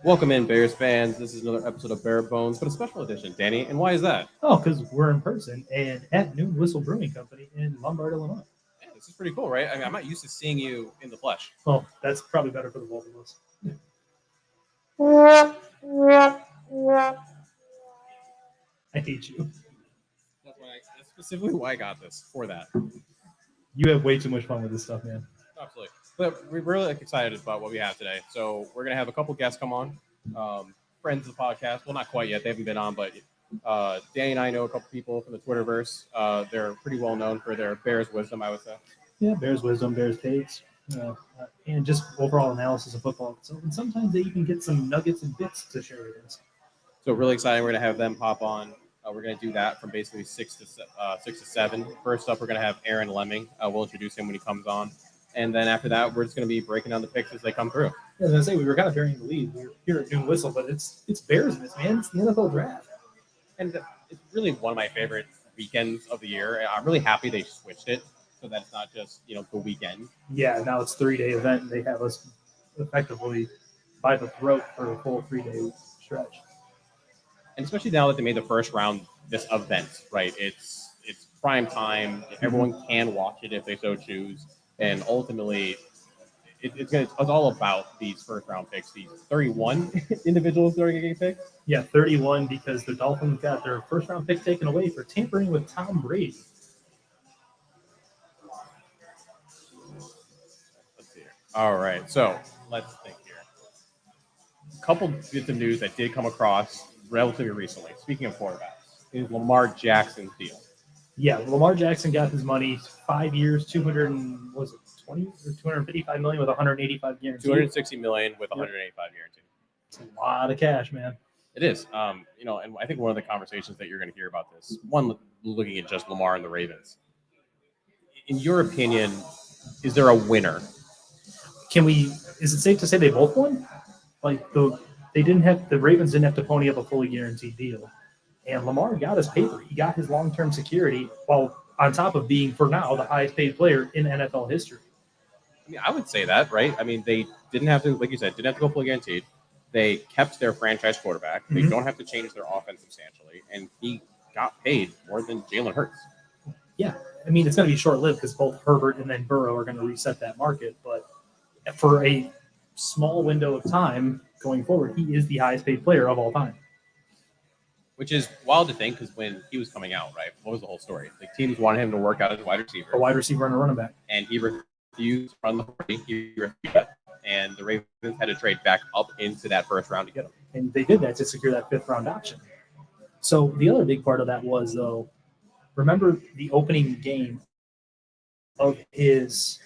Welcome in, Bears fans. This is another episode of Bare Bones, but a special edition, Danny. And why is that? Oh, because we're in person and at Noon Whistle Brewing Company in Lombard, Illinois. Yeah, this is pretty cool, right? I mean, I'm not used to seeing you in the flesh. Well, that's probably better for the both of us. I hate you. That's specifically why I got this, for that. You have way too much fun with this stuff, man. Absolutely. But we're really excited about what we have today. So we're going to have a couple guests come on, friends of the podcast. Well, not quite yet. They haven't been on, but Danny and I know a couple people from the Twitterverse. They're pretty well known for their Bears wisdom, I would say. Yeah, Bears wisdom, Bears takes, and just overall analysis of football. So, and sometimes they even get some nuggets and bits to share with us. So really exciting. We're going to have them pop on. We're going to do that from basically 6 to 7. First up, we're going to have Aaron Lemming. We'll introduce him when he comes on. And then after that, we're just going to be breaking down the picks as they come through. Yeah, as I say, we were kind of burying the lead. We're here at Noon Whistle, but it's Bears-ness, man. It's the NFL draft. And it's really one of my favorite weekends of the year. I'm really happy they switched it so that it's not just, the weekend. Yeah, now it's a 3-day event, and they have us effectively by the throat for a full 3-day stretch. And especially now that they made the first round this event, right? It's prime time. Everyone can watch it if they so choose. And ultimately, it's all about these first round picks. These 31 individuals that are getting picked. Yeah, 31 because the Dolphins got their first round pick taken away for tampering with Tom Brady. Let's see here. All right, so let's think here. A couple bits of news that did come across relatively recently. Speaking of quarterbacks, is Lamar Jackson's deal. Yeah, Lamar Jackson got his money, 5 years, 255 million with 185 guaranteed. 260 million with 185 guaranteed. It's a lot of cash, man. It is. And I think one of the conversations that you're going to hear about this, one looking at just Lamar and the Ravens. In your opinion, is there a winner? Is it safe to say they both won? Like the Ravens didn't have to pony up a fully guaranteed deal. And Lamar got his paper. He got his long-term security while on top of being, for now, the highest paid player in NFL history. I mean, I would say that, right? I mean, they didn't have to, like you said, didn't have to go fully guaranteed. They kept their franchise quarterback. They don't have to change their offense substantially. And he got paid more than Jalen Hurts. Yeah. I mean, it's going to be short-lived because both Herbert and then Burrow are going to reset that market. But for a small window of time going forward, he is the highest paid player of all time. Which is wild to think because when he was coming out, right, what was the whole story? Like teams wanted him to work out as a wide receiver. A wide receiver and a running back. And he refused to run the 40. He refused that. And the Ravens had to trade back up into that first round to get him. And they did that to secure that fifth round option. So the other big part of that was, though, remember the opening game of his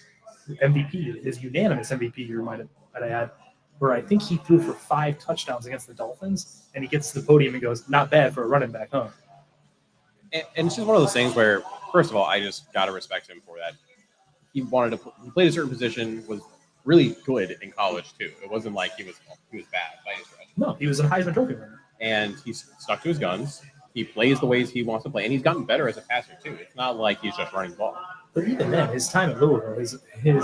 MVP, his unanimous MVP, you might add, where I think he threw for 5 touchdowns against the Dolphins, and he gets to the podium and goes, not bad for a running back, huh? And it's just one of those things where, first of all, I just got to respect him for that. He played a certain position, was really good in college, too. It wasn't like he was bad by any stretch. No, he was a Heisman Trophy winner. And he's stuck to his guns. He plays the ways he wants to play, and he's gotten better as a passer, too. It's not like he's just running the ball. But even then, his time at Louisville, his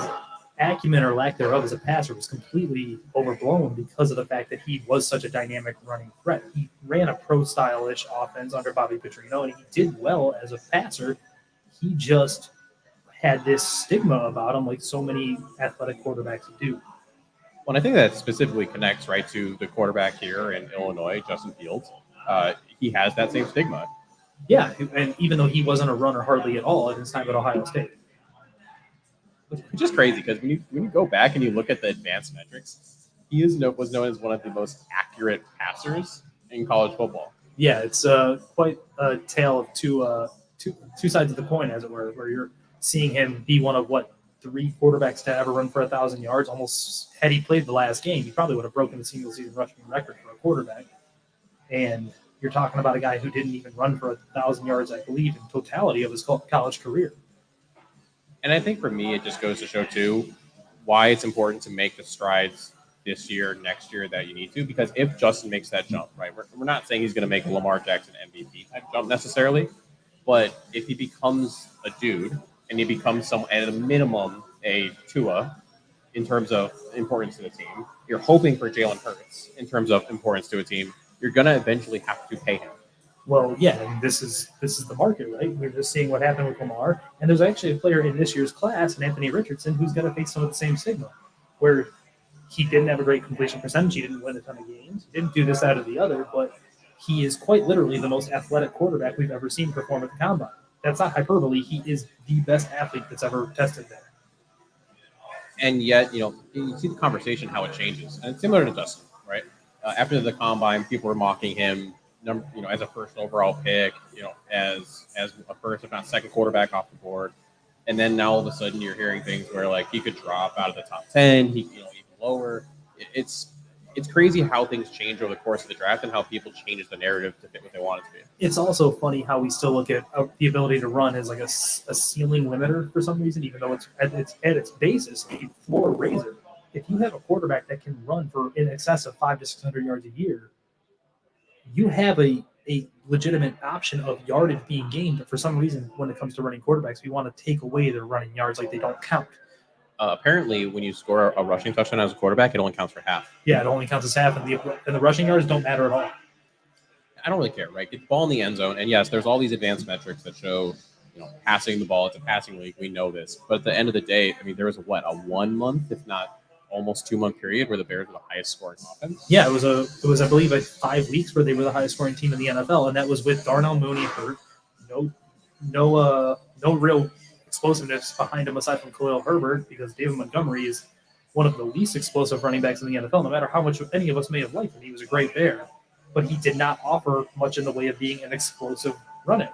acumen or lack thereof as a passer was completely overblown because of the fact that he was such a dynamic running threat. He ran a pro-style-ish offense under Bobby Petrino, and he did well as a passer. He just had this stigma about him like so many athletic quarterbacks do. Well, I think that specifically connects, right, to the quarterback here in Illinois, Justin Fields. He has that same stigma. Yeah, and even though he wasn't a runner hardly at all at his time at Ohio State. Which is crazy because when you go back and you look at the advanced metrics, he was known as one of the most accurate passers in college football. Yeah, it's quite a tale of two sides of the coin, as it were, where you're seeing him be one of 3 quarterbacks to ever run for 1,000 yards. Almost had he played the last game, he probably would have broken the single-season rushing record for a quarterback. And you're talking about a guy who didn't even run for 1,000 yards, I believe, in totality of his college career. And I think for me, it just goes to show, too, why it's important to make the strides this year, next year that you need to. Because if Justin makes that jump, right, we're not saying he's going to make Lamar Jackson MVP type jump necessarily. But if he becomes a dude and he becomes at a minimum a Tua, in terms of importance to the team. You're hoping for Jalen Hurts in terms of importance to a team. You're going to eventually have to pay him. Well, yeah, and this is the market, right? We're just seeing what happened with Lamar, and there's actually a player in this year's class, Anthony Richardson, who's going to face some of the same stigma, where he didn't have a great completion percentage, he didn't win a ton of games, he didn't do this, that, or the other, but he is quite literally the most athletic quarterback we've ever seen perform at the combine. That's not hyperbole. He is the best athlete that's ever tested there. And yet, you see the conversation, how it changes. And it's similar to Justin, right? After the combine, people were mocking him, as a first overall pick, as a first, if not second quarterback off the board. And then now all of a sudden you're hearing things where like he could drop out of the top 10, even lower. It's crazy how things change over the course of the draft and how people change the narrative to fit what they want it to be. It's also funny how we still look at the ability to run as like a ceiling limiter for some reason, even though it's at its basis, a floor raiser. If you have a quarterback that can run for in excess of 500 to 600 yards a year, you have a legitimate option of yardage being gained. But for some reason, when it comes to running quarterbacks, we want to take away their running yards like they don't count. Apparently, when you score a rushing touchdown as a quarterback, it only counts for half. Yeah, it only counts as half, and the rushing yards don't matter at all. I don't really care, right? Get the ball in the end zone, and yes, there's all these advanced metrics that show, passing the ball. It's a passing league. We know this, but at the end of the day, I mean, there was a 1 month, if not almost 2 month period where the Bears were the highest scoring offense. Yeah, it was I believe 5 weeks where they were the highest scoring team in the NFL, and that was with Darnell Mooney hurt, no real explosiveness behind him aside from Khalil Herbert, because David Montgomery is one of the least explosive running backs in the NFL. No matter how much any of us may have liked him, he was a great Bear, but he did not offer much in the way of being an explosive runner.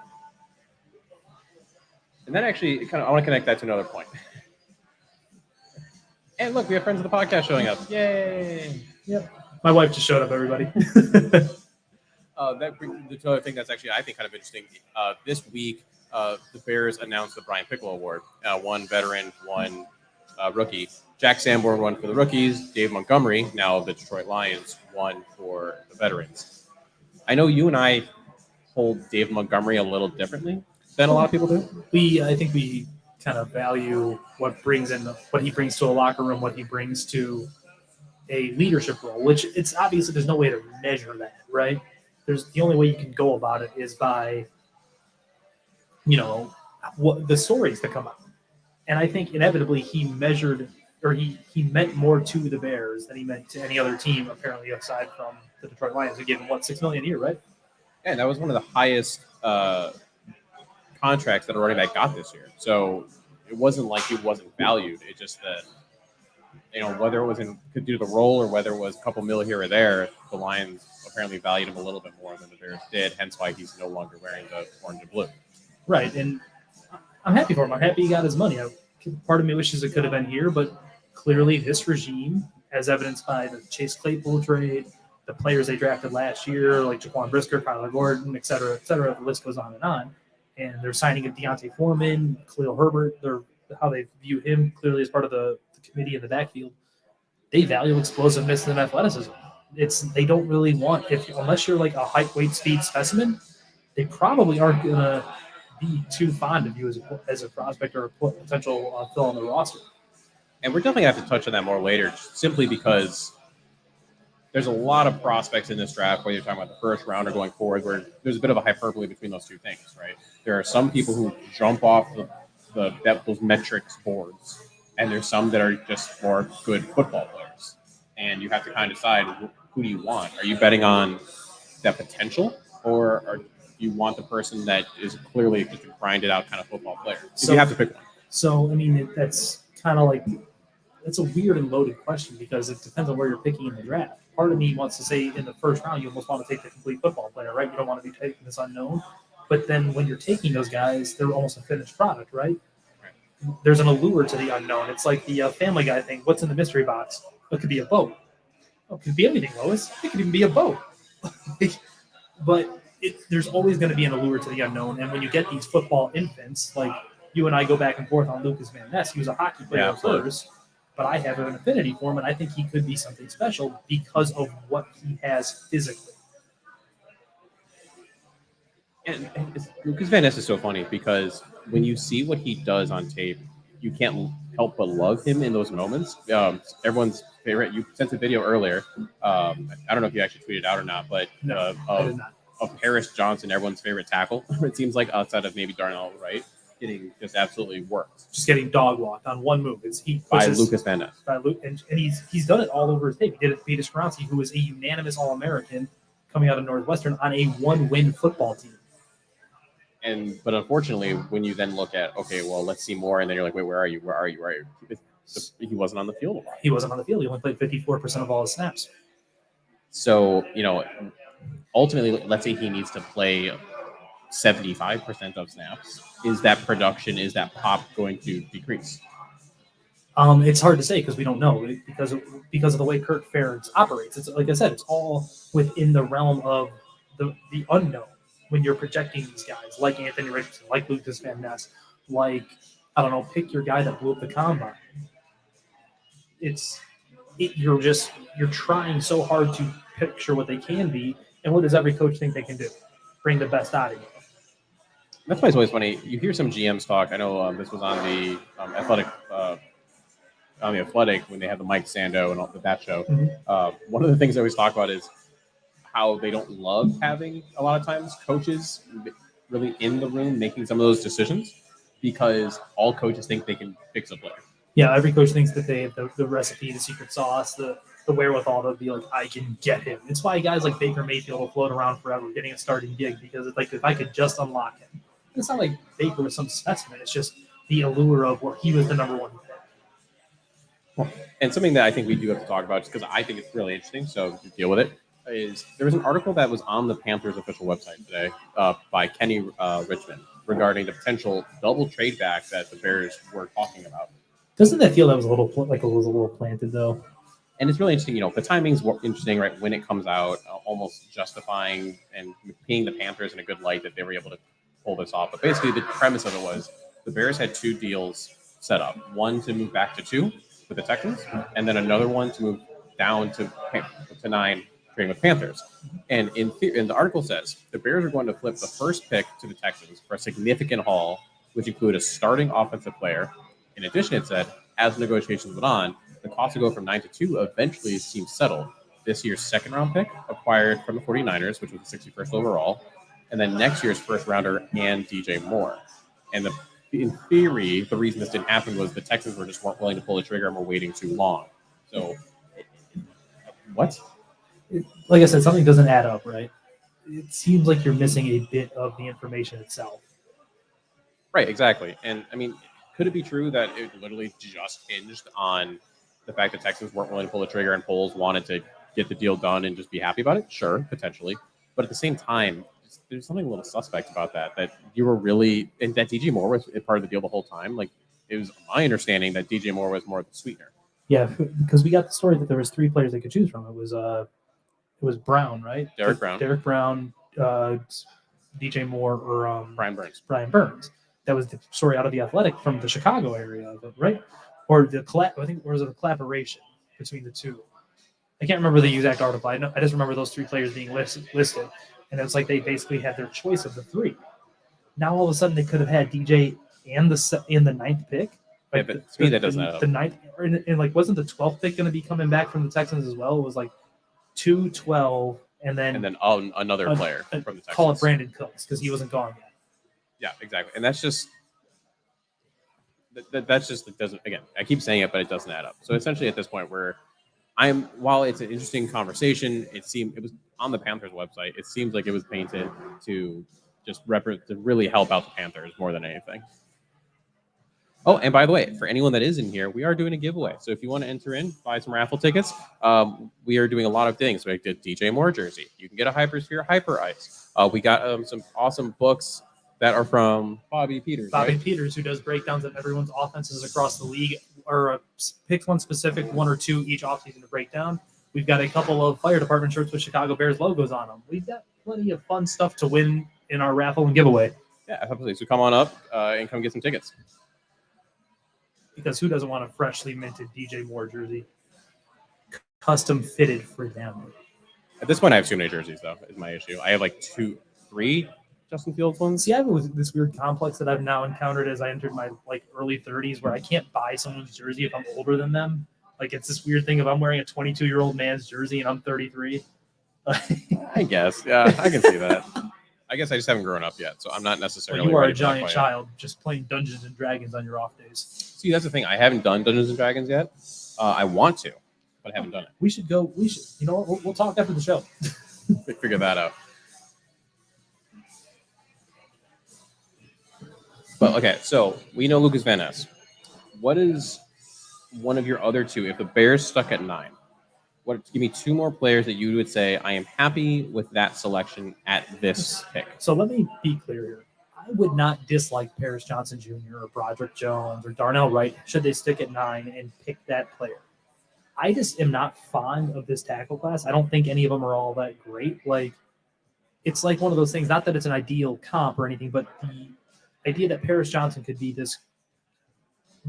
And that actually I want to connect that to another point. And look, we have friends of the podcast showing up. Yay! Yep. My wife just showed up, everybody. That brings me to another thing that's actually, I think, kind of interesting. This week, the Bears announced the Brian Piccolo Award. One veteran, one rookie. Jack Sanborn won for the rookies. Dave Montgomery, now of the Detroit Lions, won for the veterans. I know you and I hold Dave Montgomery a little differently than a lot of people do. I think we kind of value what he brings to a locker room, what he brings to a leadership role, which it's obviously there's no way to measure that, right? The only way you can go about it is by, what the stories that come out. And I think inevitably he meant more to the Bears than he meant to any other team, apparently, aside from the Detroit Lions, who gave him $6 million a year, right? Yeah, that was one of the highest contracts that a running back got this year. So it wasn't like he wasn't valued. It's just that, whether it was could do the role or whether it was a couple mil here or there, the Lions apparently valued him a little bit more than the Bears did. Hence why he's no longer wearing the orange and blue. Right, and I'm happy for him. I'm happy he got his money. Part of me wishes it could have been here, but clearly this regime, as evidenced by the Chase Claypool trade, the players they drafted last year, like Jaquan Brisker, Kyler Gordon, et cetera, the list goes on. And they're signing a Deontay Foreman, Khalil Herbert. How they view him clearly as part of the committee in the backfield. They value explosiveness and athleticism. They don't really want, unless you're like a height, weight, speed specimen, they probably aren't going to be too fond of you as a prospect or a potential fill on the roster. And we're definitely going to have to touch on that more later, simply because there's a lot of prospects in this draft, whether you're talking about the first round or going forward, where there's a bit of a hyperbole between those two things, right? There are some people who jump off those metrics boards, and there's some that are just more good football players. And you have to kind of decide, who do you want? Are you betting on that potential, or do you want the person that is clearly just a grinded out kind of football player? So you have to pick one. So, I mean, that's kind of like, that's a weird and loaded question because it depends on where you're picking in the draft. Part of me wants to say in the first round, you almost want to take the complete football player, right? You don't want to be taking this unknown. But then when you're taking those guys, they're almost a finished product, right? There's an allure to the unknown. It's like the Family Guy thing. What's in the mystery box? It could be a boat. Oh, it could be anything, Lois. It could even be a boat. But there's always going to be an allure to the unknown. And when you get these football infants, like you and I go back and forth on Lucas Van Ness, he was a hockey player first, but I have an affinity for him, and I think he could be something special because of what he has physically. And Lucas Van Ness is so funny because when you see what he does on tape, you can't help but love him in those moments. Everyone's favorite. You sent a video earlier. I don't know if you actually tweeted out or not, but No, I did not. of Paris Johnson, everyone's favorite tackle. It seems like outside of maybe Darnell Wright, getting just absolutely worked Just getting dog walked on one move. He by pushes, Lucas Van Ness. by Luke, and he's done it all over his tape. He did it to Peter Skronsky, who was a unanimous All-American coming out of Northwestern on a one-win football team. But unfortunately, when you then look at, okay, well, let's see more, and then you're like, wait, where are you? Where are you? Where are you? He wasn't on the field a lot. He wasn't on the field. He only played 54% of all his snaps. So, ultimately, let's say he needs to play 75% of snaps. Is that production, is that pop going to decrease? It's hard to say because we don't know because of the way Kirk Ferentz operates. It's like I said, it's all within the realm of the unknown when you're projecting these guys like Anthony Richardson, like Lucas Van Ness, like I don't know, pick your guy that blew up the combine. You're trying so hard to picture what they can be, and what does every coach think they can do? Bring the best out of you. That's why it's always funny. You hear some GMs talk. I know this was on the Athletic. On the Athletic when they had the Mike Sando and all that show. Mm-hmm. One of the things they always talk about is how they don't love having a lot of times coaches really in the room making some of those decisions because all coaches think they can fix a player. Yeah, every coach thinks that they have the recipe, the secret sauce, the wherewithal to be like, I can get him. It's why guys like Baker Mayfield will float around forever getting a starting gig because it's like if I could just unlock him. It's not like Baker was some specimen. It's just the allure of where he was the number one pick. And something that I think we do have to talk about, just because I think it's really interesting, so to deal with it, is there was an article that was on the Panthers official website today by Kenny Richmond regarding the potential double trade back that the Bears were talking about. Doesn't that feel that was a little planted though? And it's really interesting, the timing's interesting, right? When it comes out, almost justifying and painting the Panthers in a good light that they were able to pull this off. But basically, the premise of it was the Bears had 2 deals set up: one to move back to 2 with the Texans, and then another one to move down to 9 trading with Panthers. And in the article says the Bears are going to flip the first pick to the Texans for a significant haul, which include a starting offensive player. In addition, it said as negotiations went on, the cost to go from 9 to 2 eventually seemed settled. This year's second-round pick acquired from the 49ers, which was the 61st overall, and then next year's first-rounder and DJ Moore. And in theory, the reason this didn't happen was the Texans weren't willing to pull the trigger and were waiting too long. So, what? Like I said, something doesn't add up, right? It seems like you're missing a bit of the information itself. Right, exactly. And, I mean, could it be true that it literally just hinged on the fact that Texans weren't willing to pull the trigger and Poles wanted to get the deal done and just be happy about it? Sure, potentially. But at the same time, there's something a little suspect about that you were really, and that DJ Moore was part of the deal the whole time. Like, it was my understanding that DJ Moore was more of the sweetener. Yeah, because we got the story that there was 3 players they could choose from. It was Brown, right? Derek Brown, DJ Moore, or Brian Burns. That was the story out of the Athletic from the Chicago area of it, right? Or I think was it a collaboration between the 2? I can't remember the exact article. I just remember those 3 players being listed. And it was like they basically had their choice of the 3. Now all of a sudden they could have had DJ and the 9th pick. Like, yeah, but to me that doesn't add up. The 9th, and like wasn't the 12th pick going to be coming back from the Texans as well? It was like 2, 12, and then another player from the Texans. Call it Brandon Cooks because he wasn't gone yet. Yeah, exactly. And that's just it doesn't. Again, I keep saying it, but it doesn't add up. So essentially, at this point, while it's an interesting conversation, it was on the Panthers website. It seems like it was painted to just to really help out the Panthers more than anything. Oh, and by the way, for anyone that is in here, we are doing a giveaway. So if you want to enter in, buy some raffle tickets. We are doing a lot of things. We did DJ Moore jersey. You can get a Hypersphere Hyper Ice. We got some awesome books that are from Bobby Peters. Bobby right? Peters, who does breakdowns of everyone's offenses across the league, or picks one specific 1 or 2 each offseason to break down. We've got a couple of fire department shirts with Chicago Bears logos on them. We've got plenty of fun stuff to win in our raffle and giveaway. Yeah, absolutely. So come on up and come get some tickets. Because who doesn't want a freshly minted DJ Moore jersey? Custom fitted for them. At this point, I have too many jerseys, though, is my issue. I have like 3 Justin Fields ones. See, I have this weird complex that I've now encountered as I entered my early 30s, where I can't buy someone's jersey if I'm older than them. Like, it's this weird thing if I'm wearing a 22-year-old man's jersey and I'm 33. I guess, yeah, I can see that. I guess I just haven't grown up yet, so I'm not necessarily. Well, you are ready a for that giant quite child just playing Dungeons and Dragons on your off days. See, that's the thing. I haven't done Dungeons and Dragons yet. I want to, but I haven't done it. We should go. You know what? We'll talk after the show. Figure that out. But okay, so we know Lucas Van Ness. What is one of your other two? If the Bears stuck at 9, give me 2 more players that you would say I am happy with that selection at this pick. So let me be clear here. I would not dislike Paris Johnson Jr. or Broderick Jones or Darnell Wright should they stick at 9 and pick that player. I just am not fond of this tackle class. I don't think any of them are all that great. Like, it's like one of those things, not that it's an ideal comp or anything, but the idea that Paris Johnson could be this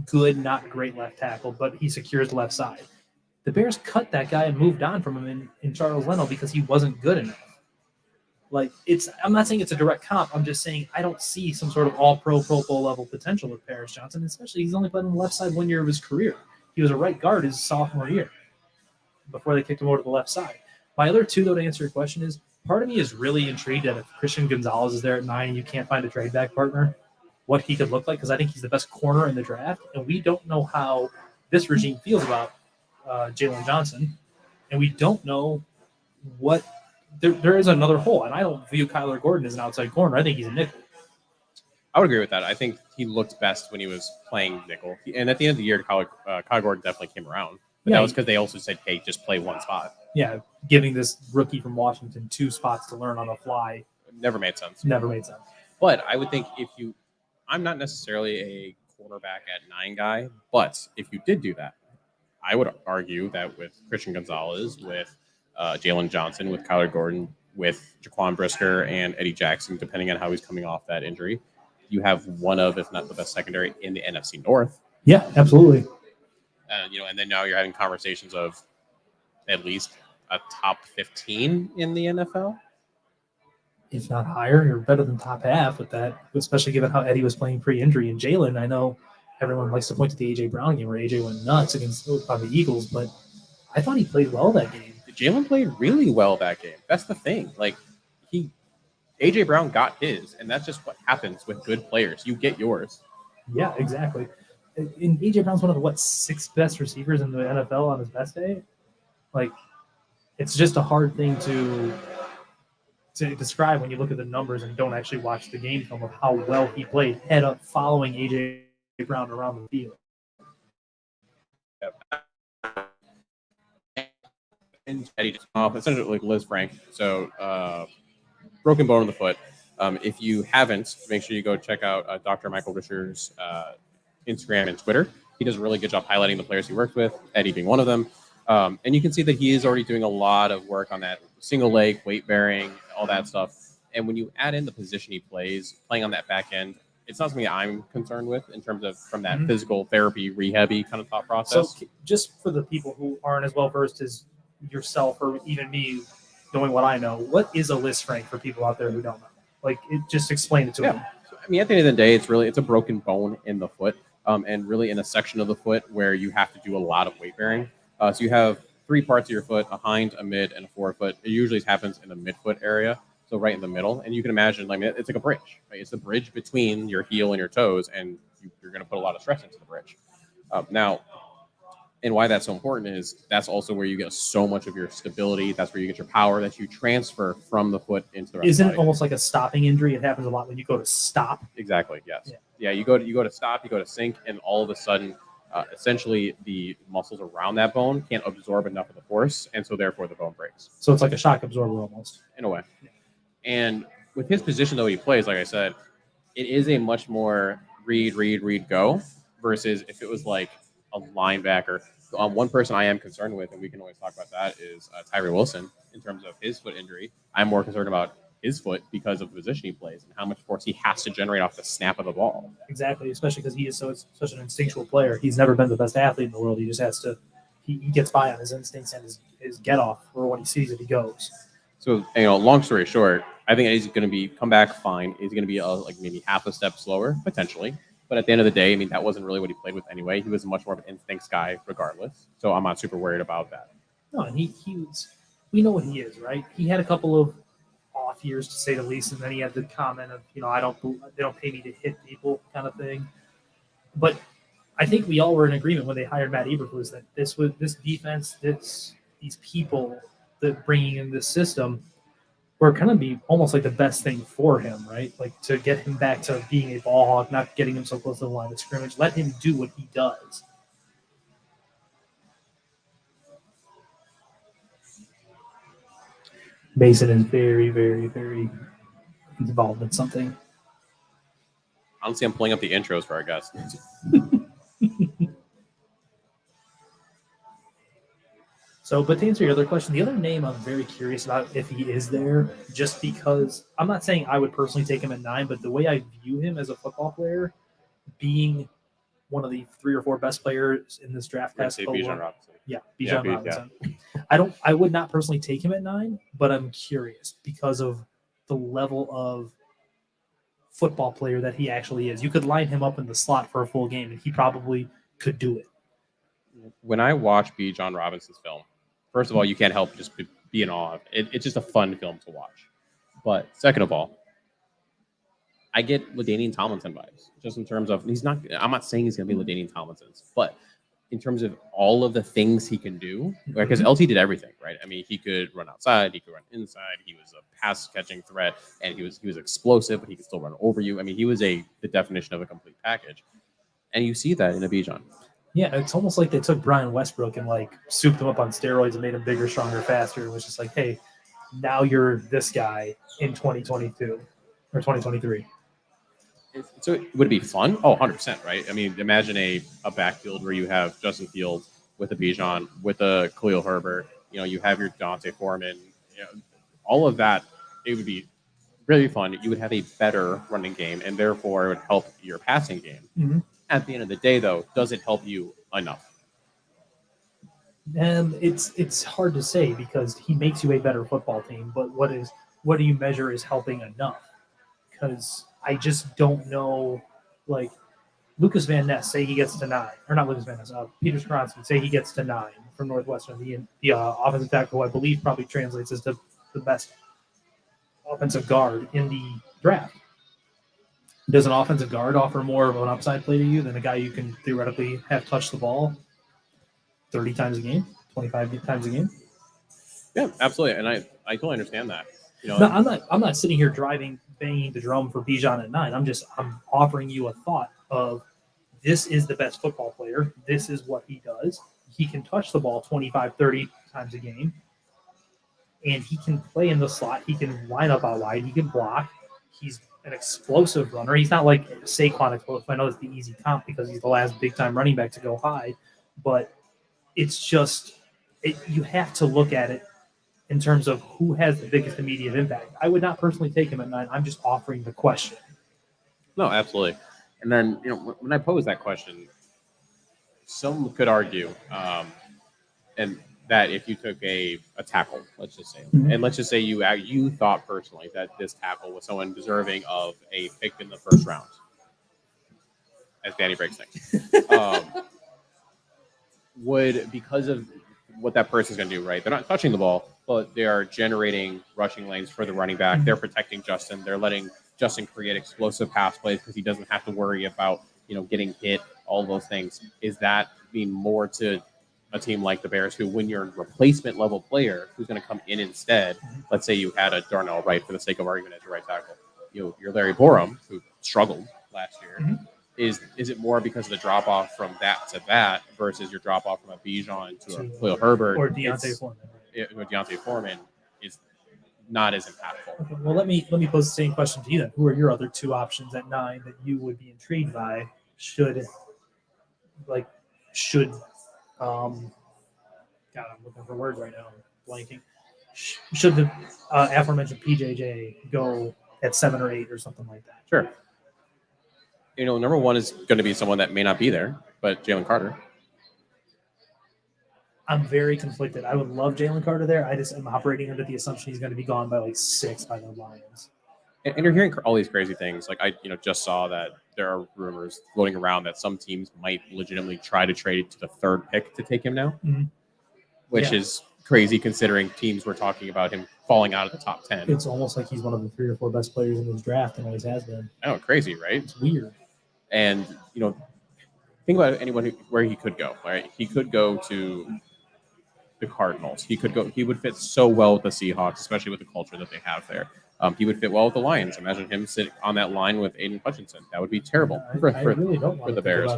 good, not great left tackle, but he secures the left side. The Bears cut that guy and moved on from him in Charles Leno because he wasn't good enough. Like, I'm not saying it's a direct comp. I'm just saying I don't see some sort of all-pro, Pro Bowl level potential with Paris Johnson, especially he's only played on the left side 1 year of his career. He was a right guard his sophomore year before they kicked him over to the left side. My other two, though, to answer your question is, part of me is really intrigued that if Christian Gonzalez is there at 9 and you can't find a trade back partner, what he could look like, because I think he's the best corner in the draft, and we don't know how this regime feels about Jalen Johnson, and we don't know what there is another hole, and I don't view Kyler Gordon as an outside corner. I think he's a nickel. I would agree with that. I think he looked best when he was playing nickel, and at the end of the year, Kyler Gordon definitely came around. But Yeah, that was because they also said, "Hey, just play one spot." Yeah, giving this rookie from Washington 2 spots to learn on the fly It never made sense. never made sense. But I would think I'm not necessarily a quarterback at 9 guy, but if you did do that, I would argue that with Christian Gonzalez, with Jalen Johnson, with Kyler Gordon, with Jaquan Brisker and Eddie Jackson, depending on how he's coming off that injury, you have one of, if not the best secondary in the NFC North. Yeah, absolutely. And then now you're having conversations of at least a top 15 in the NFL. If not higher, you're better than top half with that, especially given how Eddie was playing pre-injury. And Jalen, I know everyone likes to point to the A.J. Brown game where A.J. went nuts against the Eagles, but I thought he played well that game. Jalen played really well that game. That's the thing. Like, A.J. Brown got his, and that's just what happens with good players. You get yours. Yeah, exactly. And A.J. Brown's one of the, 6th best receivers in the NFL on his best day? Like, it's just a hard thing to describe when you look at the numbers and don't actually watch the game film of how well he played head up following A.J. Brown around the field. And Eddie just off, essentially like Liz Frank. So, broken bone in the foot. If you haven't, make sure you go check out Dr. Michael Risher's Instagram and Twitter. He does a really good job highlighting the players he worked with, Eddie being one of them. And you can see that he is already doing a lot of work on that single leg, weight bearing, all that stuff. And when you add in the position he plays, playing on that back end, it's not something I'm concerned with in terms of from that physical therapy, rehab-y kind of thought process. So just for the people who aren't as well versed as yourself or even me knowing what I know, what is a Liz Frank for people out there who don't know? Like, just explain it to them. So, I mean, at the end of the day, it's a broken bone in the foot, and really in a section of the foot where you have to do a lot of weight bearing. So you have 3 parts of your foot: a hind, a mid, and a forefoot. It usually happens in the midfoot area, so right in the middle. And you can imagine, like, it's like a bridge, right? It's the bridge between your heel and your toes, and you're going to put a lot of stress into the bridge. Now, and why that's so important is that's also where you get so much of your stability. That's where you get your power that you transfer from the foot into the rest Isn't of the it body. almost like a stopping injury? It happens a lot when you go to stop. Exactly. Yes. Yeah. You go to stop. You go to sink, and all of a sudden, essentially, the muscles around that bone can't absorb enough of the force, and so therefore the bone breaks. So it's like a shock absorber almost. In a way. And with his position, though, he plays, like I said, it is a much more read, go versus if it was like a linebacker. One person I am concerned with, and we can always talk about that, is Tyree Wilson in terms of his foot injury. I'm more concerned about his foot because of the position he plays and how much force he has to generate off the snap of the ball. Exactly, especially because he is such an instinctual player. He's never been the best athlete in the world. He just has to he gets by on his instincts and his get off for what he sees if he goes. So, long story short, I think he's going to come back fine. He's going to be like maybe half a step slower potentially. But at the end of the day, I mean, that wasn't really what he played with anyway. He was much more of an instincts guy regardless. So I'm not super worried about that. No, and he was. We know what he is, right? He had a couple of off years to say the least, and then he had the comment of, they don't pay me to hit people kind of thing. But I think we all were in agreement when they hired Matt Eberflus that this defense, these people that bringing in this system were going to be almost like the best thing for him, right? Like to get him back to being a ball hawk, not getting him so close to the line of scrimmage. Let him do what he does. Mason is very, very, very involved in something. Honestly, I'm pulling up the intros for our guests. So, but to answer your other question, the other name I'm very curious about if he is there, just because I'm not saying I would personally take him at 9, but the way I view him as a football player, being one of the 3 or 4 best players in this draft class. Bijan Robinson. Yeah, Bijan Robinson. Yeah. I would not personally take him at 9, but I'm curious because of the level of football player that he actually is. You could line him up in the slot for a full game, and he probably could do it. When I watch Bijan Robinson's film, first of all, you can't help just be in awe. It's just a fun film to watch. But second of all, I get LaDainian Tomlinson vibes, just in terms of I'm not saying he's going to be LaDainian Tomlinson's, but in terms of all of the things he can do, because LT did everything, right? I mean, he could run outside, he could run inside, he was a pass catching threat, and he was explosive, but he could still run over you. I mean, he was the definition of a complete package, and you see that in a Bijan. Yeah, it's almost like they took Brian Westbrook and like souped him up on steroids and made him bigger, stronger, faster. It was just like, hey, now you're this guy in 2022 or 2023. So would it be fun? Oh, 100%, right? I mean, imagine a backfield where you have Justin Fields with a Bijan, with a Khalil Herbert. You have your Dante Foreman. All of that. It would be really fun. You would have a better running game, and therefore it would help your passing game. Mm-hmm. At the end of the day, though, does it help you enough? It's hard to say because he makes you a better football team. But what do you measure as helping enough? Because I just don't know. Like Lucas Van Ness, say he gets to 9, or not Lucas Van Ness. Peter Skoronski, say he gets to 9 from Northwestern. The offensive tackle, who I believe probably translates as the best offensive guard in the draft. Does an offensive guard offer more of an upside play to you than a guy you can theoretically have touch the ball 30 times a game, 25 times a game? Yeah, absolutely, and I totally understand that. No, I'm not sitting here banging the drum for Bijan at 9. I'm offering you a thought of this is the best football player. This is what he does. He can touch the ball 25, 30 times a game, and he can play in the slot. He can line up out wide. He can block. He's an explosive runner. He's not like Saquon explosive. I know it's the easy comp because he's the last big-time running back to go high, but it's just you have to look at it in terms of who has the biggest immediate impact. I would not personally take him at 9. I'm just offering the question. No, absolutely. And then, when I pose that question, some could argue, and that if you took a tackle, let's just say, and let's just say you thought personally that this tackle was someone deserving of a pick in the first round, as Danny breaks things, would, because of what that person's going to do, right? They're not touching the ball, but they are generating rushing lanes for the running back. They're protecting Justin. They're letting Justin create explosive pass plays because he doesn't have to worry about, getting hit, all those things. Is that mean more to a team like the Bears, who, when you're a replacement level player who's going to come in instead, let's say you had a Darnell Wright, for the sake of argument, as your right tackle, you're Larry Borum, who struggled last year. Is it more because of the drop off from that to that versus your drop off from a Bijan to a Khalil Herbert or Deontay Foreman? Or Deontay Foreman is not as impactful. Okay, well, let me pose the same question to you then. Who are your other 2 options at 9 that you would be intrigued by? God, I'm looking for words right now. I'm blanking. Should the aforementioned PJJ go at 7 or 8 or something like that? Sure. Number 1 is going to be someone that may not be there, but Jalen Carter. I'm very conflicted. I would love Jalen Carter there. I just am operating under the assumption he's going to be gone by like 6 by the Lions. And you're hearing all these crazy things. Like I, just saw that there are rumors floating around that some teams might legitimately try to trade to the 3rd pick to take him now, which is crazy considering teams were talking about him falling out of the top 10. It's almost like he's one of the 3 or 4 best players in this draft and always has been. I know, crazy, right? It's weird. And think about anyone where he could go. Right, he could go to the Cardinals. He would fit so well with the Seahawks, especially with the culture that they have there. He would fit well with the Lions. Imagine him sitting on that line with Aiden Hutchinson. That would be terrible for really don't want for the Bears.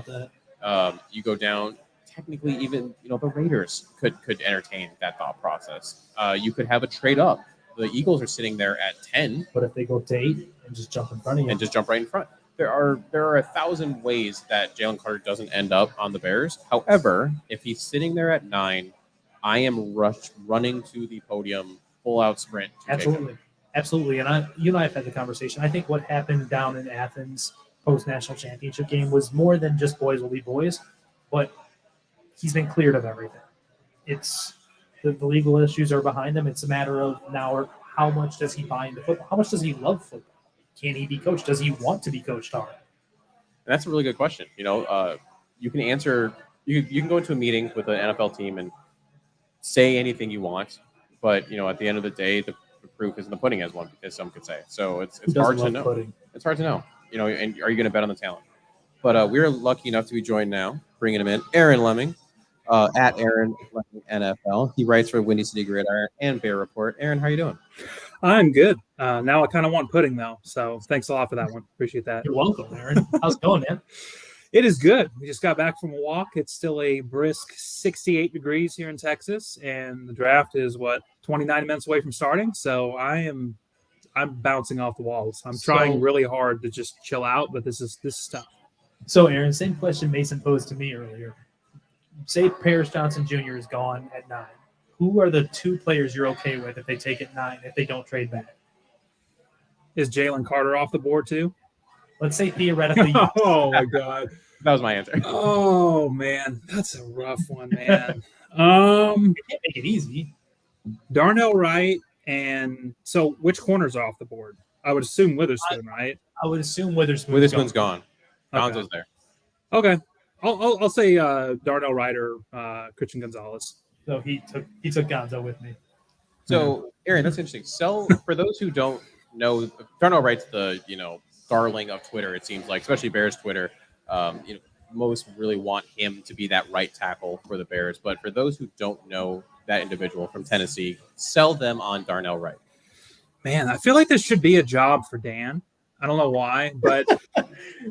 You go down. Technically, even the Raiders could entertain that thought process. You could have a trade up. The Eagles are sitting there at 10. But if they go to 8 and just jump in front of you, and just jump right in front, there are 1,000 ways that Jalen Carter doesn't end up on the Bears. However, if he's sitting there at 9, I am running to the podium, full out sprint. Absolutely. And you and I have had the conversation. I think what happened down in Athens post-national championship game was more than just boys will be boys, but he's been cleared of everything. It's the legal issues are behind him. It's a matter of now how much does he buy into football? How much does he love football? Can he be coached? Does he want to be coached hard? And that's a really good question. You can answer. You can go into a meeting with an NFL team and say anything you want, but at the end of the day, the proof is in the pudding, as some could say. So it's hard to know. Pudding? It's hard to know. And are you going to bet on the talent? But we're lucky enough to be joined now, bringing him in, Aaron Lemming, at Aaron Lemming NFL. He writes for Windy City Gridiron and Bear Report. Aaron, how are you doing? I'm good. Now I kind of want pudding, though. So thanks a lot for that one. Appreciate that. You're welcome, Aaron. How's it going, man? It is good. We just got back from a walk. It's still a brisk 68 degrees here in Texas, and the draft is 29 minutes away from starting. So I'm bouncing off the walls. I'm trying really hard to just chill out, but this is tough. So, Aaron, same question Mason posed to me earlier. Say Paris Johnson Jr. is gone at 9. Who are the 2 players you're okay with if they take it 9, if they don't trade back? Is Jalen Carter off the board too? Let's say theoretically. Oh, my God. That was my answer. Oh, man. That's a rough one, man. You can't make it easy. Darnell Wright. And so which corners are off the board? I would assume Witherspoon, right? I would assume Witherspoon's gone. Gonzo's there. Okay. I'll say Darnell Wright or Christian Gonzalez. So he took Gonzo with me. So, Aaron, that's interesting. So, for those who don't know, Darnell Wright's the darling of Twitter. It seems like, especially Bears Twitter. Most really want him to be that right tackle for the Bears. But for those who don't know that individual from Tennessee, sell them on Darnell Wright. Man, I feel like this should be a job for Dan. I don't know why, but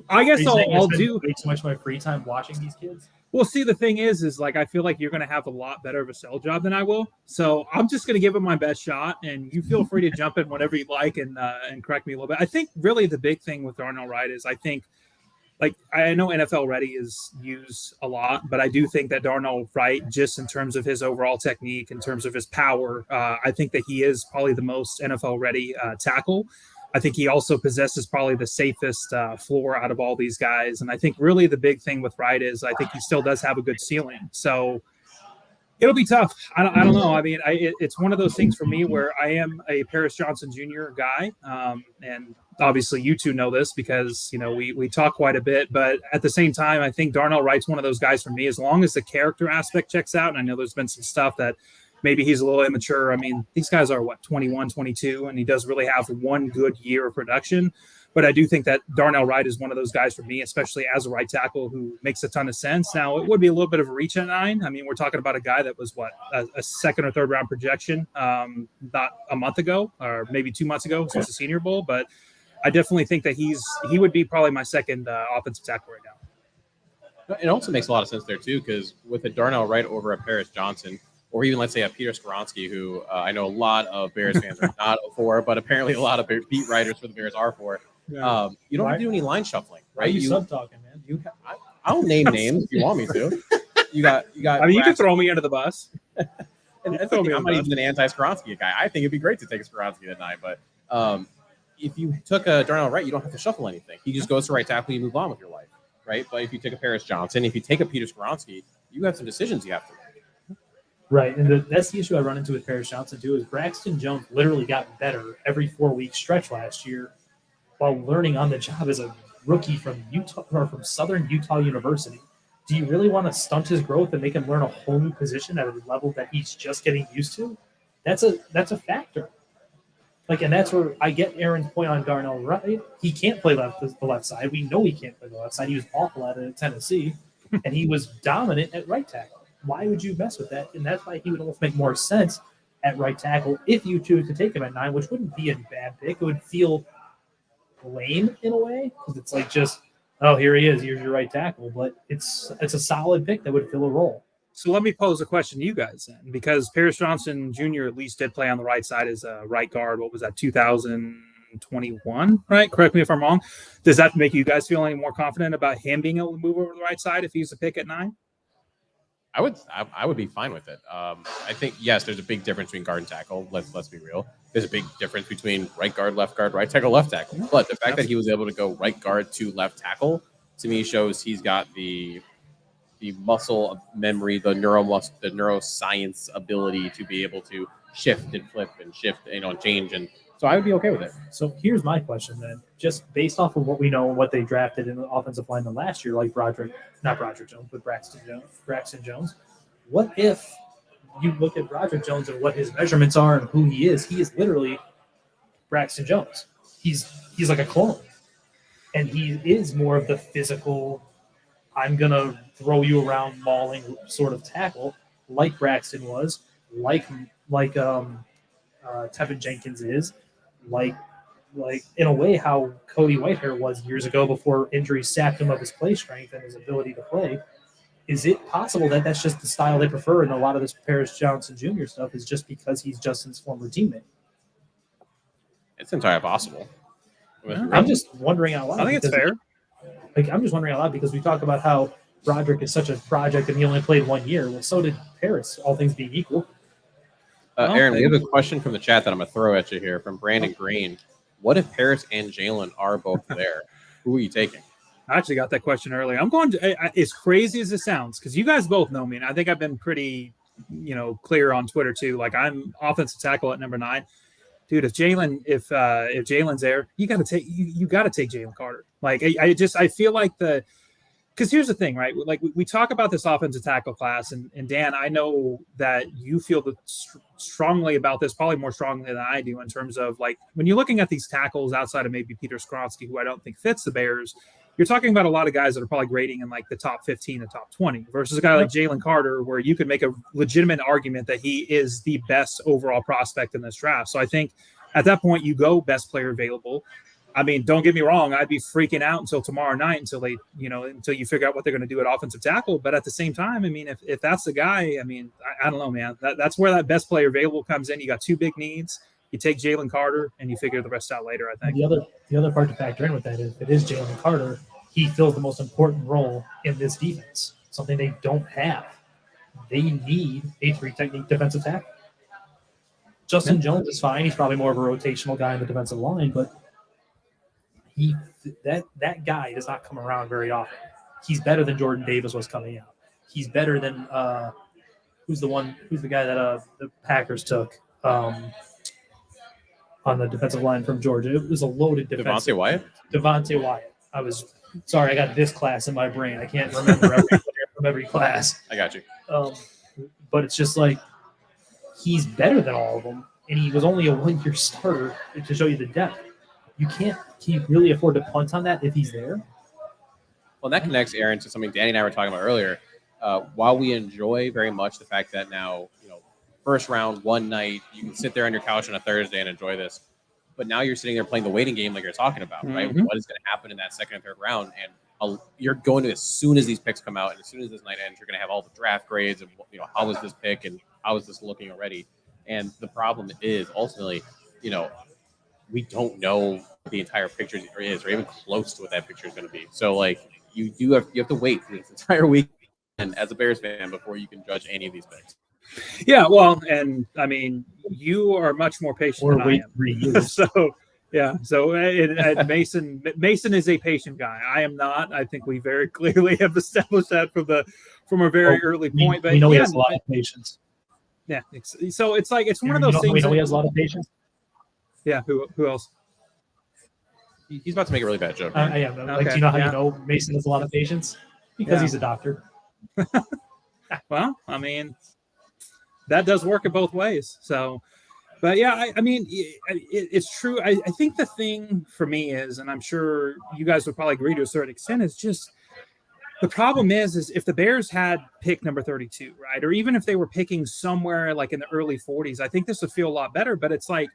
I guess I'll do way too much of my free time watching these kids. Well, see, the thing is like I feel like you're going to have a lot better of a sell job than I will. So I'm just going to give it my best shot, and you feel free to jump in whenever you like and correct me a little bit. I think really the big thing with Darnell Wright is I think, like, I know NFL Ready is used a lot, but I do think that Darnell Wright, just in terms of his overall technique, in terms of his power, I think that he is probably the most NFL Ready tackle. I think he also possesses probably the safest floor out of all these guys. And I think really the big thing with Wright is I think he still does have a good ceiling. So it'll be tough. I don't know. I mean, it's one of those things for me where I am a Paris Johnson Jr. guy. And obviously you two know this because, we talk quite a bit. But at the same time, I think Darnell Wright's one of those guys for me, as long as the character aspect checks out. And I know there's been some stuff that maybe he's a little immature. I mean, these guys are 21, 22, and he does really have one good year of production. But I do think that Darnell Wright is one of those guys for me, especially as a right tackle, who makes a ton of sense. Now, it would be a little bit of a reach at 9. I mean, we're talking about a guy that was a second or third round projection not a month ago or maybe 2 months ago since the Senior Bowl. But I definitely think that he would be probably my second offensive tackle right now. It also makes a lot of sense there, too, because with a Darnell Wright over a Paris Johnson, or even, let's say, a Peter Skoronski, who I know a lot of Bears fans are not for, but apparently a lot of beat writers for the Bears are for. Yeah. You don't have to do any line shuffling, right? You sub-talking, man. I'll name names if you want me to. You got. I mean, you can throw me under the bus. And I'm not even an anti-Skoronski guy. I think it'd be great to take a Skoronski at 9, but if you took a Darnell Wright, you don't have to shuffle anything. He just goes to right tackle, you move on with your life, right? But if you take a Paris Johnson, if you take a Peter Skoronski, you have some decisions you have to make. Right, and that's the issue I run into with Paris Johnson too. Is Braxton Jones literally got better every 4-week stretch last year, while learning on the job as a rookie from Utah or from Southern Utah University. Do you really want to stunt his growth and make him learn a whole new position at a level that he's just getting used to? That's a factor. Like, and that's where I get Aaron's point on Darnell, right? He can't play the left side. We know he can't play the left side. He was awful at it at Tennessee, and he was dominant at right tackle. Why would you mess with that? And that's why he would almost make more sense at right tackle if you choose to take him at 9, which wouldn't be a bad pick. It would feel lame in a way because it's like just, oh, here he is. Here's your right tackle. But it's a solid pick that would fill a role. So let me pose a question to you guys then, because Paris Johnson Jr. at least did play on the right side as a right guard. What was that, 2021, right? Correct me if I'm wrong. Does that make you guys feel any more confident about him being able to move over to the right side if he's a pick at 9? I would be fine with it. I think, yes, there's a big difference between guard and tackle. Let's be real. There's a big difference between right guard, right tackle, left tackle. But the fact that he was able to go right guard to left tackle, to me, shows he's got the muscle memory, the neuroscience ability to be able to shift and flip and change. And so I would be okay with it. So here's my question then. Just based off of what we know and what they drafted in the offensive lineman last year, like Braxton Jones. What if you look at Broderick Jones and what his measurements are and who he is? He is literally Braxton Jones. He's like a clone. And he is more of the physical, I'm going to throw you around mauling sort of tackle like Braxton was, like Tevin Jenkins is, like in a way how Cody Whitehair was years ago before injuries sapped him of his play strength and his ability to play. Is it possible that that's just the style they prefer, and a lot of this Paris Johnson Jr. stuff is just because he's Justin's former teammate? It's entirely possible. I'm just wondering out loud. I think it's fair. I'm just wondering out loud because we talk about how Broderick is such a project and he only played 1 year. Well, so did Paris, all things being equal. Aaron, we have a question from the chat that I'm going to throw at you here from Brandon Green. What if Paris and Jalen are both there? Who are you taking? I actually got that question earlier. I'm going to, as crazy as it sounds, because you guys both know me, and I think I've been pretty, clear on Twitter too. Like, I'm offensive tackle at number 9. Dude, if Jalen's there, you got to take Jalen Carter. Like, I feel like because here's the thing, right? Like, we talk about this offensive tackle class, and Dan, I know that you feel strongly about this, probably more strongly than I do, in terms of, like, when you're looking at these tackles outside of maybe Peter Skronsky, who I don't think fits the Bears, you're talking about a lot of guys that are probably grading in like the top 15 and top 20 versus a guy like Jalen Carter, where you could make a legitimate argument that he is the best overall prospect in this draft. So I think at that point you go best player available. I mean, don't get me wrong. I'd be freaking out until tomorrow night until you figure out what they're going to do at offensive tackle. But at the same time, I mean, if that's the guy, I mean, I don't know, man, that's where that best player available comes in. You got 2 big needs. You take Jalen Carter and you figure the rest out later, I think. The other part to factor in with that is, if it is Jalen Carter, he fills the most important role in this defense, something they don't have. They need a 3 technique defensive tackle. Justin Jones is fine. He's probably more of a rotational guy in the defensive line, but that guy does not come around very often. He's better than Jordan Davis was coming out. He's better than who's the guy that the Packers took on the defensive line from Georgia. It was a loaded defense. Devontae Wyatt. I got this class in my brain. I can't remember every player from every class. I got you. But it's just like, he's better than all of them, and he was only a 1-year starter to show you the depth. Can you really afford to punt on that if he's there? Well, that connects, Aaron, to something Danny and I were talking about earlier. While we enjoy very much the fact that now, first round, one night, you can sit there on your couch on a Thursday and enjoy this. But now you're sitting there playing the waiting game like you're talking about, right? Mm-hmm. What is going to happen in that second and third round? And you're going to, as soon as these picks come out and as soon as this night ends, you're going to have all the draft grades and, how was this pick and how is this looking already? And the problem is ultimately, we don't know what the entire picture is or even close to what that picture is going to be. So, like, you have to wait for this entire week and as a Bears fan before you can judge any of these picks. Yeah, well, and I mean, you are much more patient than I am. 3 years. So Mason is a patient guy. I am not. I think we very clearly have established that from a very early point. But we know he has a lot of patience. Yeah. So it's like, it's one of You those know, things. we know that- he has a lot of patience. yeah. Who else? He's about to make a really bad joke. I am. Like, Okay, do you know how yeah. you know Mason has a lot of patience? Because Yeah. he's a doctor. Well, I mean, that does work in both ways. So, but yeah, I mean, it's true. I think the thing for me is, and I'm sure you guys would probably agree to a certain extent, is just the problem is if the Bears had pick number 32, right, or even if they were picking somewhere like in the early 40s, I think this would feel a lot better. But it's like,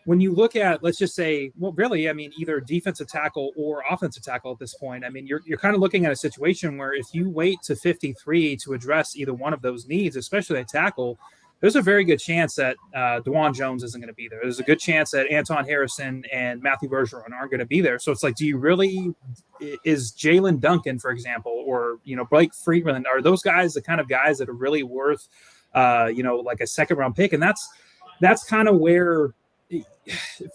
when you look at, let's just say, well, really, I mean, either defensive tackle or offensive tackle at this point, I mean, you're kind of looking at a situation where if you wait to 53 to address either one of those needs, especially a tackle, there's a very good chance that DeJuan Jones isn't going to be there. There's a good chance that Anton Harrison and Matthew Bergeron aren't going to be there. So it's like, do you really, is Jalen Duncan, for example, or, Blake Friedland, are those guys the kind of guys that are really worth, like a second round pick? And that's kind of where,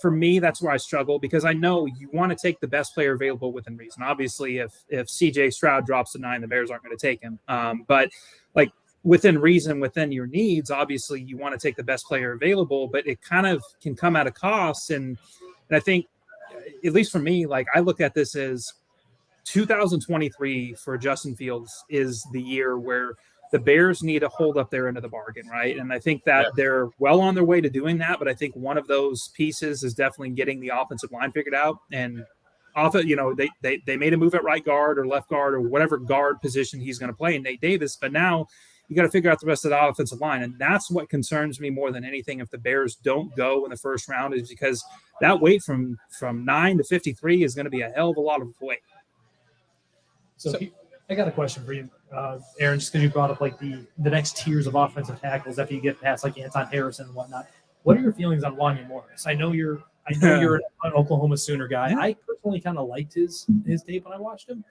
for me, that's where I struggle, because I know you want to take the best player available within reason. Obviously, if CJ Stroud drops to 9, the Bears aren't going to take him. But like within reason, within your needs, obviously you want to take the best player available, but it kind of can come at a cost. And I think, at least for me, like I look at this as 2023 for Justin Fields is the year where the Bears need to hold up their end of the bargain, right? And I think that they're well on their way to doing that. But I think one of those pieces is definitely getting the offensive line figured out. And they made a move at right guard or left guard or whatever guard position he's going to play in Nate Davis. But now you got to figure out the rest of the offensive line. And that's what concerns me more than anything. If the Bears don't go in the first round, is because that wait from 9 to 53 is going to be a hell of a lot of weight. So I got a question for you, Aaron, just because you brought up like the next tiers of offensive tackles after you get past like Anton Harrison and whatnot. What are your feelings on Wanya Morris? I know you're an Oklahoma Sooner guy. Yeah. I personally kind of liked his tape when I watched him.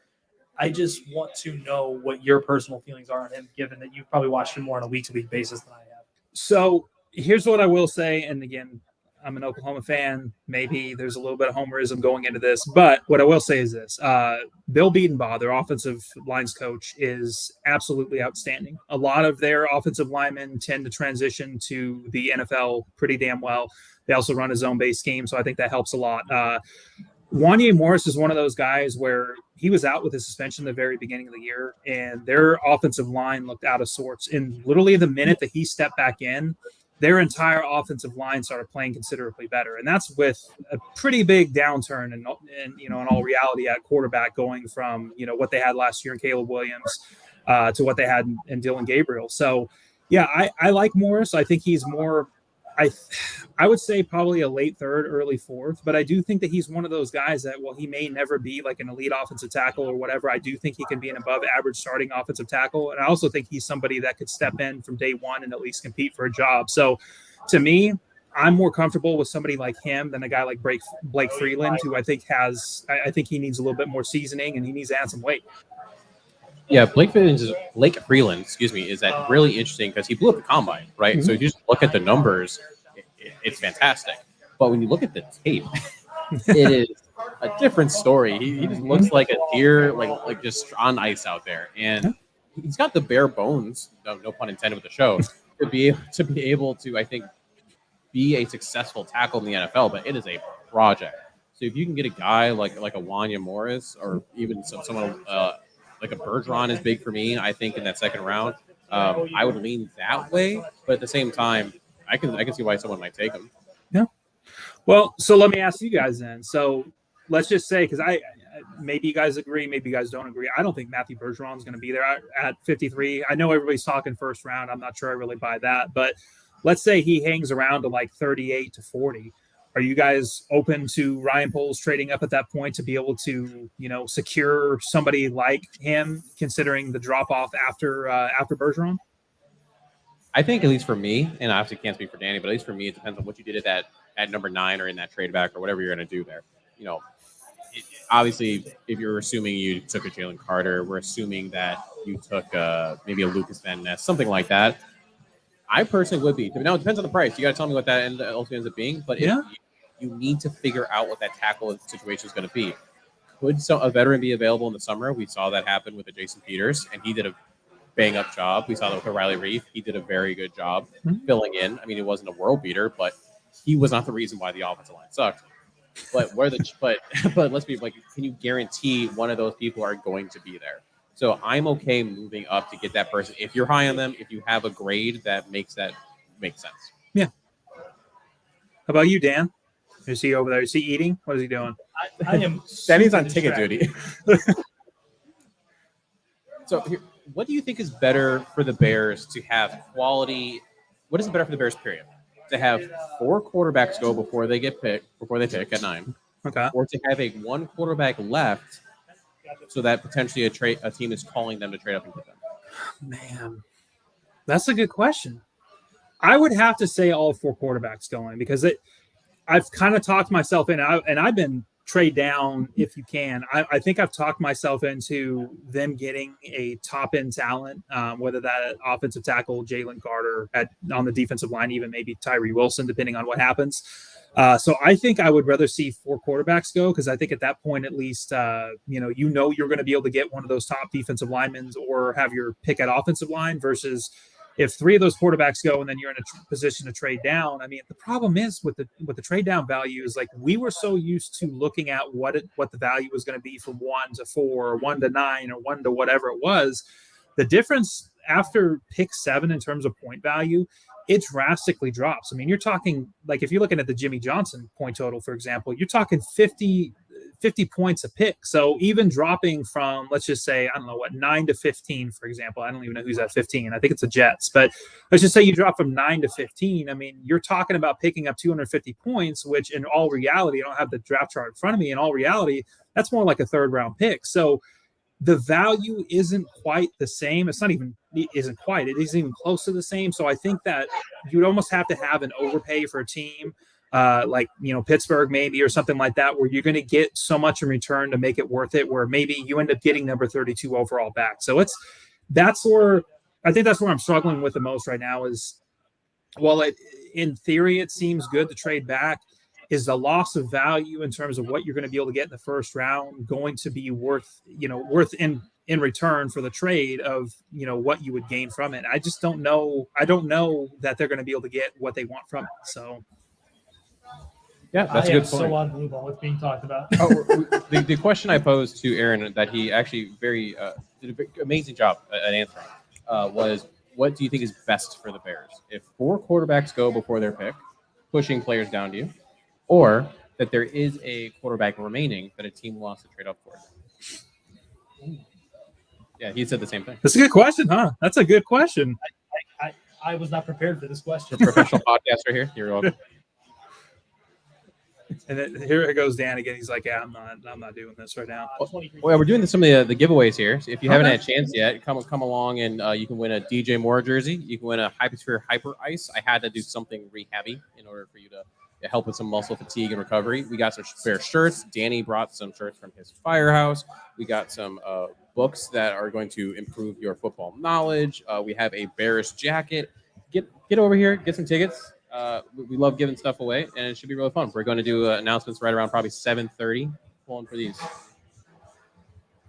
I just want to know what your personal feelings are on him, given that you've probably watched him more on a week-to-week basis than I have. So here's what I will say, and again, I'm an Oklahoma fan. Maybe there's a little bit of homerism going into this, but what I will say is this. Bill Biedenbaugh, their offensive lines coach, is absolutely outstanding. A lot of their offensive linemen tend to transition to the NFL pretty damn well. They also run a zone-based scheme, so I think that helps a lot. Wanya Morris is one of those guys where he was out with a suspension at the very beginning of the year, and their offensive line looked out of sorts. And literally the minute that he stepped back in, their entire offensive line started playing considerably better. And that's with a pretty big downturn in all reality at quarterback, going from, what they had last year in Caleb Williams to what they had in Dylan Gabriel. So, yeah, I like Morris. I think he's more – I would say probably a late third, early fourth, but I do think that he's one of those guys that, while he may never be like an elite offensive tackle or whatever, I do think he can be an above average starting offensive tackle. And I also think he's somebody that could step in from day one and at least compete for a job. So to me, I'm more comfortable with somebody like him than a guy like Blake Freeland, who I think he needs a little bit more seasoning and he needs to add some weight. Yeah, Blake Freeland, is that really interesting because he blew up the combine, right? Mm-hmm. So if you just look at the numbers, it's fantastic. But when you look at the tape, it is a different story. He just looks like a deer, like just on ice out there, and he's got the bare bones, no pun intended with the show, to be able to, I think, be a successful tackle in the NFL. But it is a project. So if you can get a guy like a Wanya Morris, or even someone like a Bergeron is big for me, I think, in that second round. I would lean that way, but at the same time, I can see why someone might take him. Yeah. Well, so let me ask you guys then. So let's just say, because maybe you guys agree, maybe you guys don't agree. I don't think Matthew Bergeron is going to be there at 53. I know everybody's talking first round. I'm not sure I really buy that, but let's say he hangs around to like 38 to 40. Are you guys open to Ryan Poles trading up at that point to be able to, secure somebody like him, considering the drop off after Bergeron? I think, at least for me, and I obviously can't speak for Danny, but at least for me, it depends on what you did at number 9 or in that trade back or whatever you're going to do there. Obviously, if you're assuming you took a Jalen Carter, we're assuming that you took maybe a Lucas Van Ness, something like that. I personally would be. Now, it depends on the price. You got to tell me what that ultimately ends up being. But you need to figure out what that tackle situation is going to be. Could a veteran be available in the summer? We saw that happen with Jason Peters, and he did a bang up job. We saw that with O'Reilly Reef. He did a very good job filling in. I mean, it wasn't a world beater, but he was not the reason why the offensive line sucked. But but let's be like, can you guarantee one of those people are going to be there? So I'm okay moving up to get that person. If you're high on them, if you have a grade that makes sense. Yeah. How about you, Dan? Is he over there? Is he eating? What is he doing? I am. Danny's on super ticket distracted. duty. So, what do you think is better for the Bears to have quality? What is better for the Bears? Period. To have 4 quarterbacks go before they pick at 9, Okay. or to have a 1 quarterback left, so that potentially a team is calling them to trade up and get them. Man, that's a good question. I would have to say all 4 quarterbacks going because I've kind of talked myself in, and I've been trade down if you can. I think I've talked myself into them getting a top end talent, whether that offensive tackle Jalen Carter on the defensive line, even maybe Tyree Wilson, depending on what happens. So I think I would rather see 4 quarterbacks go because I think at that point, at least, you're going to be able to get one of those top defensive linemen or have your pick at offensive line versus if 3 of those quarterbacks go and then you're in a position to trade down. I mean, the problem is with the trade down value is like we were so used to looking at what the value was going to be from 1 to 4 or 1 to 9 or 1 to whatever it was. The difference after pick 7 in terms of point value, it drastically drops. I mean, you're talking like if you're looking at the Jimmy Johnson point total, for example, you're talking 50 points a pick. So even dropping from, let's just say, 9 to 15, for example, I don't even know who's at 15. I think it's the Jets, but let's just say you drop from 9 to 15. I mean, you're talking about picking up 250 points, which in all reality, I don't have the draft chart in front of me. In all reality, that's more like a 3rd round pick. So the value isn't quite the same. It isn't even close to the same. So I think that you'd almost have to have an overpay for a team like Pittsburgh maybe or something like that, where you're going to get so much in return to make it worth it, where maybe you end up getting number 32 overall back. So that's where I'm struggling with the most right now is, while in theory it seems good to trade back, is the loss of value in terms of what you're going to be able to get in the 1st round going to be worth in return for the trade of what you would gain from it. I just don't know. I don't know that they're going to be able to get what they want from it. So yeah, that's a good point. So on move on what's being talked about. The question I posed to Aaron that he actually did an amazing job at answering was, what do you think is best for the Bears? If 4 quarterbacks go before their pick, pushing players down to you, or that there is a quarterback remaining that a team wants to trade up for? Yeah, he said the same thing. That's a good question, huh? That's a good question. I was not prepared for this question. Professional podcaster here. You're welcome. And then here it goes, Dan again. He's like, "Yeah, I'm not doing this right now." Well, we're doing some of the giveaways here. So if you haven't had a chance yet, come along and you can win a DJ Moore jersey. You can win a Hypersphere Hyper Ice. I had to do something rehabby in order for you to help with some muscle fatigue and recovery. We got some spare shirts. Danny brought some shirts from his firehouse. We got some books that are going to improve your football knowledge. We have a Bears jacket. Get over here, get some tickets. We love giving stuff away, and it should be really fun. We're going to do announcements right around probably 7:30. Pulling for these.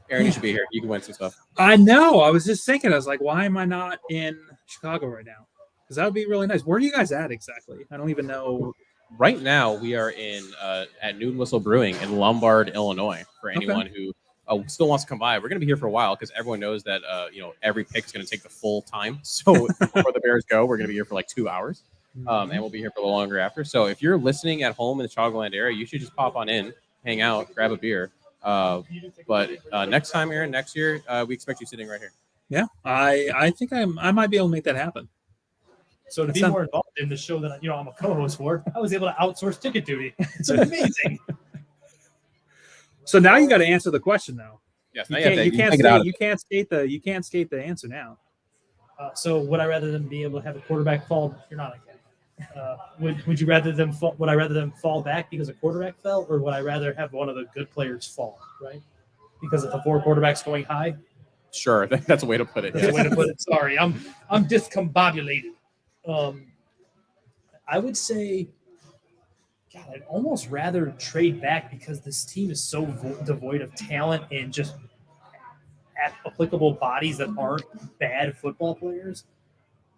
Aaron, you should be here. You can win some stuff. I know. I was just thinking. I was like, why am I not in Chicago right now? Because that would be really nice. Where are you guys at exactly? I don't even know. Right now, we are at Noon Whistle Brewing in Lombard, Illinois. For anyone who still wants to come by, we're going to be here for a while because everyone knows that every pick is going to take the full time. So before the Bears go, we're going to be here for like 2 hours. And we'll be here for a little longer after. So if you're listening at home in the Chicagoland area, you should just pop on in, hang out, grab a beer. But next time, Aaron, next year, we expect you sitting right here. Yeah, I think I might be able to make that happen. So to be more involved in the show that I'm a co-host for, I was able to outsource ticket duty. It's amazing. So now you got to answer the question though. Yes, you can't skate the answer now. So would I rather them be able to have a quarterback fall? You're not again. Would you rather them fall? Would I rather them fall back because a quarterback fell, or would I rather have one of the good players fall? Right? Because of the 4 quarterbacks going high. Sure, that's a way to put it. That's a way to put it. Sorry, I'm discombobulated. I would say, God, I'd almost rather trade back because this team is so devoid of talent and just applicable bodies that aren't bad football players,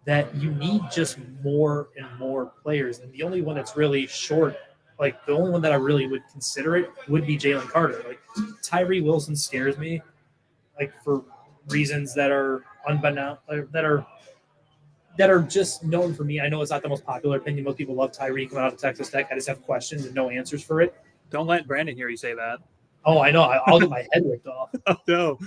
that you need just more and more players. And the only one that's really short, like the only one that I really would consider it would be Jalen Carter. Like Tyree Wilson scares me, like for reasons that are unbeknownst, that are just known for me. I know it's not the most popular opinion. Most people love Tyree coming out of Texas Tech. I just have questions and no answers for it. Don't let Brandon hear you say that. Oh, I know. I'll get my head ripped off. Oh, no.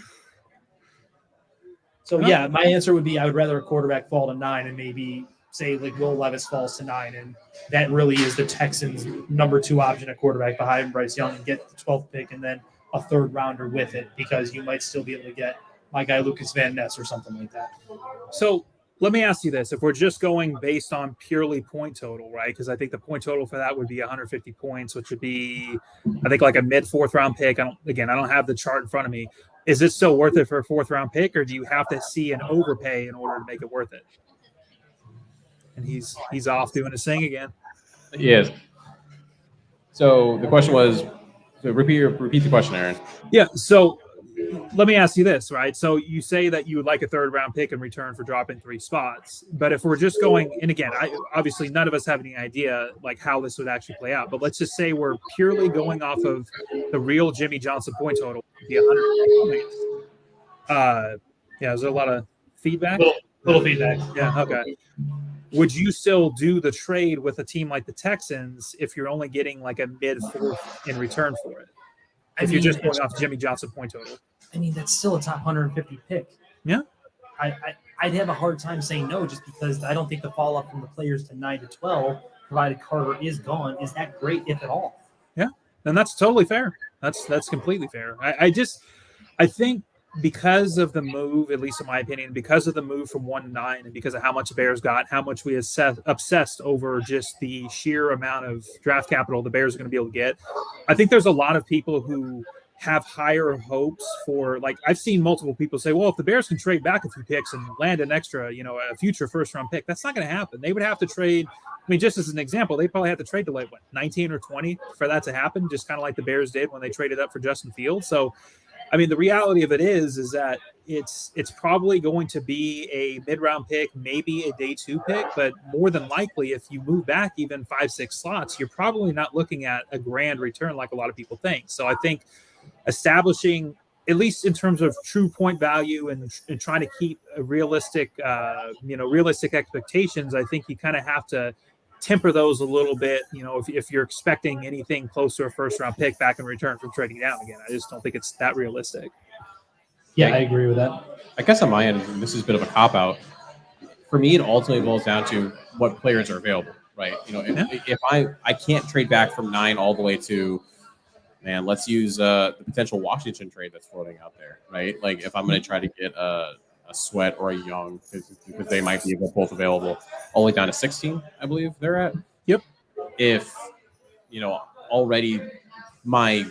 So, yeah, my answer would be I would rather a quarterback fall to 9 and maybe say like Will Levis falls to 9. And that really is the Texans' number 2 option at quarterback behind Bryce Young, and get the 12th pick and then a third rounder with it, because you might still be able to get my guy Lucas Van Ness or something like that. So let me ask you this. If we're just going based on purely point total, right? Because I think the point total for that would be 150 points, which would be, I think, like a mid 4th round pick. I don't have the chart in front of me. Is it still worth it for a 4th round pick, or do you have to see an overpay in order to make it worth it? And he's off doing his thing again. He is. So the question was, so repeat the question, Aaron. Yeah. So let me ask you this, right? So you say that you would like a 3rd round pick in return for dropping 3 spots, but if we're just going, and again, obviously none of us have any idea like how this would actually play out, but let's just say we're purely going off of the real Jimmy Johnson point total, the 100 points. Yeah, is there a lot of feedback? Little feedback. Yeah. Okay. Would you still do the trade with a team like the Texans if you're only getting like a mid 4th in return for it? If you're just going off Jimmy Johnson point total. I mean, that's still a top 150 pick. Yeah. I'd have a hard time saying no, just because I don't think the fall off from the players to 9 to 12, provided Carter is gone, is that great, if at all. Yeah. And that's totally fair. That's completely fair. I think because of the move, at least in my opinion, because of the move from 1 to 9, and because of how much the Bears got, how much we obsessed over just the sheer amount of draft capital the Bears are going to be able to get, I think there's a lot of people who have higher hopes for, like, I've seen multiple people say, well, if the Bears can trade back a few picks and land an extra, a future 1st round pick, that's not going to happen. They would have to trade. I mean, just as an example, they probably have to trade to 19 or 20 for that to happen, just kind of like the Bears did when they traded up for Justin Fields. So, I mean, the reality of it is that it's probably going to be a mid-round pick, maybe a day 2 pick, but more than likely, if you move back even 5-6 slots, you're probably not looking at a grand return like a lot of people think. So I think establishing, at least in terms of true point value and trying to keep a realistic expectations, I think you kind of have to temper those a little bit, if you're expecting anything close to a 1st round pick back in return from trading down again. I just don't think it's that realistic. Yeah, I agree with that. I guess on my end, and this is a bit of a cop-out, for me, it ultimately boils down to what players are available, right? If I can't trade back from 9 all the way to, man, let's use the potential Washington trade that's floating out there, right? Like if I'm going to try to get a Sweat or a Young, because they might be both available, all the way down to 16, I believe they're at. Yep. If already my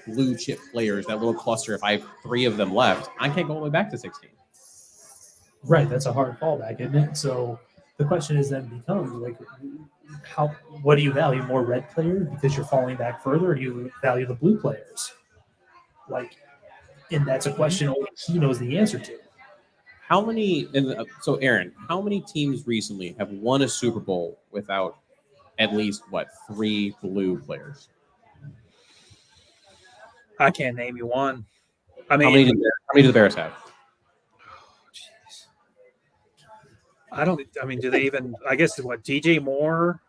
blue chip players, that little cluster, if I have 3 of them left, I can't go all the way back to 16. Right, that's a hard fallback, isn't it? So the question is then becomes like, what do you value, more red players because you're falling back further, or do you value the blue players? And that's a question only he knows the answer to. So Aaron, how many teams recently have won a Super Bowl without at least 3 blue players? I can't name you one. I mean, how many do the Bears have? Do they even, I guess, DJ Moore?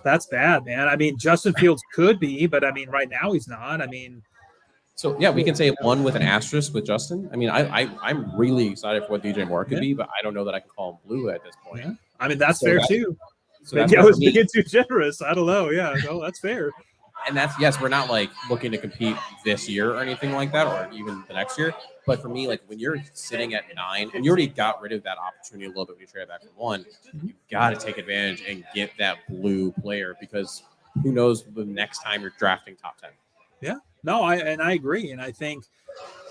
That's bad, man. I mean, Justin Fields could be, but I mean, right now he's not. I mean, so yeah, we can say 1 with an asterisk with Justin. I mean, I'm really excited for what DJ Moore could be, but I don't know that I can call him blue at this point. Yeah. I mean, that's fair too. So maybe I was being too generous. I don't know. Yeah, no, that's fair. And yes, we're not looking to compete this year or anything like that, or even the next year. But for me, when you're sitting at 9 and you already got rid of that opportunity a little bit when you trade back from 1, you got to take advantage and get that blue player, because who knows the next time you're drafting top 10. Yeah, no, I agree. And I think,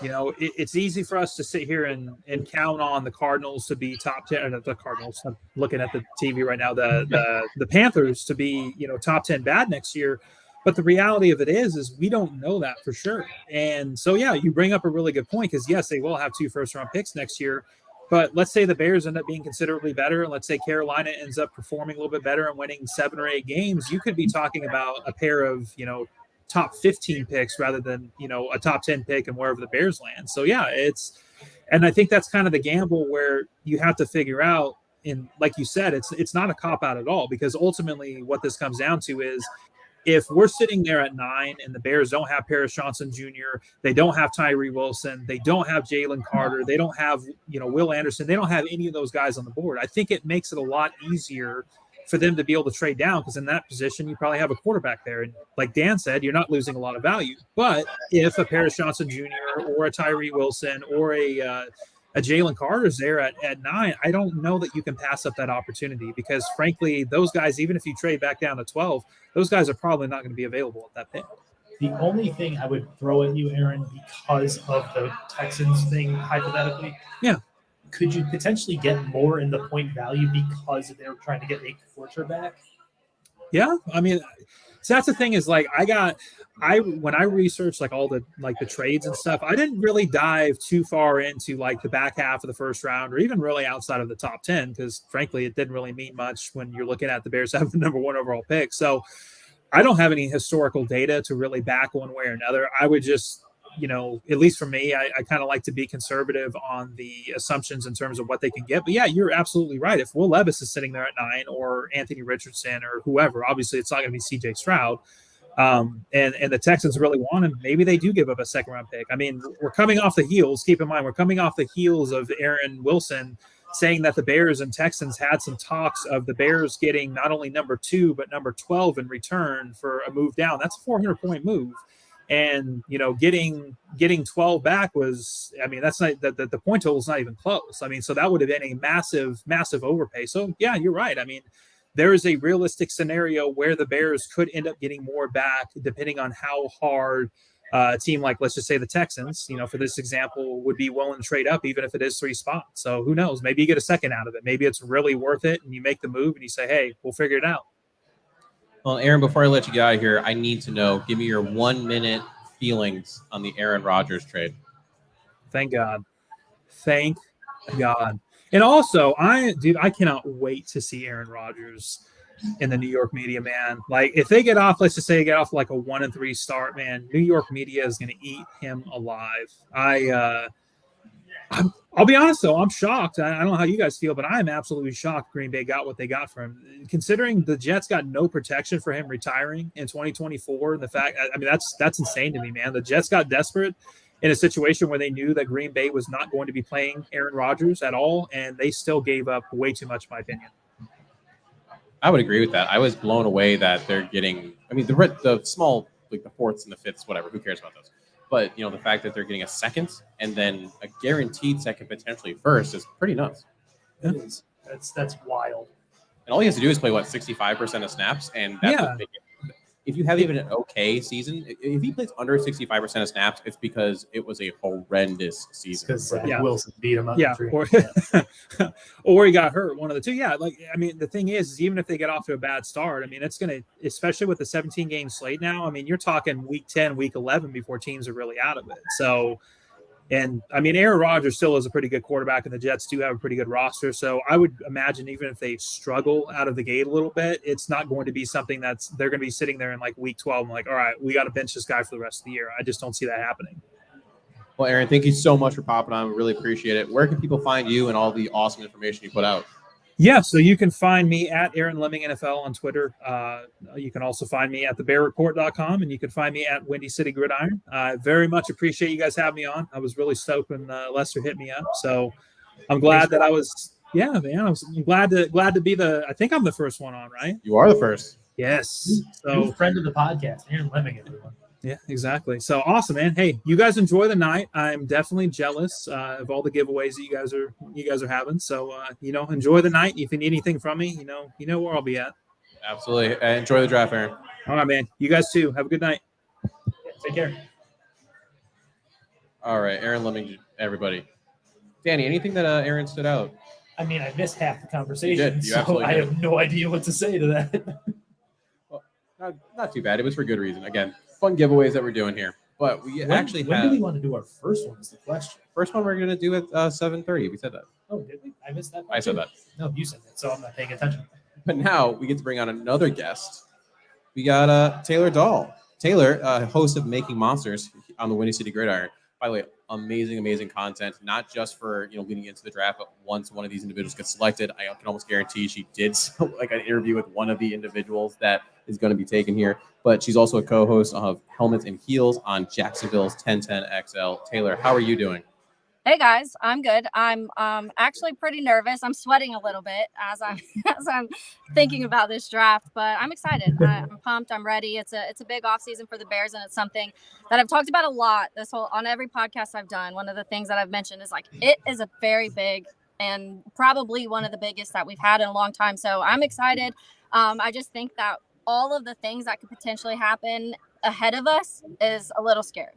it's easy for us to sit here and count on the Cardinals to be top 10, or the Cardinals, I'm looking at the TV right now, the Panthers to be, top 10 bad next year. But the reality of it is we don't know that for sure. And so, yeah, you bring up a really good point because, yes, they will have 2 first-round picks next year. But let's say the Bears end up being considerably better. And let's say Carolina ends up performing a little bit better and winning 7 or 8 games. You could be talking about a pair of, top 15 picks rather than, a top 10 pick and wherever the Bears land. So, yeah, and I think that's kind of the gamble where you have to figure out, and like you said, it's not a cop-out at all, because ultimately what this comes down to is, if we're sitting there at 9 and the Bears don't have Paris Johnson Jr., they don't have Tyree Wilson, they don't have Jalen Carter, they don't have, Will Anderson, they don't have any of those guys on the board. I think it makes it a lot easier for them to be able to trade down, because in that position, you probably have a quarterback there. And like Dan said, you're not losing a lot of value. But if a Paris Johnson Jr. or a Tyree Wilson or a Jalen Carter's there at 9, I don't know that you can pass up that opportunity, because frankly, those guys, even if you trade back down to 12, those guys are probably not going to be available at that pick. The only thing I would throw at you, Aaron, because of the Texans thing, hypothetically, could you potentially get more in the point value because they're trying to get a quarterback? Yeah, I mean, so that's the thing is, like, when I researched like all the trades and stuff, I didn't really dive too far into like the back half of the first round or even really outside of the top 10, because frankly, it didn't really mean much when you're looking at the Bears having the number 1 overall pick. So I don't have any historical data to really back one way or another. I would just, at least for me, I kind of like to be conservative on the assumptions in terms of what they can get. But yeah, you're absolutely right. If Will Levis is sitting there at 9, or Anthony Richardson or whoever, obviously it's not going to be CJ Stroud. And the Texans really want him, maybe they do give up a 2nd-round pick. I mean, we're coming off the heels. Keep in mind, we're coming off the heels of Aaron Wilson saying that the Bears and Texans had some talks of the Bears getting not only number 2, but number 12 in return for a move down. That's a 400-point move. And, getting 12 back was, I mean, that's not the point total is not even close. I mean, so that would have been a massive, massive overpay. So, yeah, you're right. I mean, there is a realistic scenario where the Bears could end up getting more back, depending on how hard a team like, let's just say the Texans, for this example, would be willing to trade up, even if it is 3 spots. So who knows? Maybe you get a second out of it. Maybe it's really worth it, and you make the move and you say, hey, we'll figure it out. Well, Aaron, before I let you get out of here, I need to know, give me your 1-minute feelings on the Aaron Rodgers trade. Thank God. Thank God. And also, I cannot wait to see Aaron Rodgers in the New York media, man. Like, if they get off, let's just say they get off like a 1-3 start, man, New York media is going to eat him alive. I'll be honest, though, I'm shocked. I don't know how you guys feel, but I'm absolutely shocked Green Bay got what they got for him. Considering the Jets got no protection for him retiring in 2024, and the fact, I mean, that's insane to me, man. The Jets got desperate in a situation where they knew that Green Bay was not going to be playing Aaron Rodgers at all, and they still gave up way too much, in my opinion. I would agree with that. I was blown away that they're getting, I mean, the small, like the 4th and the 5th, whatever, who cares about those? But, the fact that they're getting a 2nd and then a guaranteed 2nd, potentially 1st, is pretty nuts. It is. That's wild. And all he has to do is play, 65% of snaps, and that's what they get. If you have even an okay season, if he plays under 65% of snaps, it's because it was a horrendous season. Because Wilson beat him up. Yeah, or he got hurt, one of the two. Yeah, like, I mean, the thing is even if they get off to a bad start, I mean, it's going to, especially with the 17-game slate now, I mean, you're talking week 10, week 11 before teams are really out of it. So, and I mean, Aaron Rodgers still is a pretty good quarterback, and the Jets do have a pretty good roster. So I would imagine even if they struggle out of the gate a little bit, it's not going to be something they're going to be sitting there in like week 12 and like, all right, we got to bench this guy for the rest of the year. I just don't see that happening. Well, Aaron, thank you so much for popping on. We really appreciate it. Where can people find you and all the awesome information you put out? Yeah, so you can find me at Aaron Lemming NFL on Twitter. You can also find me at thebearreport.com, and you can find me at Windy City Gridiron. I very much appreciate you guys having me on. I was really stoked when Lester hit me up. So I'm glad that I was – yeah, man, I'm glad to be I think I'm the first one on, right? You are the first. Yes. So new friend of the podcast, Aaron Lemming, everyone. Yeah, exactly. So awesome, man. Hey, you guys enjoy the night. I'm definitely jealous of all the giveaways that you guys are having. So enjoy the night. If you need anything from me, you know where I'll be at. Absolutely. Enjoy the draft, Aaron. All right, man. You guys too. Have a good night. Take care. All right, Aaron Lemming, everybody. Danny, anything that Aaron stood out? I mean, I missed half the conversation, You so I have no idea what to say to that. Well, Not too bad. It was for good reason. Again, fun giveaways that we're doing here. But we When do we want to do our first one is the question. first one we're going to do at 7:30. We said that. Oh, did we? I missed that. I said that. No, you said that, so I'm not paying attention. But now we get to bring on another guest. We got Taylor Dahl. Taylor, host of Making Monsters on the Windy City Gridiron. By the way, amazing content, not just for leading into the draft, but once one of these individuals gets selected, I can almost guarantee she did like an interview with one of the individuals that is going to be taken here. But she's also a co-host of Helmets and Heels on Jacksonville's 1010 XL. Taylor, how are you doing? Hey guys, I'm good. I'm actually pretty nervous. I'm sweating a little bit as I'm thinking about this draft, but I'm excited. I'm pumped. I'm ready. It's a big off season for the Bears, and it's something that I've talked about a lot. On every podcast I've done, one of the things that I've mentioned is like it is a very big and probably one of the biggest that we've had in a long time. So I'm excited. I just think that all of the things that could potentially happen ahead of us is a little scary.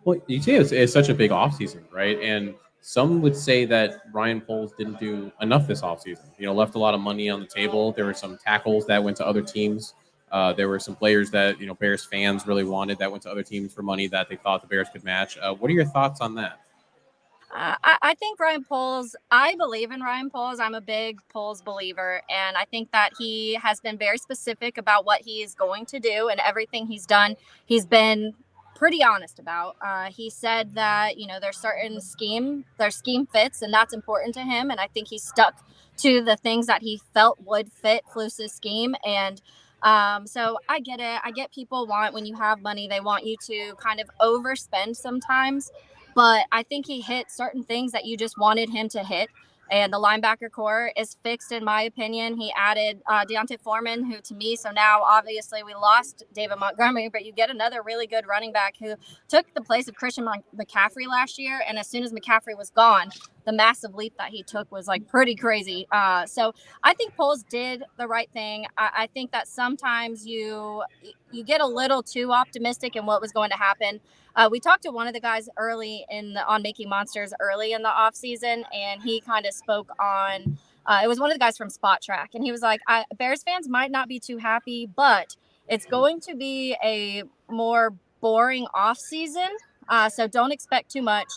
Well, you see, it's such a big offseason, right? And some would say that Ryan Poles didn't do enough this offseason. Left a lot of money on the table. There were some tackles that went to other teams. There were some players that, Bears fans really wanted that went to other teams for money that they thought the Bears could match. What are your thoughts on that? I think Ryan Poles, I believe in Ryan Poles. I'm a big Poles believer, and I think that he has been very specific about what he is going to do, and everything he's done, he's been pretty honest about. He said that, there's certain their scheme fits, and that's important to him. And I think he stuck to the things that he felt would fit Flus's scheme. And so I get it. I get people when you have money, they want you to kind of overspend sometimes. But I think he hit certain things that you just wanted him to hit. And the linebacker core is fixed, in my opinion. He added Deontay Foreman, who to me, so now obviously we lost David Montgomery, but you get another really good running back who took the place of Christian McCaffrey last year. And as soon as McCaffrey was gone, the massive leap that he took was like pretty crazy. So I think Poles did the right thing. I think that sometimes you get a little too optimistic in what was going to happen. We talked to one of the guys on Making Monsters early in the off season, and he kind of spoke on, it was one of the guys from Spot Track. And he was like, Bears fans might not be too happy, but it's going to be a more boring off season. So don't expect too much.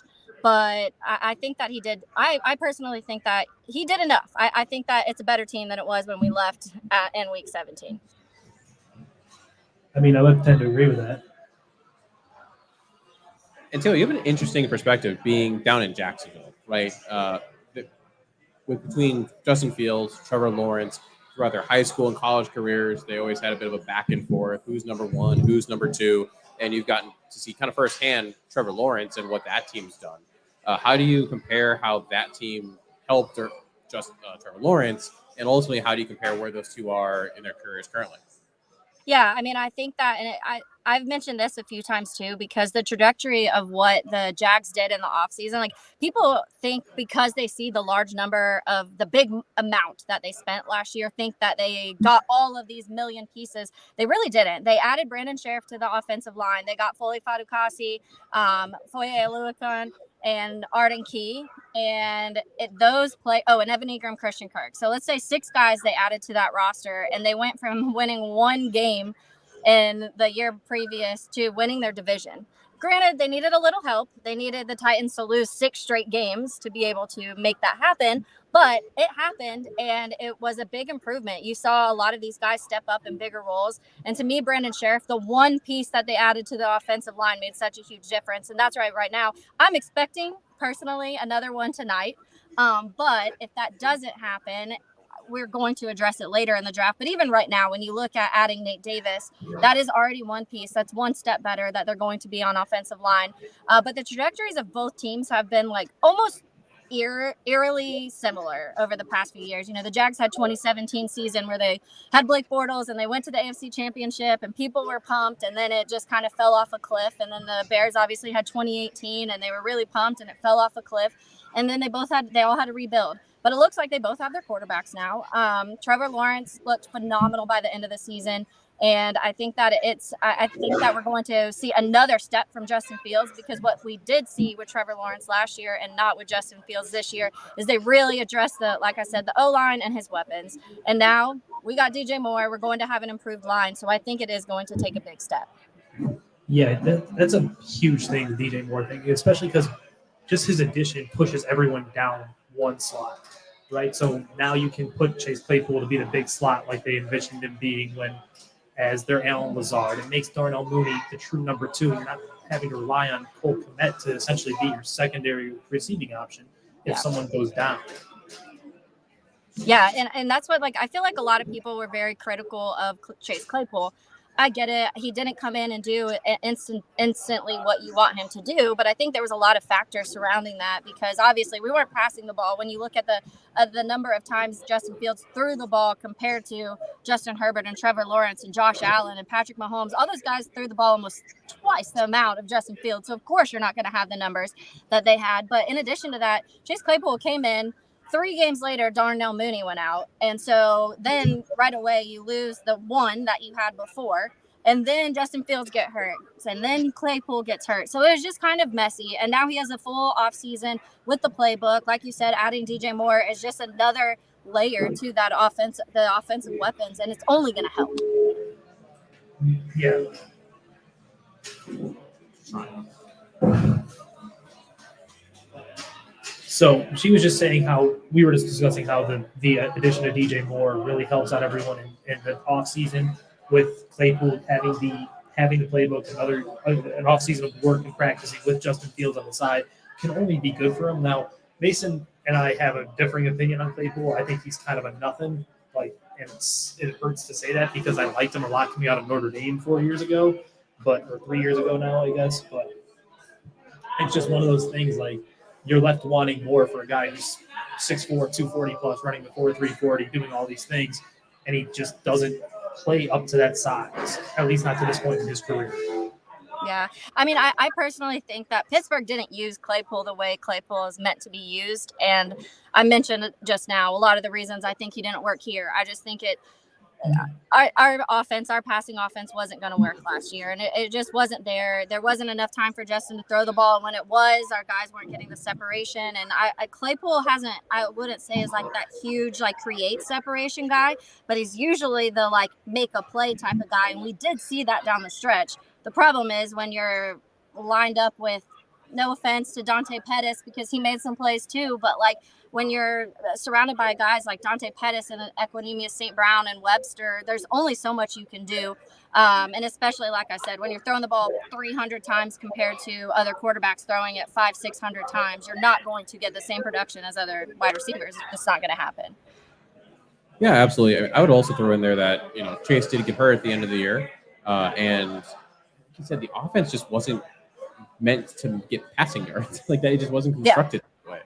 But I think that he did. I personally think that he did enough. I think that it's a better team than it was when we left in week 17. I mean, I would tend to agree with that. And Taylor, you have an interesting perspective being down in Jacksonville, right? Between Justin Fields, Trevor Lawrence, throughout their high school and college careers, they always had a bit of a back and forth. Who's number one? Who's number two? And you've gotten to see kind of firsthand Trevor Lawrence and what that team's done. How do you compare how that team helped Trevor Lawrence, and ultimately how do you compare where those two are in their careers currently? Yeah, I mean, I think that, and I've mentioned this a few times too, because the trajectory of what the Jags did in the offseason, like people think because they see the large number of the big amount that they spent last year, think that they got all of these million pieces. They really didn't. They added Brandon Sheriff to the offensive line. They got Foley Fadukasi, Foye Aluakon, and Arden Key, and and Evan Ingram, Christian Kirk. So let's say 6 guys they added to that roster, and they went from winning one game in the year previous to winning their division. Granted, they needed a little help. They needed the Titans to lose 6 straight games to be able to make that happen, but it happened, and it was a big improvement. You saw a lot of these guys step up in bigger roles, and to me, Brandon Sheriff, the one piece that they added to the offensive line made such a huge difference, and that's right now. I'm expecting, personally, another one tonight, but if that doesn't happen, we're going to address it later in the draft. But even right now, when you look at adding Nate Davis, that is already one piece. That's one step better that they're going to be on offensive line. But the trajectories of both teams have been like almost eerily similar over the past few years. The Jags had 2017 season where they had Blake Bortles and they went to the AFC Championship and people were pumped, and then it just kind of fell off a cliff. And then the Bears obviously had 2018 and they were really pumped and it fell off a cliff. And then they all had to rebuild. But it looks like they both have their quarterbacks now. Trevor Lawrence looked phenomenal by the end of the season. And I think that I think that we're going to see another step from Justin Fields, because what we did see with Trevor Lawrence last year and not with Justin Fields this year is they really addressed like I said, the O-line and his weapons. And now we got DJ Moore. We're going to have an improved line. So I think it is going to take a big step. Yeah, that's a huge thing, the DJ Moore thing, especially because just his addition pushes everyone down one slot, right? So now you can put Chase Claypool to be the big slot like they envisioned him being as their Allen Lazard. It makes Darnell Mooney the true number 2. You're not having to rely on Cole Kmet to essentially be your secondary receiving option if someone goes down. Yeah, and that's what, like, I feel like a lot of people were very critical of Chase Claypool. I get it. He didn't come in and do instantly what you want him to do, but I think there was a lot of factors surrounding that, because obviously we weren't passing the ball. When you look at the number of times Justin Fields threw the ball compared to Justin Herbert and Trevor Lawrence and Josh Allen and Patrick Mahomes, all those guys threw the ball almost twice the amount of Justin Fields. So of course you're not going to have the numbers that they had. But in addition to that, Chase Claypool came in. 3 games later, Darnell Mooney went out. And so then right away you lose the one that you had before. And then Justin Fields get hurt. And then Claypool gets hurt. So it was just kind of messy. And now he has a full offseason with the playbook. Like you said, adding DJ Moore is just another layer to that offense, the offensive weapons. And it's only going to help. Yeah. So she was just saying how we were just discussing how the addition of DJ Moore really helps out everyone in the offseason, with Claypool having the playbook, an offseason of work and practicing with Justin Fields on the side can only be good for him. Now, Mason and I have a differing opinion on Claypool. I think he's kind of a nothing. And it hurts to say that because I liked him a lot coming out of Notre Dame 4 years ago, or 3 years ago now, I guess. But it's just one of those things, like, you're left wanting more for a guy who's 6'4", 240 plus, running the 4.3 40, doing all these things, and he just doesn't play up to that size, at least not to this point in his career. Yeah. I mean, I personally think that Pittsburgh didn't use Claypool the way Claypool is meant to be used. And I mentioned just now a lot of the reasons I think he didn't work here. I just think our passing offense wasn't going to work last year, and it just wasn't there. There wasn't enough time for Justin to throw the ball, and when it was, our guys weren't getting the separation. And Claypool I wouldn't say is like that huge, like, create separation guy, but he's usually the, like, make a play type of guy, and we did see that down the stretch. The problem is when you're lined up with, no offense to Dante Pettis, because he made some plays too, but, like, when you're surrounded by guys like Dante Pettis and Equinemius St. Brown and Webster, there's only so much you can do. And especially, like I said, when you're throwing the ball 300 times compared to other quarterbacks throwing it 500-600 times, you're not going to get the same production as other wide receivers. It's just not going to happen. Yeah, absolutely. I would also throw in there that, Chase did get hurt at the end of the year. And like you said, the offense just wasn't meant to get passing yards like that. It just wasn't constructed that way.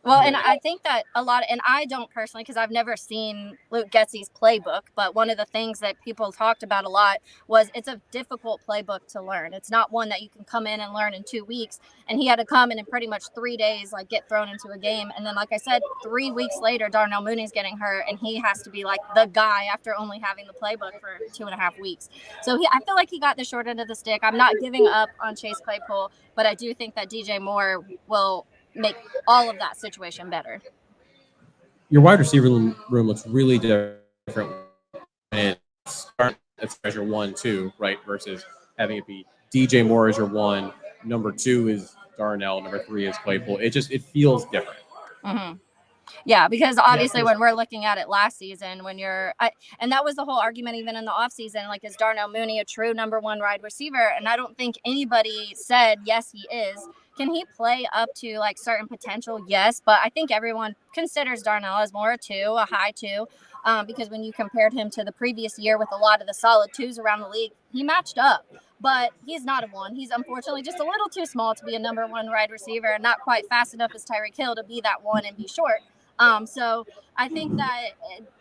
Well, and I think that and I don't personally, because I've never seen Luke Getsy's playbook, but one of the things that people talked about a lot was it's a difficult playbook to learn. It's not one that you can come in and learn in 2 weeks. And he had to come in pretty much 3 days, like, get thrown into a game. And then, like I said, 3 weeks later, Darnell Mooney's getting hurt, and he has to be, like, the guy after only having the playbook for 2.5 weeks. So I feel like he got the short end of the stick. I'm not giving up on Chase Claypool, but I do think that DJ Moore will make all of that situation better. Your wide receiver room looks really different. And it's your 1-2, right? Versus having it be DJ Moore as your 1, number 2 is Darnell, number 3 is Claypool. It feels different. Mm-hmm. Yeah, because obviously when we're looking at it last season, and that was the whole argument even in the offseason, like, is Darnell Mooney a true number 1 wide receiver? And I don't think anybody said, yes, he is. Can he play up to, like, certain potential? Yes, but I think everyone considers Darnell as more a 2, a high 2, because when you compared him to the previous year with a lot of the solid 2s around the league, he matched up. But he's not a 1. He's unfortunately just a little too small to be a number 1 wide receiver, and not quite fast enough as Tyreek Hill to be that 1 and be short. So I think that,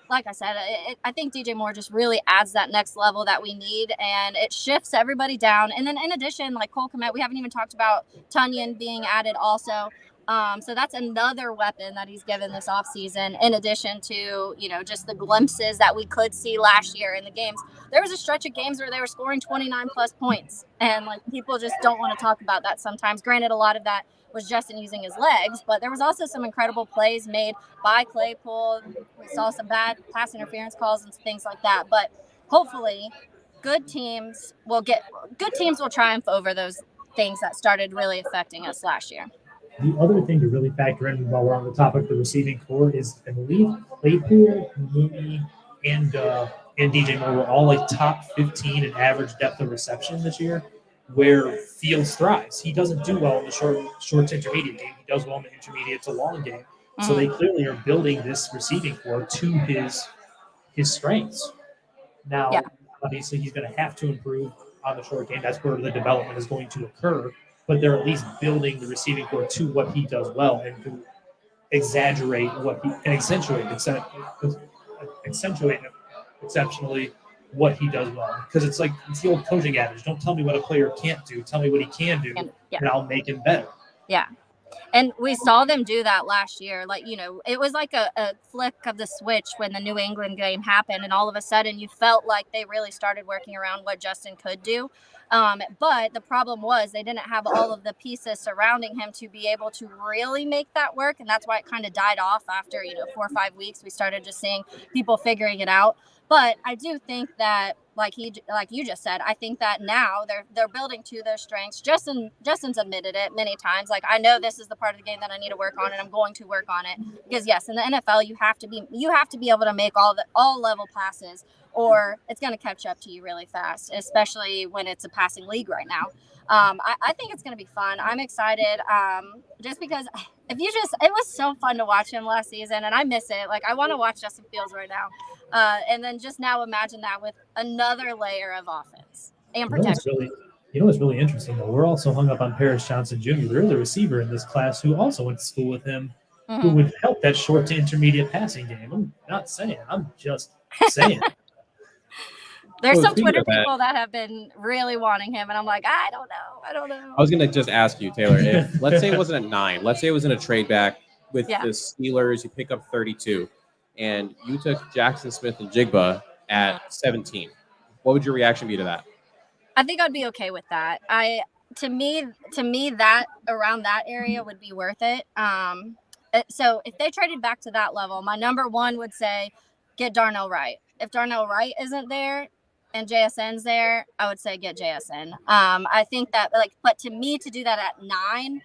like I said, I think DJ Moore just really adds that next level that we need, and it shifts everybody down. And then in addition, like Cole Kmet, we haven't even talked about Tunyon being added also. So that's another weapon that he's given this offseason, in addition to, just the glimpses that we could see last year in the games. There was a stretch of games where they were scoring 29 plus points, and people just don't want to talk about that sometimes. Granted, a lot of that was Justin using his legs, but there was also some incredible plays made by Claypool. We saw some bad pass interference calls and things like that, but hopefully good teams will triumph over those things that started really affecting us last year. The other thing to really factor in while we're on the topic of the receiving core is, I believe, Claypool, Mooney, and DJ Moore were all top 15 in average depth of reception this year, where Fields thrives. He doesn't do well in the short to intermediate game. He does well in the intermediate to long game. So they clearly are building this receiving core to his strengths. Now, obviously, he's going to have to improve on the short game. That's where the development is going to occur. But they're at least building the receiving core to what he does well and to accentuate exceptionally what he does well. Because it's the old coaching adage: don't tell me what a player can't do, tell me what he can do, and I'll make him better. Yeah. And we saw them do that last year. It was like a flick of the switch when the New England game happened, and all of a sudden you felt like they really started working around what Justin could do. But the problem was they didn't have all of the pieces surrounding him to be able to really make that work. And that's why it kind of died off after, 4 or 5 weeks. We started just seeing people figuring it out. But I do think that, like you just said, I think that now they're building to their strengths. Justin's admitted it many times. I know this is the part of the game that I need to work on, and I'm going to work on it. Because yes, in the NFL, you have to be able to make all level passes, or it's going to catch up to you really fast, especially when it's a passing league right now. I think it's going to be fun. I'm excited, just because it was so fun to watch him last season, and I miss it. I want to watch Justin Fields right now. And then just now imagine that with another layer of offense and protection. What's really interesting, though? We're also hung up on Paris Johnson Jr. There is a receiver in this class who also went to school with him, who would help that short to intermediate passing game. I'm not saying. I'm just saying. There's some Twitter people that have been really wanting him, and I'm like, I don't know. I was going to just ask you, Taylor, if let's say it wasn't at 9, let's say it was in a trade back with the Steelers, you pick up 32, and you took Jackson Smith and Jigba at 17. What would your reaction be to that? I think I'd be okay with that. To me, that around that area would be worth it. So if they traded back to that level, my number one would say get Darnell Wright. If Darnell Wright isn't there and JSN's there, I would say get JSN. I think that, but to me, to do that at 9,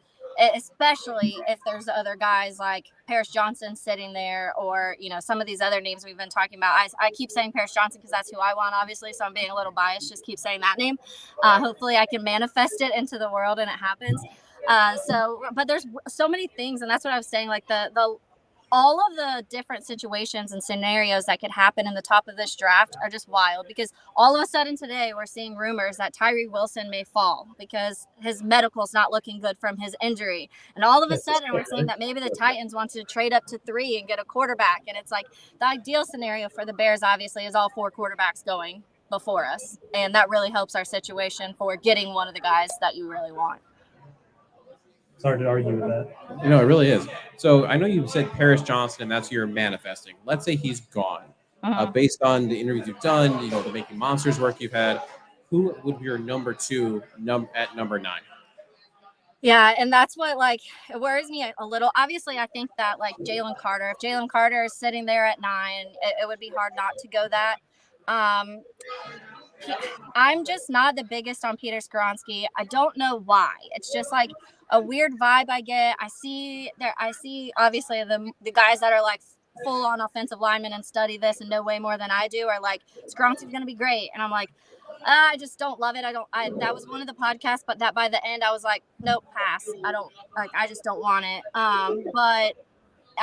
especially if there's other guys like Paris Johnson sitting there, or some of these other names we've been talking about. I keep saying Paris Johnson because that's who I want, obviously, so I'm being a little biased. Just keep saying that name. Hopefully I can manifest it into the world and it happens. But there's so many things, and that's what I was saying, all of the different situations and scenarios that could happen in the top of this draft are just wild, because all of a sudden today we're seeing rumors that Tyree Wilson may fall because his medical's not looking good from his injury. And all of a sudden we're seeing that maybe the Titans want to trade up to 3 and get a quarterback. And it's the ideal scenario for the Bears, obviously, is all 4 quarterbacks going before us. And that really helps our situation for getting one of the guys that you really want. It's hard to argue with that. It really is. So I know you said Paris Johnson, and that's your manifesting. Let's say he's gone. Based on the interviews you've done, the Making Monsters work you've had, who would be your number 2 at number 9? Yeah, and that's what it worries me a little. Obviously, I think that Jalen Carter, if Jalen Carter is sitting there at 9, it would be hard not to go that. I'm just not the biggest on Peter Skoronski. I don't know why. It's just a weird vibe I get. I see obviously the guys that are full on offensive linemen and study this and know way more than I do are Skoronski's going to be great. And I'm I just don't love it. That was one of the podcasts, but that by the end I was nope, pass. I just don't want it. But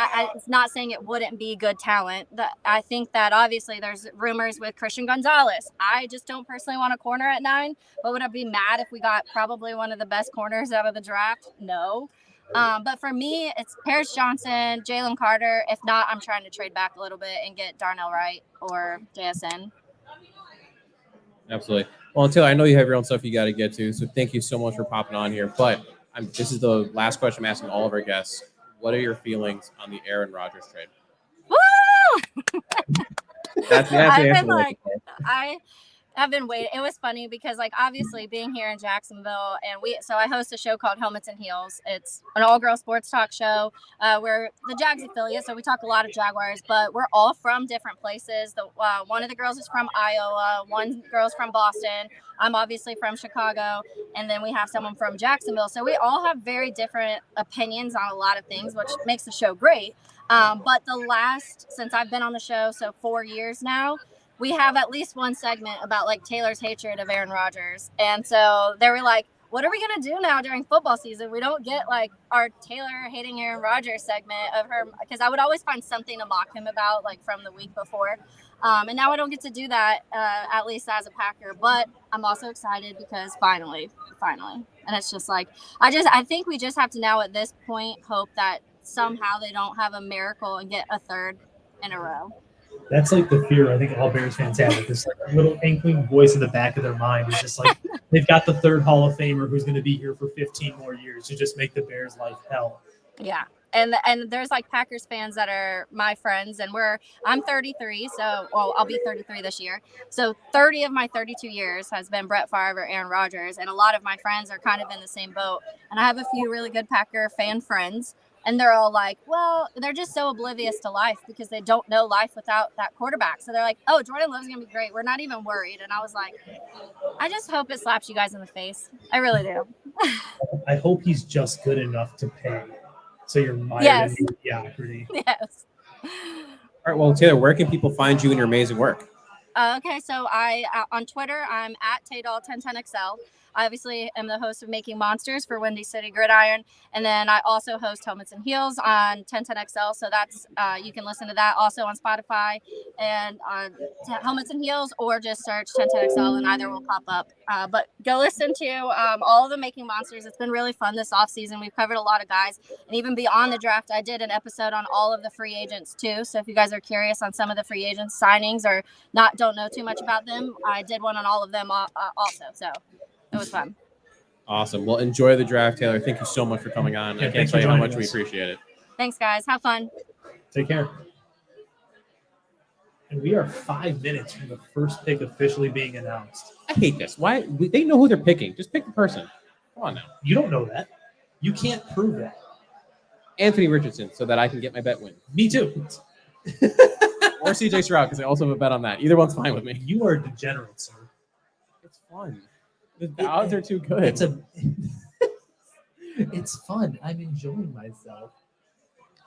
it's not saying it wouldn't be good talent. I think that obviously there's rumors with Christian Gonzalez. I just don't personally want a corner at 9. But would I be mad if we got probably one of the best corners out of the draft? No. But for me, it's Paris Johnson, Jalen Carter. If not, I'm trying to trade back a little bit and get Darnell Wright or JSN. Absolutely. Well, Taylor, I know you have your own stuff you got to get to, so thank you so much for popping on here. But This is the last question I'm asking all of our guests. What are your feelings on the Aaron Rodgers trade? Woo! That's the I've answer. been like, I've been waiting. It was funny because, like, obviously being here in Jacksonville, and so I host a show called Helmets and Heels. It's an all-girl sports talk show. We're the Jags affiliate, so we talk a lot of Jaguars, but we're all from different places. One of the girls is from Iowa, one girl's from Boston. I'm obviously from Chicago, and then we have someone from Jacksonville. So we all have very different opinions on a lot of things, which makes the show great. But since I've been on the show, so 4 years now, we have at least one segment about like Taylor's hatred of Aaron Rodgers. And so they were like, what are we going to do now during football season? We don't get like our Taylor hating Aaron Rodgers segment of her, because I would always find something to mock him about, like from the week before. And now I don't get to do that, at least as a Packer. But I'm also excited because finally. And it's just like, I think we just have to now at this point hope that somehow they don't have a miracle and get a third in a row. That's like the fear I think all Bears fans have. Like this like little inkling voice in the back of their mind is just like they've got the third Hall of Famer who's going to be here for 15 more years to just make the Bears' life hell. Yeah. And there's like Packers fans that are my friends, and I'm 33, so I'll be 33 this year. So 30 of my 32 years has been Brett Favre or Aaron Rodgers, and a lot of my friends are kind of in the same boat. And I have a few really good Packer fan friends, and they're all like, well, they're just so oblivious to life because they don't know life without that quarterback. So they're like, oh, Jordan Love's going to be great. We're not even worried. And I was like, I just hope it slaps you guys in the face. I really do. I hope he's just good enough to pay. So you're mired Yes. in mediocrity. Yes. All right. Well, Taylor, where can people find you and your amazing work? Okay, so I on Twitter, I'm at Taydol1010XL. I obviously am the host of Making Monsters for Windy City Gridiron, and then I also host Helmets and Heels on 1010XL. So that's you can listen to that also on Spotify and on Helmets and Heels, or just search 1010XL and either will pop up. But go listen to all of the Making Monsters. It's been really fun this off season. We've covered a lot of guys, and even beyond the draft, I did an episode on all of the free agents too. So if you guys are curious on some of the free agents signings or don't know too much about them, I did one on all of them also. So it was fun. Awesome. Well, enjoy the draft, Taylor. Thank you so much for coming on. Yeah, I can't tell you how much we appreciate it. Thanks, guys. Have fun. Take care. And we are 5 minutes from the first pick officially being announced. I hate this. Why? They know who they're picking. Just pick the person. Come on now. You don't know that. You can't prove that. Anthony Richardson, so that I can get my bet win. Me too. Or CJ Stroud, because I also have a bet on that. Either one's fine with me. You are degenerate, sir. It's fun. The odds are too good. It's fun. I'm enjoying myself.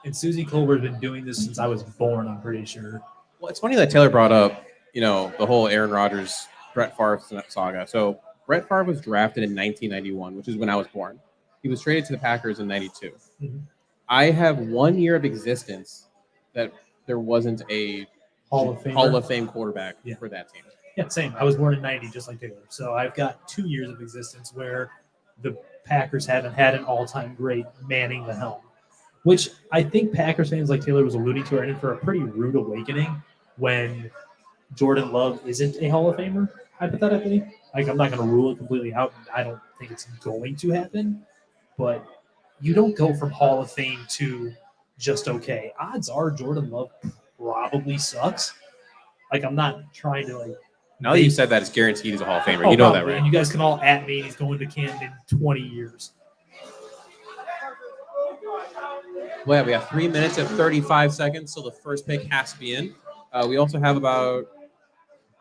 And Susie Colbert's been doing this since I was born, I'm pretty sure. Well, it's funny that Taylor brought up, the whole Aaron Rodgers, Brett Favre saga. So Brett Favre was drafted in 1991, which is when I was born. He was traded to the Packers in 92. Mm-hmm. I have 1 year of existence that there wasn't a Hall of Fame quarterback for that team. Yeah, same. I was born in 90, just like Taylor. So I've got 2 years of existence where the Packers haven't had an all-time great manning the helm, which I think Packers fans like Taylor was alluding to are in for a pretty rude awakening when Jordan Love isn't a Hall of Famer, hypothetically. Like, I'm not going to rule it completely out. I don't think it's going to happen, but you don't go from Hall of Fame to just okay. Odds are Jordan Love probably sucks. Like, I'm not trying to, like... Now that you said that, it's guaranteed he's a Hall of Famer. You know that, right? And you guys can all at me. He's going to Canton in 20 years. Well, yeah, we have 3 minutes and 35 seconds, so the first pick has to be in. We also have about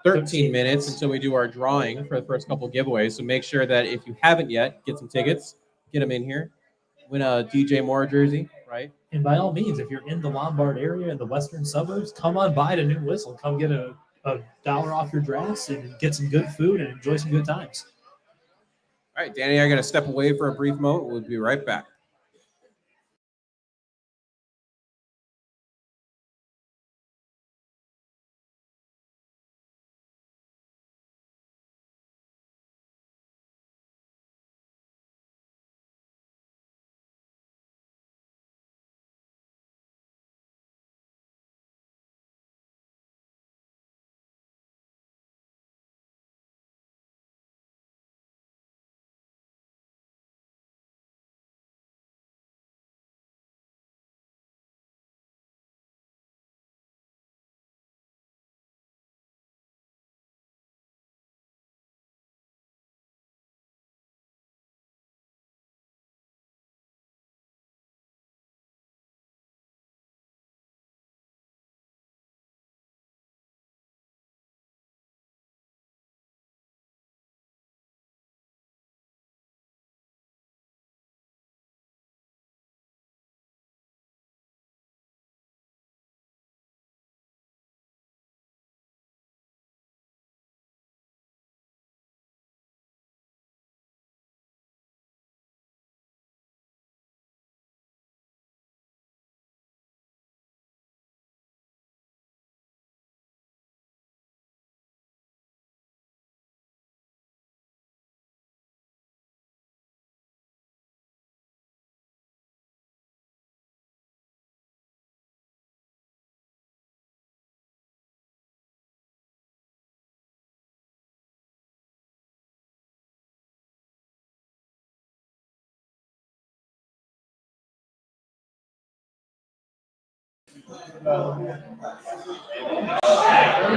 13 minutes until we do our drawing for the first couple giveaways. So make sure that if you haven't yet, get some tickets, get them in here, win a DJ Moore jersey, right? And by all means, if you're in the Lombard area in the western suburbs, come on by to Noon Whistle. Come get a $1 off your drafts and get some good food and enjoy some good times. All right, Danny, I got to step away for a brief moment. We'll be right back.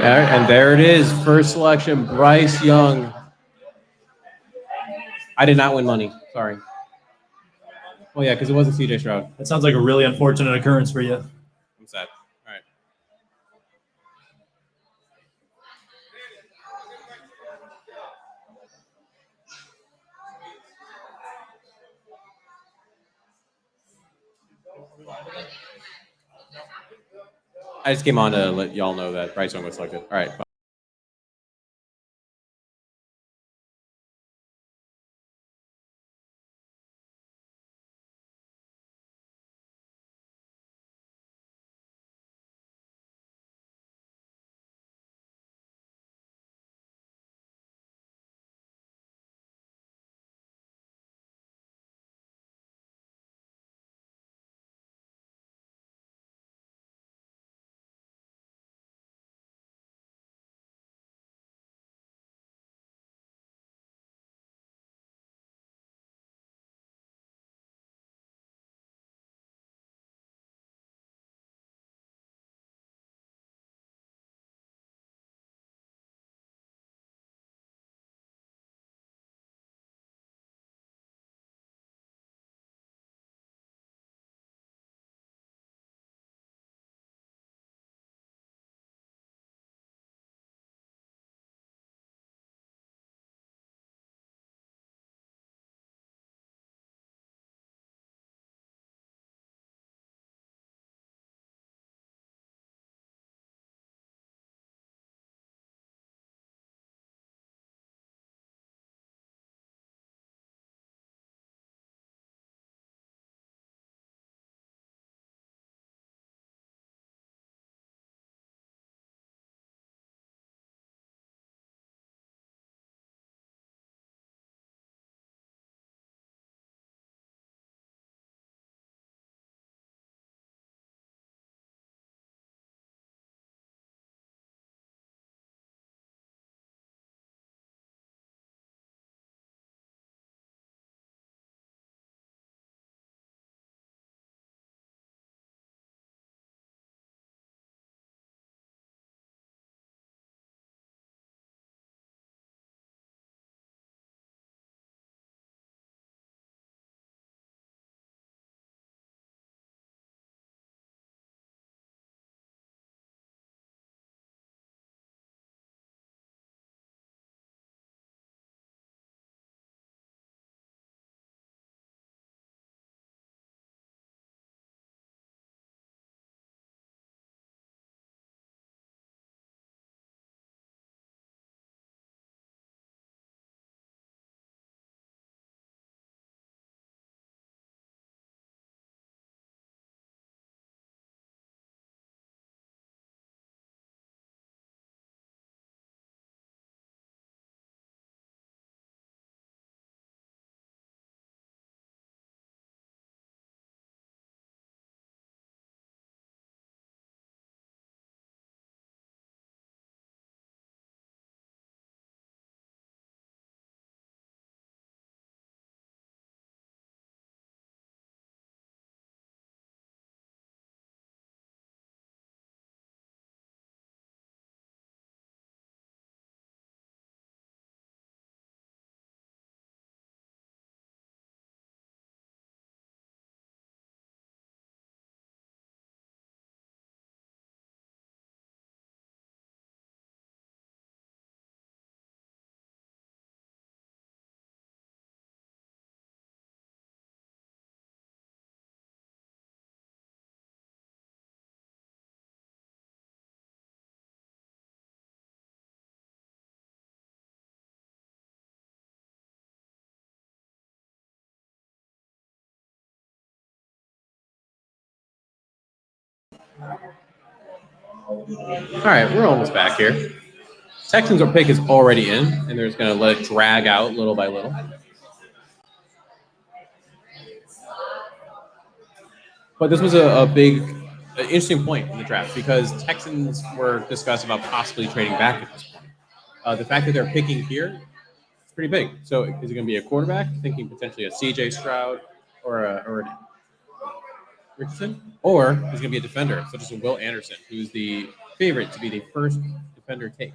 And there it is. First selection, Bryce Young. I did not win money. Sorry. Oh, yeah, because it wasn't CJ Stroud. That sounds like a really unfortunate occurrence for you. I'm sad. All right. I just came on to let y'all know that Bryce Young was selected. All right. All right, we're almost back here. Texans' pick is already in, and they're just going to let it drag out little by little. But this was a big, interesting point in the draft because Texans were discussed about possibly trading back at this point. The fact that they're picking here is pretty big. So is it going to be a quarterback? Thinking potentially a CJ Stroud or Richardson, or he's going to be a defender, such as Will Anderson, who's the favorite to be the first defender take.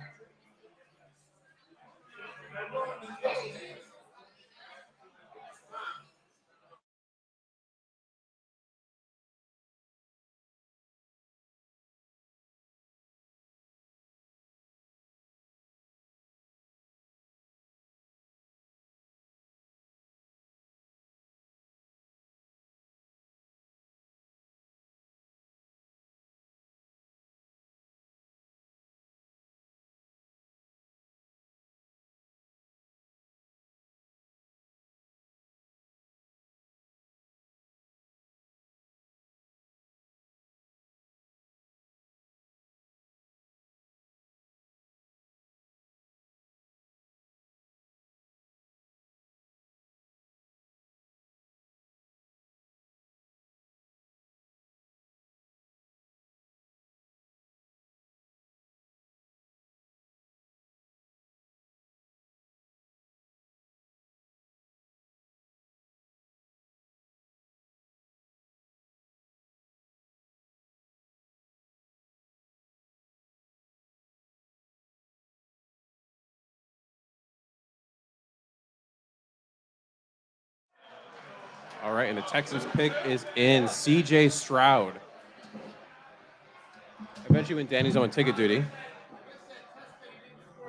All right, and the Texans pick is in CJ Stroud. I bet you when Danny's on ticket duty.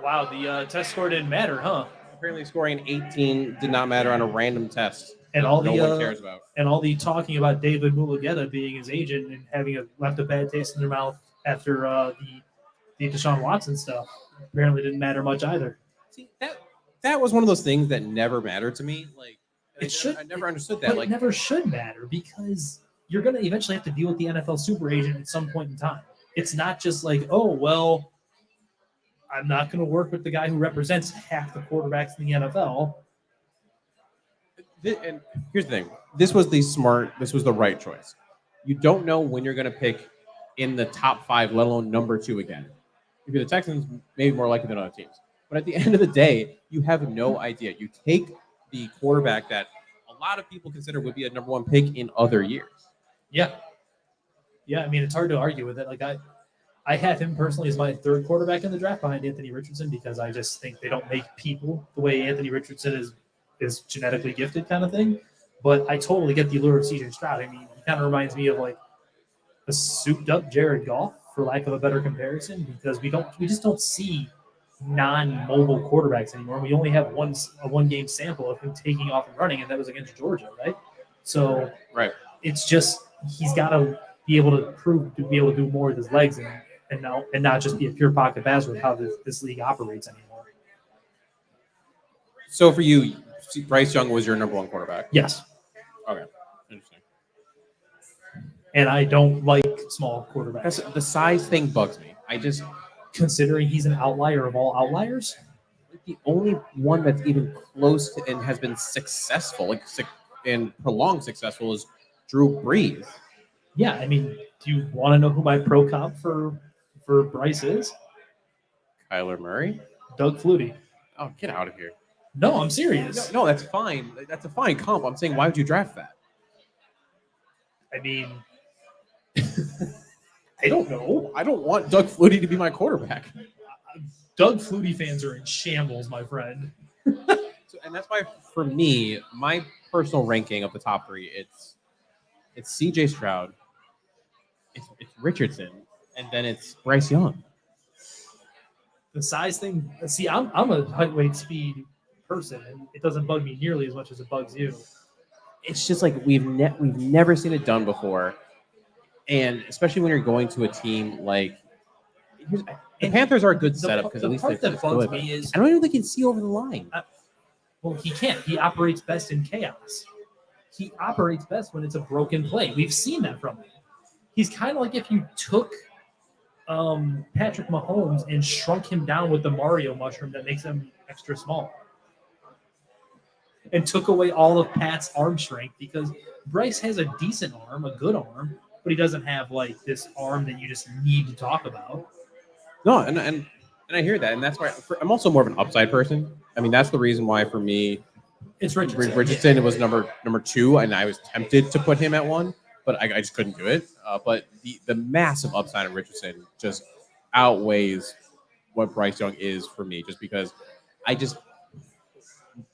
Wow, the test score didn't matter, huh? Apparently scoring 18 did not matter on a random test. And that all no the one cares about. and all the talking about David Mulugeta being his agent and having left a bad taste in their mouth after the Deshaun Watson stuff apparently didn't matter much either. See, that was one of those things that never mattered to me. Like I never understood that. But Like it never should matter because you're going to eventually have to deal with the NFL super agent at some point in time. It's not just like, oh, well, I'm not going to work with the guy who represents half the quarterbacks in the NFL. And here's the thing. This was the right choice. You don't know when you're going to pick in the top 5, let alone number 2 again. If you're the Texans, maybe more likely than other teams. But at the end of the day, you have no idea. You take the quarterback that a lot of people consider would be a number 1 pick in other years. Yeah. Yeah, I mean, it's hard to argue with it. Like, I have him personally as my 3rd quarterback in the draft behind Anthony Richardson because I just think they don't make people the way Anthony Richardson is genetically gifted kind of thing. But I totally get the allure of CJ Stroud. I mean, he kind of reminds me of like a souped-up Jared Goff, for lack of a better comparison, because we just don't see non-mobile quarterbacks anymore. We only have a one-game sample of him taking off and running, and that was against Georgia, right? So right. It's just he's got to be able to prove to be able to do more with his legs and not just be a pure pocket passer with how this league operates anymore. So for you, Bryce Young was your number 1 quarterback? Yes. Okay. Interesting. And I don't like small quarterbacks. The size thing bugs me. Considering he's an outlier of all outliers, the only one that's even close to and has been successful, and prolonged successful, is Drew Brees. Yeah, I mean, do you want to know who my pro comp for Bryce is? Kyler Murray? Doug Flutie. Oh, get out of here. No, I'm serious. No, that's fine. That's a fine comp. I'm saying, why would you draft that? I mean, I don't know. I don't want Doug Flutie to be my quarterback. Doug Flutie fans are in shambles, my friend. And that's why, for me, my personal ranking of the top 3, it's C.J. Stroud, it's Richardson, and then it's Bryce Young. The size thing. See, I'm a height, weight, speed person, and it doesn't bug me nearly as much as it bugs you. It's just like we've never seen it done before, and especially when you're going to a team like the Panthers are a good setup because at least part that bugs me is I don't even think he can see over the line. Well, he can't. He operates best in chaos. He operates best when it's a broken play. We've seen that from him. He's kind of like if you took Patrick Mahomes and shrunk him down with the Mario mushroom that makes him extra small. And took away all of Pat's arm strength because Bryce has a decent arm, a good arm, but he doesn't have like this arm that you just need to talk about. No, and I hear that, and that's why I'm also more of an upside person. I mean, that's the reason why for me, it's Richardson. Richardson was number 2, and I was tempted to put him at 1. but I just couldn't do it. But the massive upside of Richardson just outweighs what Bryce Young is for me, just because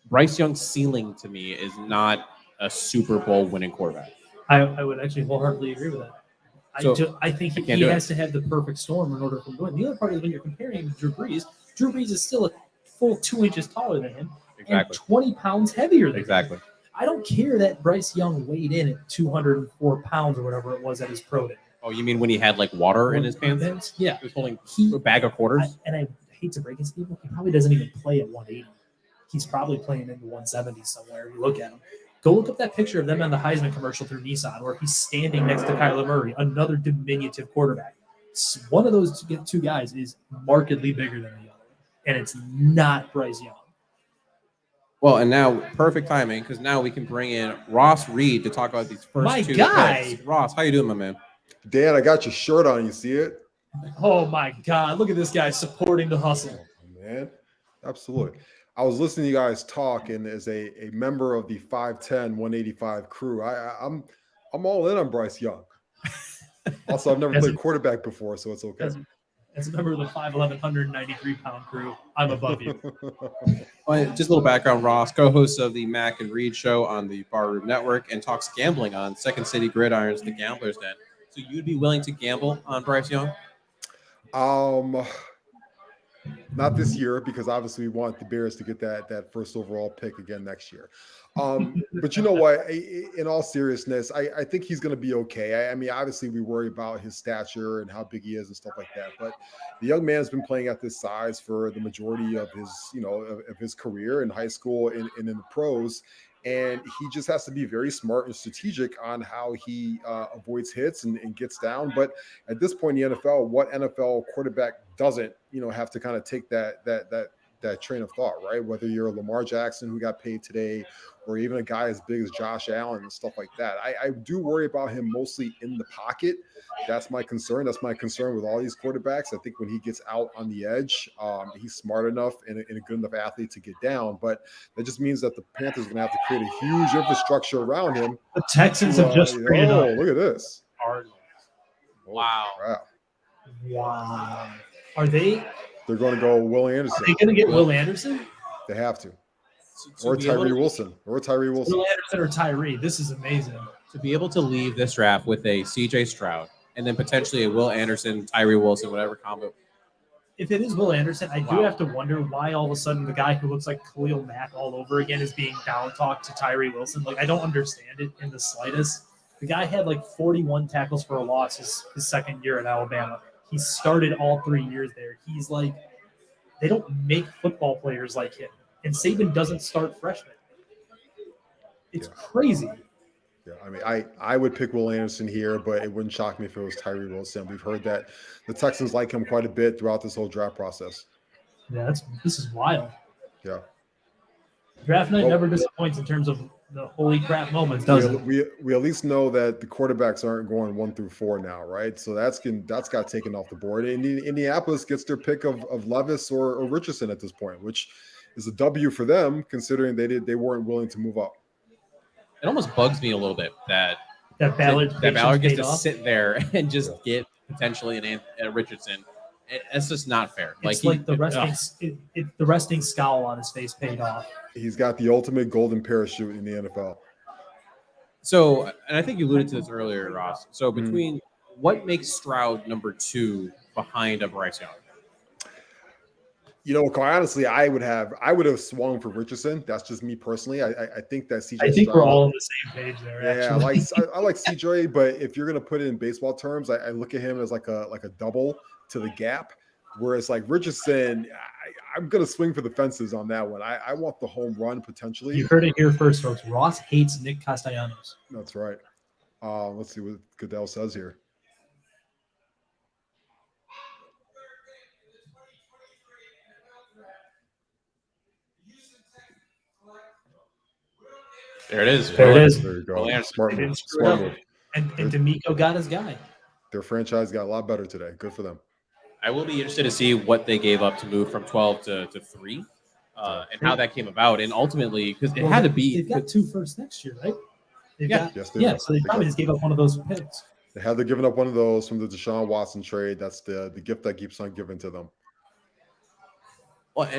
Bryce Young's ceiling to me is not a Super Bowl winning quarterback. I would actually wholeheartedly agree with that. I think he has to have the perfect storm in order to win. The other part is when you're comparing him to Drew Brees is still a full 2 inches taller than him and 20 pounds heavier than him. I don't care that Bryce Young weighed in at 204 pounds or whatever it was at his pro day. Oh, you mean when he had like water in his pants? Yeah. He was holding a bag of quarters? I hate to break it to people, he probably doesn't even play at 180. He's probably playing in the 170 somewhere. You look at him. Go look up that picture of them on the Heisman commercial through Nissan where he's standing next to Kyler Murray, another diminutive quarterback. One of those two guys is markedly bigger than the other, and it's not Bryce Young. Well, and now perfect timing because now we can bring in Ross Reed to talk about these first two picks. Ross, how you doing, my man? Dan, I got your shirt on. You see it? Oh my God! Look at this guy supporting the hustle. Oh, man, absolutely. I was listening to you guys talk, and as a member of the 5'10", 185 crew, I'm all in on Bryce Young. Also, I've never played quarterback before, so it's okay. As a member of the 5'11", 193-pound crew, I'm above you. Just a little background, Ross, co-host of the Mac and Reed show on the Barroom Network and talks gambling on Second City Gridiron's The Gambler's Den. So you'd be willing to gamble on Bryce Young? Not this year, because obviously we want the Bears to get that first overall pick again next year. But you know what? In all seriousness, I think he's going to be okay. I mean, obviously we worry about his stature and how big he is and stuff like that. But the young man has been playing at this size for the majority of his, of his career in high school and in the pros. And he just has to be very smart and strategic on how he avoids hits and gets down. But at this point in the NFL, what NFL quarterback doesn't, have to kind of take that train of thought, right? Whether you're Lamar Jackson, who got paid today, or even a guy as big as Josh Allen and stuff like that. I do worry about him mostly in the pocket. That's my concern. That's my concern with all these quarterbacks. I think when he gets out on the edge, he's smart enough and a good enough athlete to get down. But that just means that the Panthers are going to have to create a huge infrastructure around him. The Texans have just created look at this. Wow. Wow. Are they? They're going to go Will Anderson. Are they going to get Will Anderson? They have to. Or Tyree Wilson. Will Anderson or Tyree. This is amazing. To be able to leave this draft with a CJ Stroud and then potentially a Will Anderson, Tyree Wilson, whatever combo. If it is Will Anderson, I do have to wonder why all of a sudden the guy who looks like Khalil Mack all over again is being down talked to Tyree Wilson. Like, I don't understand it in the slightest. The guy had like 41 tackles for a loss his second year at Alabama. He started all 3 years there. He's like, they don't make football players like him. And Saban doesn't start freshmen. It's crazy. Yeah, I mean, I would pick Will Anderson here, but it wouldn't shock me if it was Tyree Wilson. We've heard that the Texans like him quite a bit throughout this whole draft process. Yeah, this is wild. Yeah. Draft night never disappoints in terms of the holy crap moments, does it? We at least know that the quarterbacks aren't going 1 through 4 now, right? So that's got taken off the board. Indianapolis gets their pick of Levis or Richardson at this point, which is a W for them, considering they weren't willing to move up. It almost bugs me a little bit that Ballard gets to sit there and just get potentially a Richardson. It's just not fair. It's the resting scowl on his face paid off. He's got the ultimate golden parachute in the NFL. So, and I think you alluded to this earlier, Ross. So between what makes Stroud number 2 behind a Bryce Young? Quite honestly, I would have swung for Richardson. That's just me personally. I think that CJ. I think Stroud, we're all on the same page there. Yeah, I like CJ, but if you're gonna put it in baseball terms, I look at him as like a double to the gap. Whereas like Richardson, I'm gonna swing for the fences on that one. I want the home run potentially. You heard it here first, folks. Ross hates Nick Castellanos. That's right. Let's see what Goodell says here. There it is. There you go. Smart move. And D'Amico got his guy. Their franchise got a lot better today. Good for them. I will be interested to see what they gave up to move from 12 to 3 and how that came about. And ultimately, because it had to be. They've got 2 firsts next year, right? Yeah. Yes, they Yeah. are. So they probably just gave up one of those picks. They had to give up one of those from the Deshaun Watson trade. That's the gift that keeps on giving to them. Well,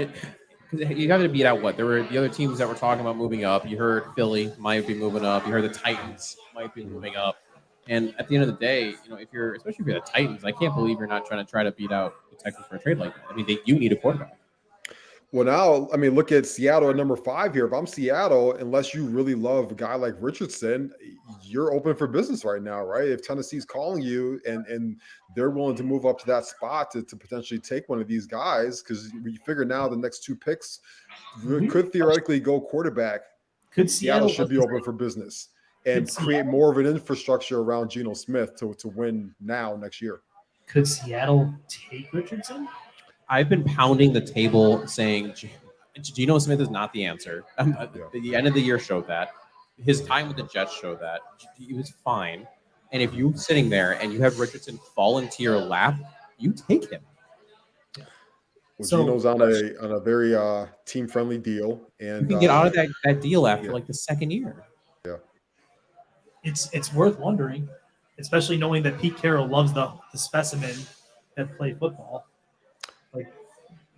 you got to beat out what? There were the other teams that were talking about moving up. You heard Philly might be moving up. You heard the Titans might be moving up. And at the end of the day, especially if you're the Titans, I can't believe you're not trying to beat out the Texans for a trade like that. I mean, you need a quarterback. Well, now, I mean, look at Seattle at number 5 here. If I'm Seattle, unless you really love a guy like Richardson, you're open for business right now, right? If Tennessee's calling you and they're willing to move up to that spot to potentially take one of these guys, because we figure now the next 2 picks could theoretically go quarterback. Could Seattle should be open for business and create more of an infrastructure around Geno Smith to win next year. Could Seattle take Richardson? I've been pounding the table saying Geno Smith is not the answer. The end of the year showed that. His time with the Jets showed that. He was fine. And if you're sitting there and you have Richardson fall into your lap, you take him. Well, Geno's on a very team-friendly deal. And you can get out of that deal after like the second year. Yeah. It's worth wondering, especially knowing that Pete Carroll loves the specimen that play football. Like,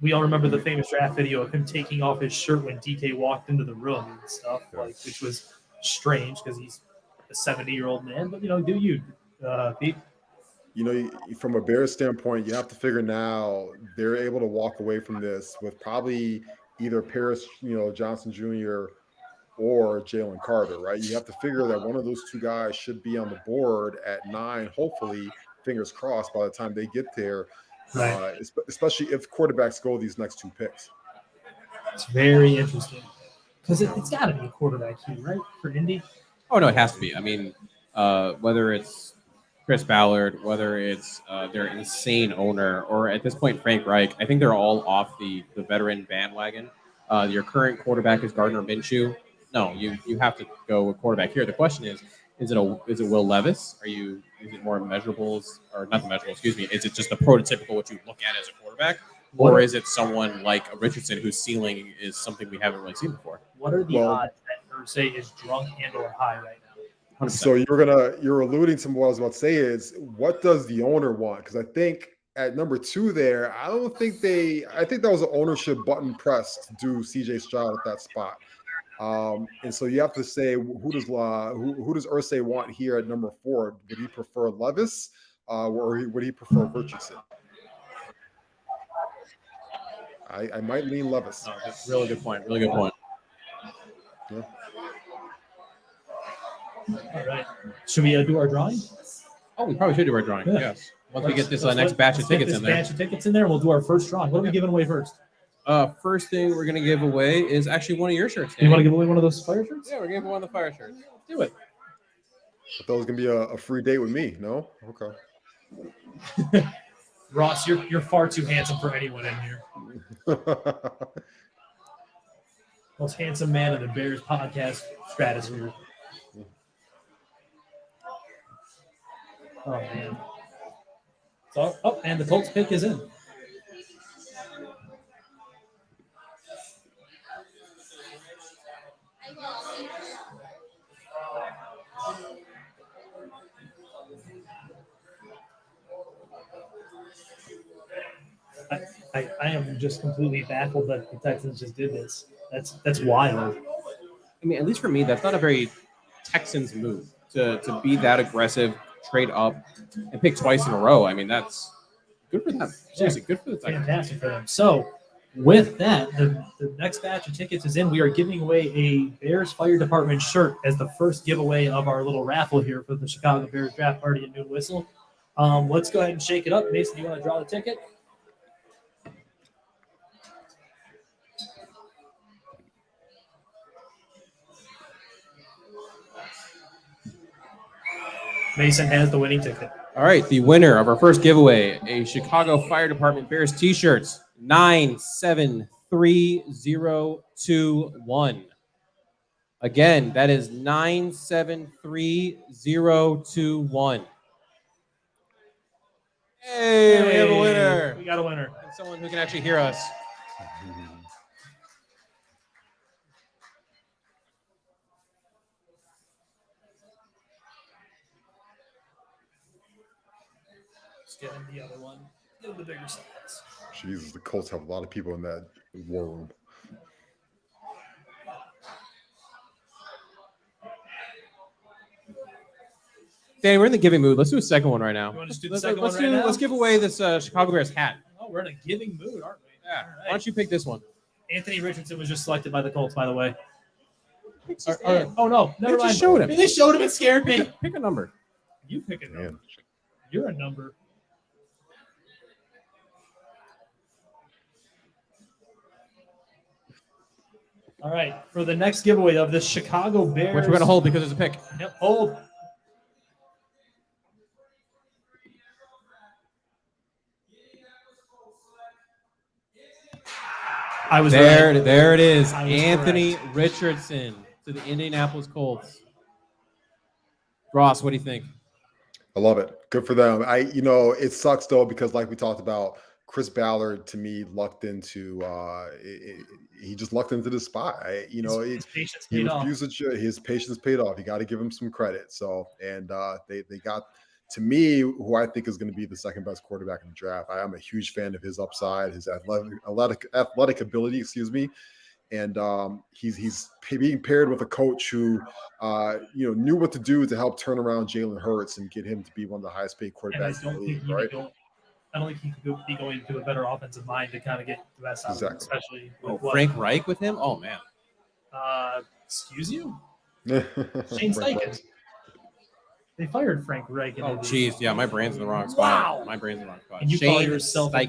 we all remember the famous draft video of him taking off his shirt when DK walked into the room and stuff, which was strange because he's a 70-year-old man. But do you, Pete? From a Bears standpoint, you have to figure now they're able to walk away from this with probably either Paris, Johnson Jr. or Jalen Carter, right? You have to figure that one of those 2 guys should be on the board at 9, hopefully, fingers crossed, by the time they get there. Right. Especially if quarterbacks go these next 2 picks. It's very interesting because it's got to be a quarterback here, right, for Indy? Oh, no, it has to be. I mean, whether it's Chris Ballard, whether it's their insane owner, or at this point, Frank Reich, I think they're all off the veteran bandwagon. Your current quarterback is Gardner Minshew. No, you have to go with quarterback here. The question is it Will Levis? Is it more measurables, or not the measurables? Excuse me. Is it just the prototypical what you look at as a quarterback, or is it someone like a Richardson whose ceiling is something we haven't really seen before? What are the odds that Irsay is drunk and/or high right now? 100%. So you're alluding to what I was about to say is, what does the owner want? Because I think at number 2 there, I think that was an ownership button pressed to do CJ Stroud at that spot. And so you have to say, who does Irsay want here at number 4? Would he prefer Levis, or would he prefer Richardson? I might lean Levis. Oh, that's a really good point. Really good point. Yeah. All right. Should we do our drawing? Oh, we probably should do our drawing. Yeah. Yes. Once we get this next batch of tickets in there. Batch of tickets in there, we'll do our first drawing. What are we giving away first? First thing we're gonna give away is actually one of your shirts. Danny. You want to give away one of those fire shirts? Yeah, we're giving one of the fire shirts. Let's do it. I thought it was gonna be a free date with me. No? Okay. Ross, you're far too handsome for anyone in here. Most handsome man in the Bears podcast stratosphere. Oh man. So and the Colts pick is in. I am just completely baffled that the Texans just did this. That's wild. I mean, at least for me, that's not a very Texans move to be that aggressive, trade up, and pick twice in a row. I mean, that's good for them. Seriously, good for the Texans. Fantastic for them. So, with that, the next batch of tickets is in. We are giving away a Bears Fire Department shirt as the first giveaway of our little raffle here for the Chicago Bears draft party at Noon Whistle. Let's go ahead and shake it up. Mason, you want to draw the ticket? Mason has the winning ticket. All right, the winner of our first giveaway, a Chicago Fire Department Bears t-shirts, 973021. Again, that is 973021. Hey, we have a winner. We got a winner. And someone who can actually hear us. Just get him the other one. Get him the bigger size. Jesus, the Colts have a lot of people in that war room. Danny, we're in the giving mood. Let's do a second one right now. You want to just do the second one right now? Let's give away this Chicago Bears hat. Oh, we're in a giving mood, aren't we? Yeah. All right. Why don't you pick this one? Anthony Richardson was just selected by the Colts, by the way. Or- Oh, no. Never They mind. just showed him. They showed him. It scared me. Pick a number. You pick a number. Man. You're a number. All right. For the next giveaway of the Chicago Bears. Which we're going to hold because there's a pick. Yep, hold. I was There, right. there it is. I was Anthony Richardson to the Indianapolis Colts. Ross, what do you think? I love it. Good for them. It sucks though because like we talked about, Chris Ballard to me lucked into he just lucked into the spot. His patience He paid off. refused his patience paid off. You got to give him some credit. So they got to me who I think is going to be the second best quarterback in the draft. I am a huge fan of his upside, his athletic ability, and he's being paired with a coach who knew what to do to help turn around Jalen Hurts and get him to be one of the highest paid And I quarterbacks in don't the think league, right? I don't think he could be going to a better offensive mind to kind of get the best out of him, Exactly. especially with what, Frank Reich with him? Oh, man. excuse you? Shane Shane Steichen. They fired Frank Reich. Oh, jeez. Yeah, my brain's in the wrong spot. Wow. My brain's in the wrong spot. And you call Shane yourself Steichen. a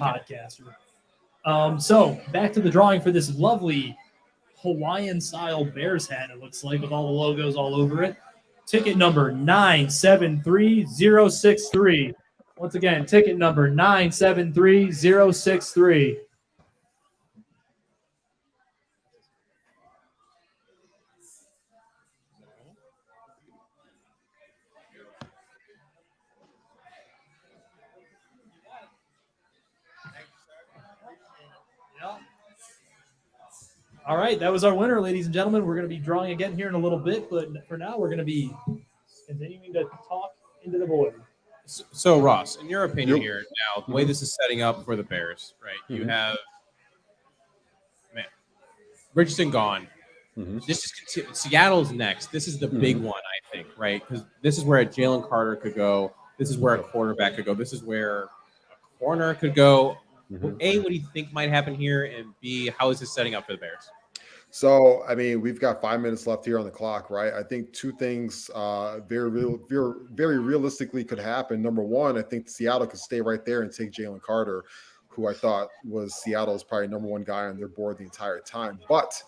podcaster. So back to the drawing for this lovely Hawaiian-style Bears hat, it looks like, with all the logos all over it. Ticket number 973063. Once again, ticket number 973063. All right, that was our winner, ladies and gentlemen. We're going to be drawing again here in a little bit, but for now, we're going to be continuing to talk into the void. So, Ross, in your opinion Yep. here, now, the way this is setting up for the Bears, right? You have, Richardson gone. This is Seattle's next. This is the big one, I think, right? Because this is where a Jalen Carter could go. This is where a quarterback could go. This is where a corner could go. A, what do you think might happen here? And B, how is this setting up for the Bears? So, I mean, we've got 5 minutes left here on the clock, right? I think two things very realistically could happen. Number one, I think Seattle could stay right there and take Jalen Carter, who I thought was Seattle's probably number one guy on their board the entire time. But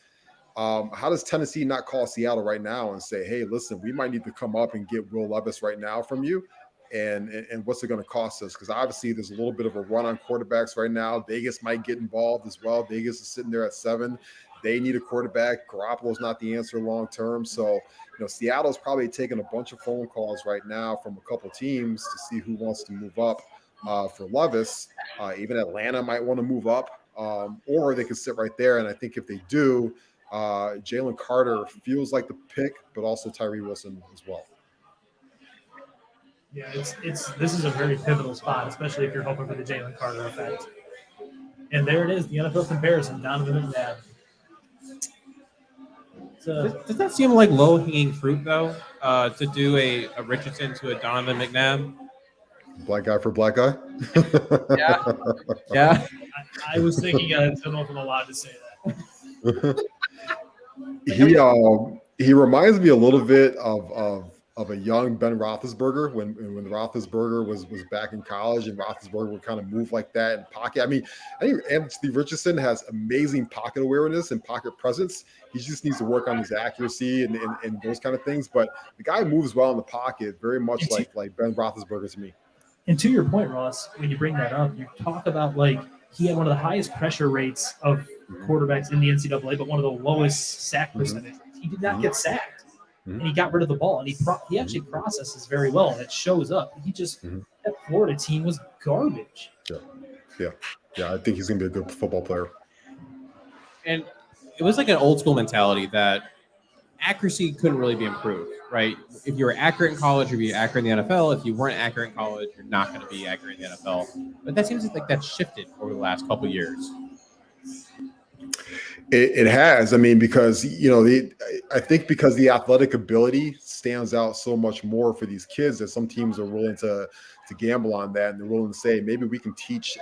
how does Tennessee not call Seattle right now and say, hey, listen, we might need to come up and get Will Levis right now from you? And what's it going to cost us? Because obviously there's a little bit of a run on quarterbacks right now. Vegas might get involved as well. Vegas is sitting there at 7. They need a quarterback. Garoppolo's not the answer long term. So, Seattle's probably taking a bunch of phone calls right now from a couple teams to see who wants to move up for Levis. Even Atlanta might want to move up, or they could sit right there. And I think if they do, Jalen Carter feels like the pick, but also Tyree Wilson as well. Yeah, this is a very pivotal spot, especially if you're hoping for the Jalen Carter effect. And there it is, the NFL comparison, Donovan McNabb. Does that seem like low-hanging fruit, though, to do a Richardson to a Donovan McNabb? Black guy for black guy? Yeah. I was thinking, I don't know if I'm allowed to say that. He reminds me a little bit of a young Ben Roethlisberger when Roethlisberger was back in college, and Roethlisberger would kind of move like that in pocket. I mean, I think Anthony Richardson has amazing pocket awareness and pocket presence. He just needs to work on his accuracy and those kind of things. But the guy moves well in the pocket, very much like Ben Roethlisberger to me. And to your point, Ross, when you bring that up, you talk about he had one of the highest pressure rates of quarterbacks in the NCAA, but one of the lowest sack percentages. He did not get sacked. And he got rid of the ball, and he actually processes very well, and it shows up. He just that Florida team was garbage. Yeah. I think he's going to be a good football player. And it was like an old school mentality that accuracy couldn't really be improved, right? If you were accurate in college, you'd be accurate in the NFL. If you weren't accurate in college, you're not going to be accurate in the NFL. But that seems like that's shifted over the last couple of years. It has. I mean, because I think because the athletic ability stands out so much more for these kids that some teams are willing to gamble on that, and they're willing to say maybe we can teach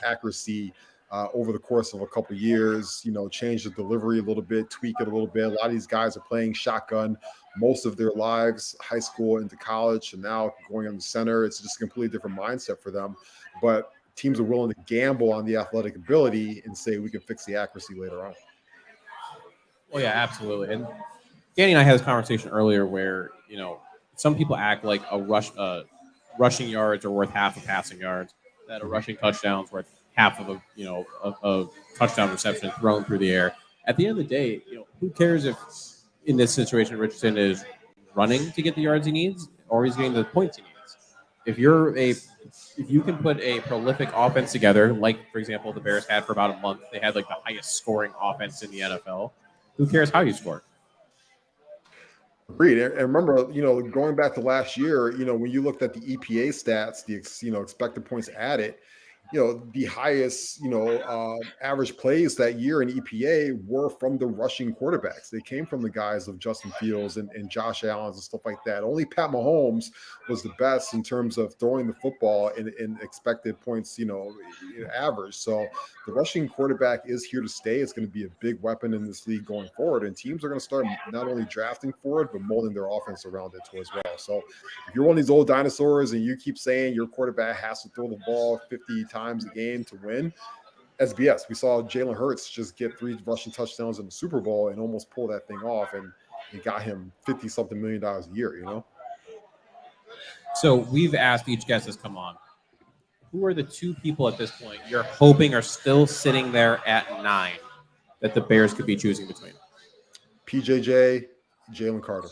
accuracy over the course of a couple of years. Change the delivery a little bit, tweak it a little bit. A lot of these guys are playing shotgun most of their lives, high school into college, and now going on the center. It's just a completely different mindset for them. But teams are willing to gamble on the athletic ability and say we can fix the accuracy later on. Well, yeah, absolutely. And Danny and I had this conversation earlier where, some people act like rushing yards are worth half of passing yards, that a rushing touchdown is worth half of a touchdown reception thrown through the air. At the end of the day, who cares if in this situation Richardson is running to get the yards he needs or he's getting the points he needs? If you can put a prolific offense together, like for example the Bears had for about a month, they had like the highest scoring offense in the NFL. Who cares how you score? Agreed. And remember, going back to last year, when you looked at the EPA stats, the expected points added, the highest, average plays that year in EPA were from the rushing quarterbacks. They came from the guys of Justin Fields and Josh Allen and stuff like that. Only Pat Mahomes was the best in terms of throwing the football in expected points, average. So the rushing quarterback is here to stay. It's going to be a big weapon in this league going forward. And teams are going to start not only drafting for it, but molding their offense around it too as well. So if you're one of these old dinosaurs and you keep saying your quarterback has to throw the ball 50 times a game to win, SBS. We saw Jalen Hurts just get 3 rushing touchdowns in the Super Bowl and almost pull that thing off, and it got him $50-something million a year, So we've asked each guest has come on. Who are the 2 people at this point you're hoping are still sitting there at 9 that the Bears could be choosing between? PJJ, Jalen Carter.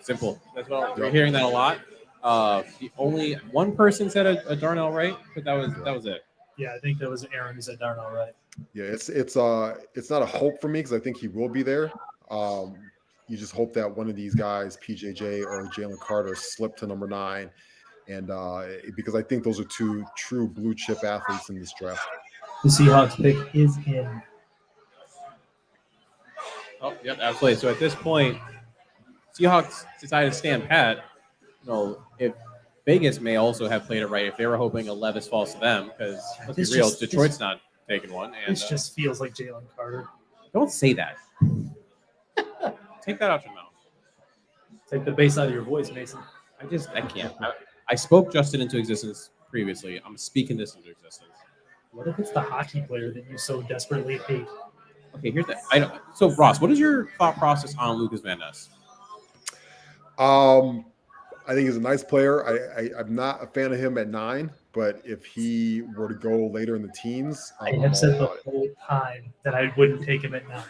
Simple. That's what we're hearing that a lot. The only one person said a Darnell Wright, but that was it. Yeah, I think that was Aaron who said Darnell Wright. Yeah, it's not a hope for me because I think he will be there. You just hope that one of these guys, PJJ or Jalen Carter, slip to number 9, and because I think those are 2 true blue chip athletes in this draft. The Seahawks pick is in. Oh, yep, absolutely. So at this point, Seahawks decided to stand pat. If Vegas may also have played it right if they were hoping a Levis falls to them, because let's be real, Detroit's not taking one. And this just feels like Jalen Carter. Don't say that. Take that out your mouth. Take the bass out of your voice, Mason. I can't. I spoke Justin into existence previously. I'm speaking this into existence. What if it's the hockey player that you so desperately hate? Okay, here's that. So Ross, what is your thought process on Lucas Van Ness? I think he's a nice player. I'm not a fan of him at 9, but if he were to go later in the teens, I have said the whole time that I wouldn't take him at 9.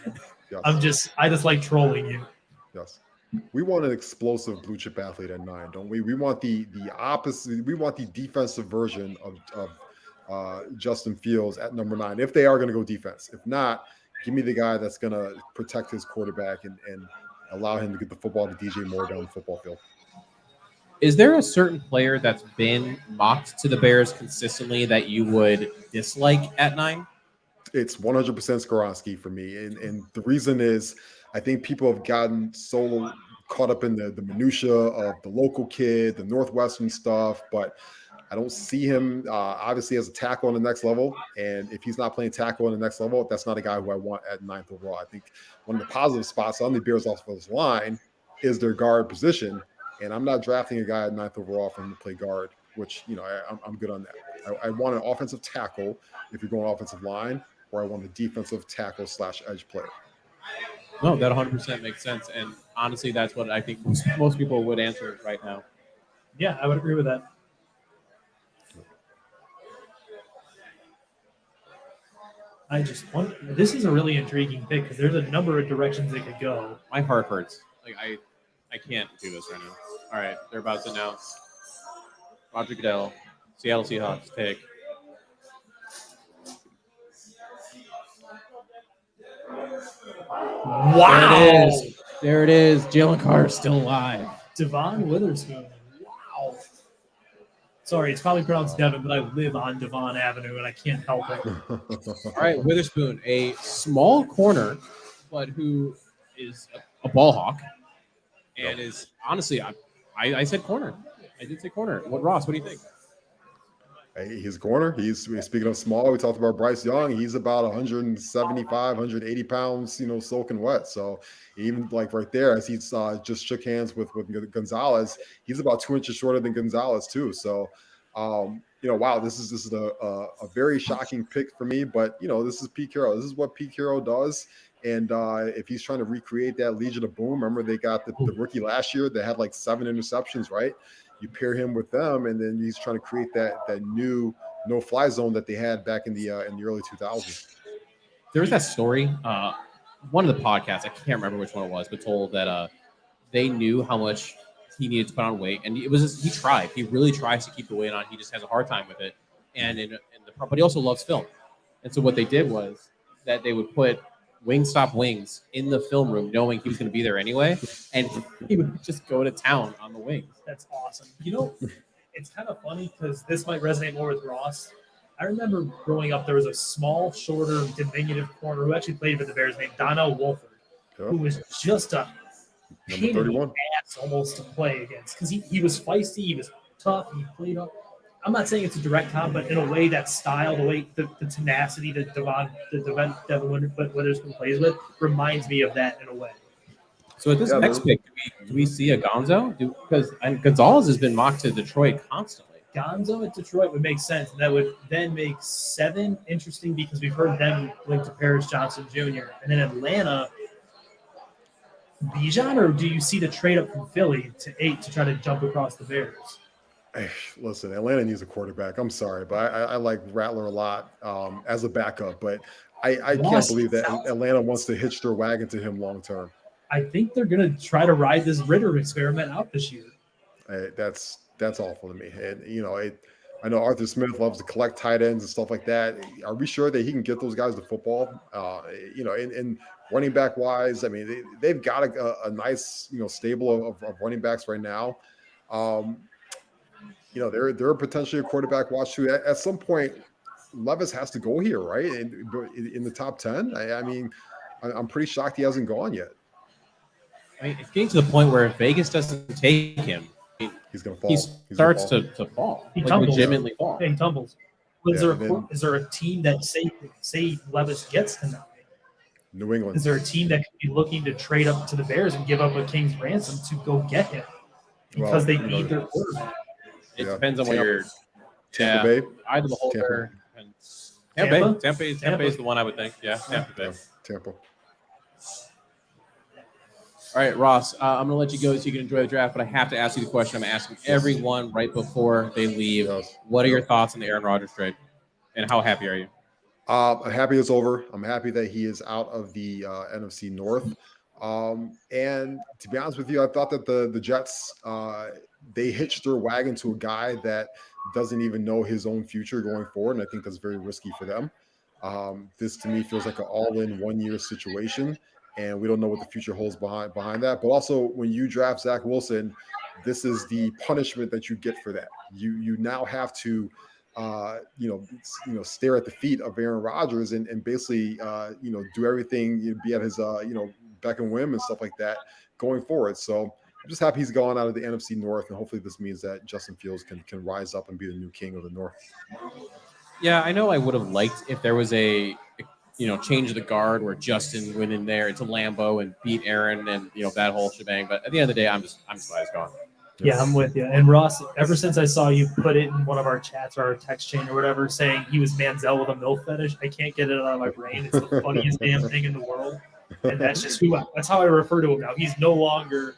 Yes. I just like trolling you. Yes. We want an explosive blue chip athlete at 9, don't we? We want the opposite. We want the defensive version of Justin Fields at number 9. If they are going to go defense, if not, give me the guy that's going to protect his quarterback and allow him to get the football to DJ Moore down the football field. Is there a certain player that's been mocked to the Bears consistently that you would dislike at 9? It's 100% Skoronski for me. And the reason is I think people have gotten so caught up in the minutia of the local kid, the Northwestern stuff, but I don't see him obviously as a tackle on the next level. And if he's not playing tackle on the next level, that's not a guy who I want at 9th overall. I think one of the positive spots on the Bears offensive line is their guard position. And I'm not drafting a guy at 9th overall for him to play guard, which, I'm good on that. I want an offensive tackle if you're going offensive line, or I want a defensive tackle / edge player. No, that 100% makes sense. And honestly, that's what I think most people would answer right now. Yeah, I would agree with that. This is a really intriguing pick because there's a number of directions it could go. My heart hurts. I can't do this right now. All right, they're about to announce Roger Goodell, Seattle Seahawks pick. Wow. There it is. Jalen Carter's still alive. Devon Witherspoon. Wow. Sorry, it's probably pronounced Devon, but I live on Devon Avenue and I can't help it. All right, Witherspoon, a small corner, but who is a ball hawk, and is honestly, I said corner. I did say corner. Ross? What do you think? Hey, he's a corner. He's speaking of small. We talked about Bryce Young. He's about 175, 180 pounds, soaking wet. So even like right there, as he's just shook hands with Gonzalez, he's about 2 inches shorter than Gonzalez too. So, wow, this is a very shocking pick for me. But this is Pete Carroll. This is what Pete Carroll does. And if he's trying to recreate that Legion of Boom, remember they got the rookie last year that had like 7 interceptions, right? You pair him with them, and then he's trying to create that new no-fly zone that they had back in the early 2000s. There was that story. One of the podcasts, I can't remember which one it was, but told that they knew how much he needed to put on weight, and it was just, he tried. He really tries to keep the weight on. He just has a hard time with it, but he also loves film. And so what they did was that they would put Wingstop wings in the film room, knowing he was going to be there anyway, and he would just go to town on the wings. That's awesome. It's kind of funny because this might resonate more with Ross. I remember growing up, there was a small, shorter, diminutive corner who actually played for the Bears named Donnell Wolford, who was just a pain in the ass almost to play against because he was feisty, he was tough, he played up. I'm not saying it's a direct comp, but in a way, that style, the way the tenacity that Devon Witherspoon plays with reminds me of that in a way. So at this next pick, do we see a Gonzo? Because Gonzalez has been mocked to Detroit constantly. Gonzo at Detroit would make sense. And that would then make 7 interesting because we've heard them linked to Paris Johnson Jr. And then Atlanta, Bijan, or do you see the trade up from Philly to 8 to try to jump across the Bears? Hey, listen, Atlanta needs a quarterback. I'm sorry, but I like Rattler a lot as a backup, but I can't believe that Atlanta wants to hitch their wagon to him long term. I think they're going to try to ride this Ritter experiment out this year. That's awful to me. And, I know Arthur Smith loves to collect tight ends and stuff like that. Are we sure that he can get those guys the football? And running back wise, I mean, they've got a nice, stable of running backs right now. They're potentially a quarterback watch too. At some point, Levis has to go here, right? In the top 10. I'm pretty shocked he hasn't gone yet. I mean, it's getting to the point where if Vegas doesn't take him, he's going to fall. He starts to fall. He tumbles. Legitimately fall. He tumbles. Is there a team that say Levis gets to 9? New England. Is there a team that could be looking to trade up to the Bears and give up a king's ransom to go get him because they need their quarterback? It depends on what you're. Tampa Bay. Either the holder. Tampa is the one I would think. Yeah, Tampa Bay. Tampa. All right, Ross, I'm going to let you go so you can enjoy the draft, but I have to ask you the question I'm asking everyone right before they leave. What are your thoughts on the Aaron Rodgers trade, and how happy are you? I'm happy it's over. I'm happy that he is out of the NFC North. And to be honest with you, I thought that the Jets, they hitched their wagon to a guy that doesn't even know his own future going forward, and I think that's very risky for them. This, to me, feels like an all-in one-year situation, and we don't know what the future holds behind that. But also, when you draft Zach Wilson, this is the punishment that you get for that. You now have to stare at the feet of Aaron Rodgers and basically do everything, be at his beck and whim and stuff like that going forward. So I'm just happy he's gone out of the NFC North, and hopefully this means that Justin Fields can rise up and be the new king of the North. Yeah, I know I would have liked if there was a change of the guard where Justin went in there into Lambeau and beat Aaron and that whole shebang. But at the end of the day, I'm just glad it's gone. Yeah, I'm with you. And Ross, ever since I saw you put it in one of our chats or our text chain or whatever, saying he was Manziel with a MILF fetish, I can't get it out of my brain. It's the funniest damn thing in the world. And that's just that's how I refer to him now. He's no longer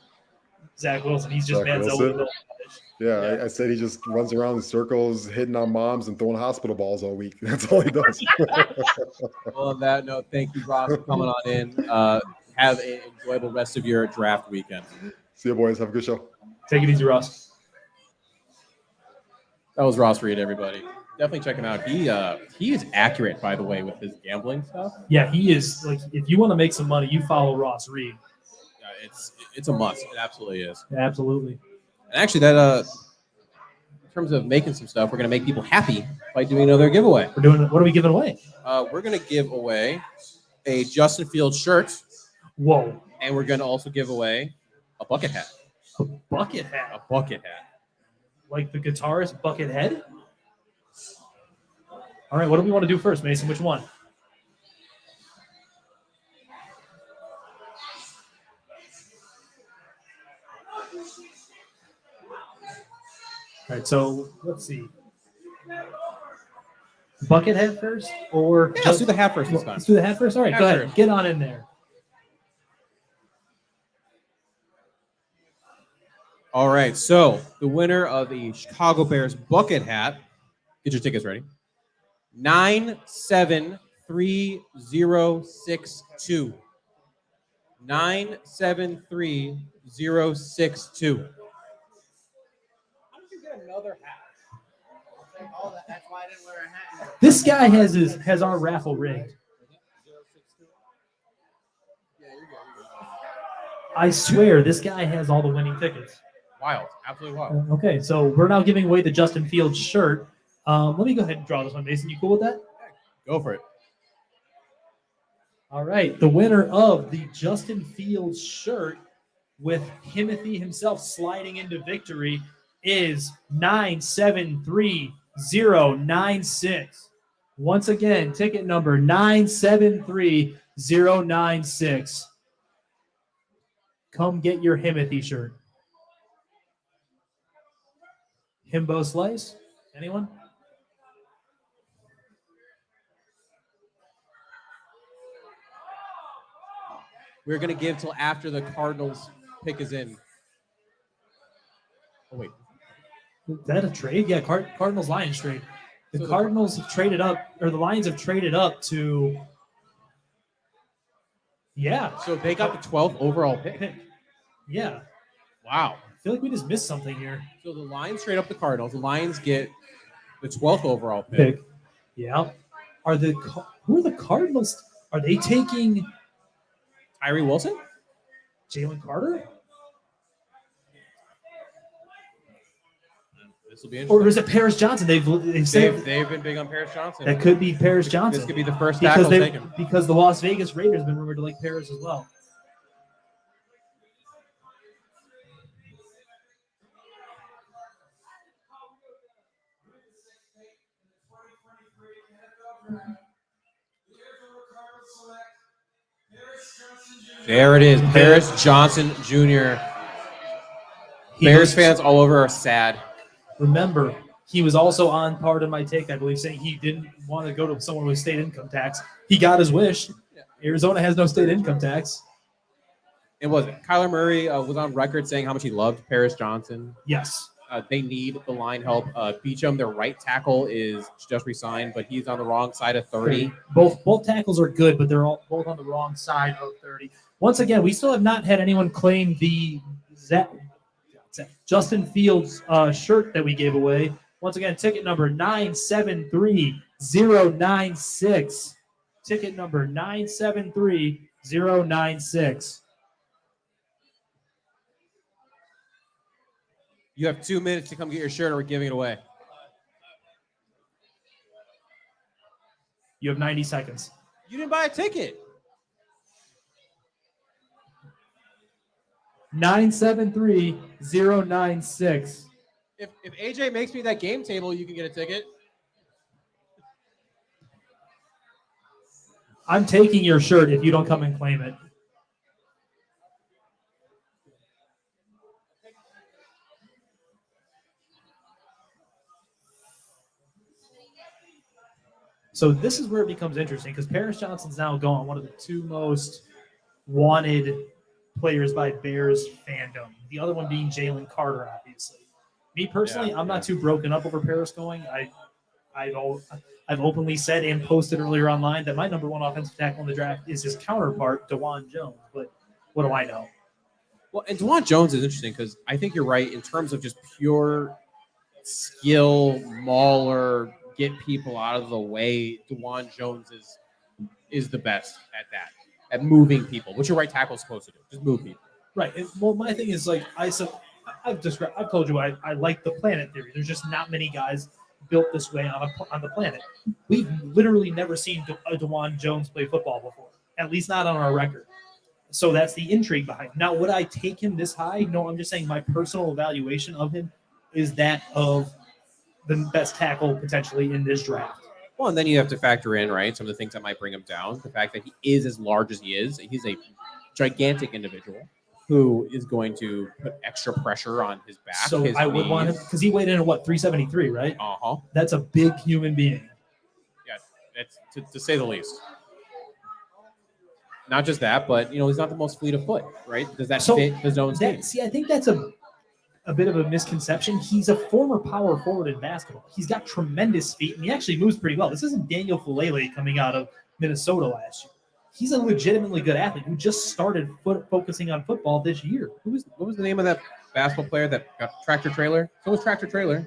Zach Wilson. He's just Manziel with a MILF fetish. Yeah, I said he just runs around in circles, hitting on moms and throwing hospital balls all week. That's all he does. Well, on that note, thank you, Ross, for coming on in. Have an enjoyable rest of your draft weekend. See you, boys. Have a good show. Take it easy, Ross. That was Ross Reed, everybody. Definitely check him out. He is accurate, by the way, with his gambling stuff. Yeah, he is. Like, if you want to make some money, you follow Ross Reed. It's a must. It absolutely is. Yeah, absolutely. And actually, that in terms of making some stuff, we're gonna make people happy by doing another giveaway. We're doing. What are we giving away? We're gonna give away a Justin Fields shirt, Whoa, and we're gonna also give away a bucket hat. a bucket hat, A bucket hat. like the guitarist Buckethead. All right, what do we want to do first, Mason? Which one? All right, so let's see. Buckethead first, or Yeah, let's do the hat first this time. Let's do the hat first. All right, Hat go ahead. first. Get on in there. All right, so the winner of the Chicago Bears bucket hat, get your tickets ready. 973062. 973062. How did you get another hat? That's why I didn't wear a hat. This guy has our raffle rigged. I swear, this guy has all the winning tickets. Wild, absolutely wild. Okay, so we're now giving away the Justin Fields shirt. Let me go ahead and draw this one, Mason. You cool with that? Go for it. All right, the winner of the Justin Fields shirt with Timothy himself sliding into victory is 973096. Once again, ticket number 973096. Come get your Timothy shirt. Himbo Slice? Anyone? We're going to give till after the Cardinals pick is in. Oh, wait. Is that a trade? Yeah, Cardinals Lions trade. The So Cardinals have traded up, or the Lions have traded up to. Yeah. So they got the 12th overall pick. Yeah. Wow. I feel like we just missed something here. So the Lions trade up the Cardinals. The Lions get the 12th overall pick. Pick. Yeah. Who are the Cardinals? Are they taking Tyree Wilson? Jalen Carter? This will be interesting. Or is it Paris Johnson? They've said They've been big on Paris Johnson. that could be Paris Johnson. This could be the first tackle taken. Because the Las Vegas Raiders have been rumored to like Paris as well. There it is. Paris Johnson Jr. Bears fans all over are sad. Remember, he was also on Pardon My Take, I believe, saying he didn't want to go to someone with state income tax. He got his wish. Arizona has no state income tax. It wasn't. Kyler Murray was on record saying how much he loved Paris Johnson. Yes. They need the line help. Beachum, their right tackle, is just resigned, but he's on the wrong side of 30. Both tackles are good, but they're both on the wrong side of 30. Once again, we still have not had anyone claim the Justin Fields shirt that we gave away. Once again, ticket number 973096. Ticket number 973096. You have 2 minutes to come get your shirt, or we're giving it away. You have 90 seconds. You didn't buy a ticket. 973096. If AJ makes me that game table, you can get a ticket. I'm taking your shirt if you don't come and claim it. So this is where it becomes interesting because Paris Johnson's now gone, one of the two most wanted players by Bears fandom. The other one being Jalen Carter, obviously. Me personally, I'm not too broken up over Paris going. I've openly said and posted earlier online that my number one offensive tackle in the draft is his counterpart, DeJuan Jones. But what do I know? Well, and DeJuan Jones is interesting because I think you're right in terms of just pure skill, mauler, get people out of the way, DeJuan Jones is the best at that, at moving people. What's your right tackle supposed to do? Just move people. Right. And, well, my thing is like I've told you I like the planet theory. There's just not many guys built this way on the planet. We've literally never seen DeJuan Jones play football before, at least not on our record. So that's the intrigue behind it. Now, would I take him this high? No, I'm just saying my personal evaluation of him is that of the best tackle potentially in this draft. Well, and then you have to factor in, right, some of the things that might bring him down. The fact that he is as large as he is. He's a gigantic individual who is going to put extra pressure on his back. So I would want him because he weighed in at what, 373, right? Uh-huh. That's a big human being. Yeah, that's to say the least. Not just that, but he's not the most fleet of foot, right? Does that fit the zone's game? See, I think that's a bit of a misconception. He's a former power forward in basketball. He's got tremendous feet, and he actually moves pretty well. This isn't Daniel Falele coming out of Minnesota last year. He's a legitimately good athlete who just started focusing on football this year. What was the name of that basketball player that got tractor trailer? So was tractor trailer.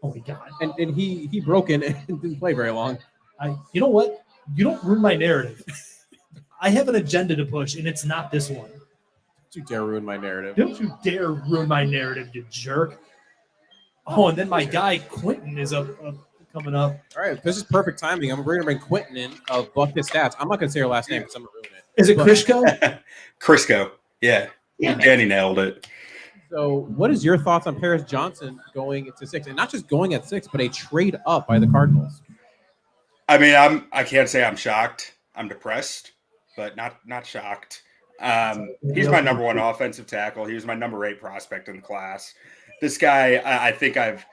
Oh my God! And he broke in and didn't play very long. You know what? You don't ruin my narrative. I have an agenda to push, and it's not this one. Don't you dare ruin my narrative. Don't you dare ruin my narrative, you jerk. Oh, and then my guy Quentin is coming up. All right, this is perfect timing. We're going to bring Quentin in of Buck His Stats. I'm not going to say her last name because I'm going to ruin it. Is it Krishko? Crisco. Yeah. Danny nailed it. So what is your thoughts on Paris Johnson going to 6? And not just going at 6, but a trade up by the Cardinals. I mean, I can't say I'm shocked. I'm depressed, but not shocked. He's my number 1 offensive tackle. He was my number 8 prospect in the class. This guy, I think I've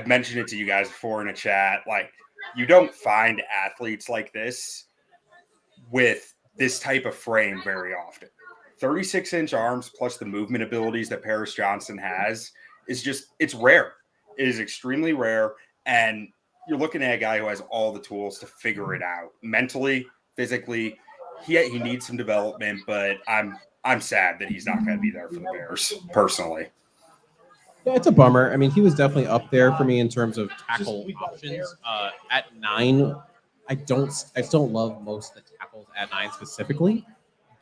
mentioned it to you guys before in a chat. Like, you don't find athletes like this with this type of frame very often. 36-inch arms plus the movement abilities that Paris Johnson has it's rare. It is extremely rare. And you're looking at a guy who has all the tools to figure it out mentally, physically. He needs some development, but I'm sad that he's not going to be there for the Bears personally. Yeah, it's a bummer. I mean, he was definitely up there for me in terms of tackle options. At 9, I still love most of the tackles at 9 specifically.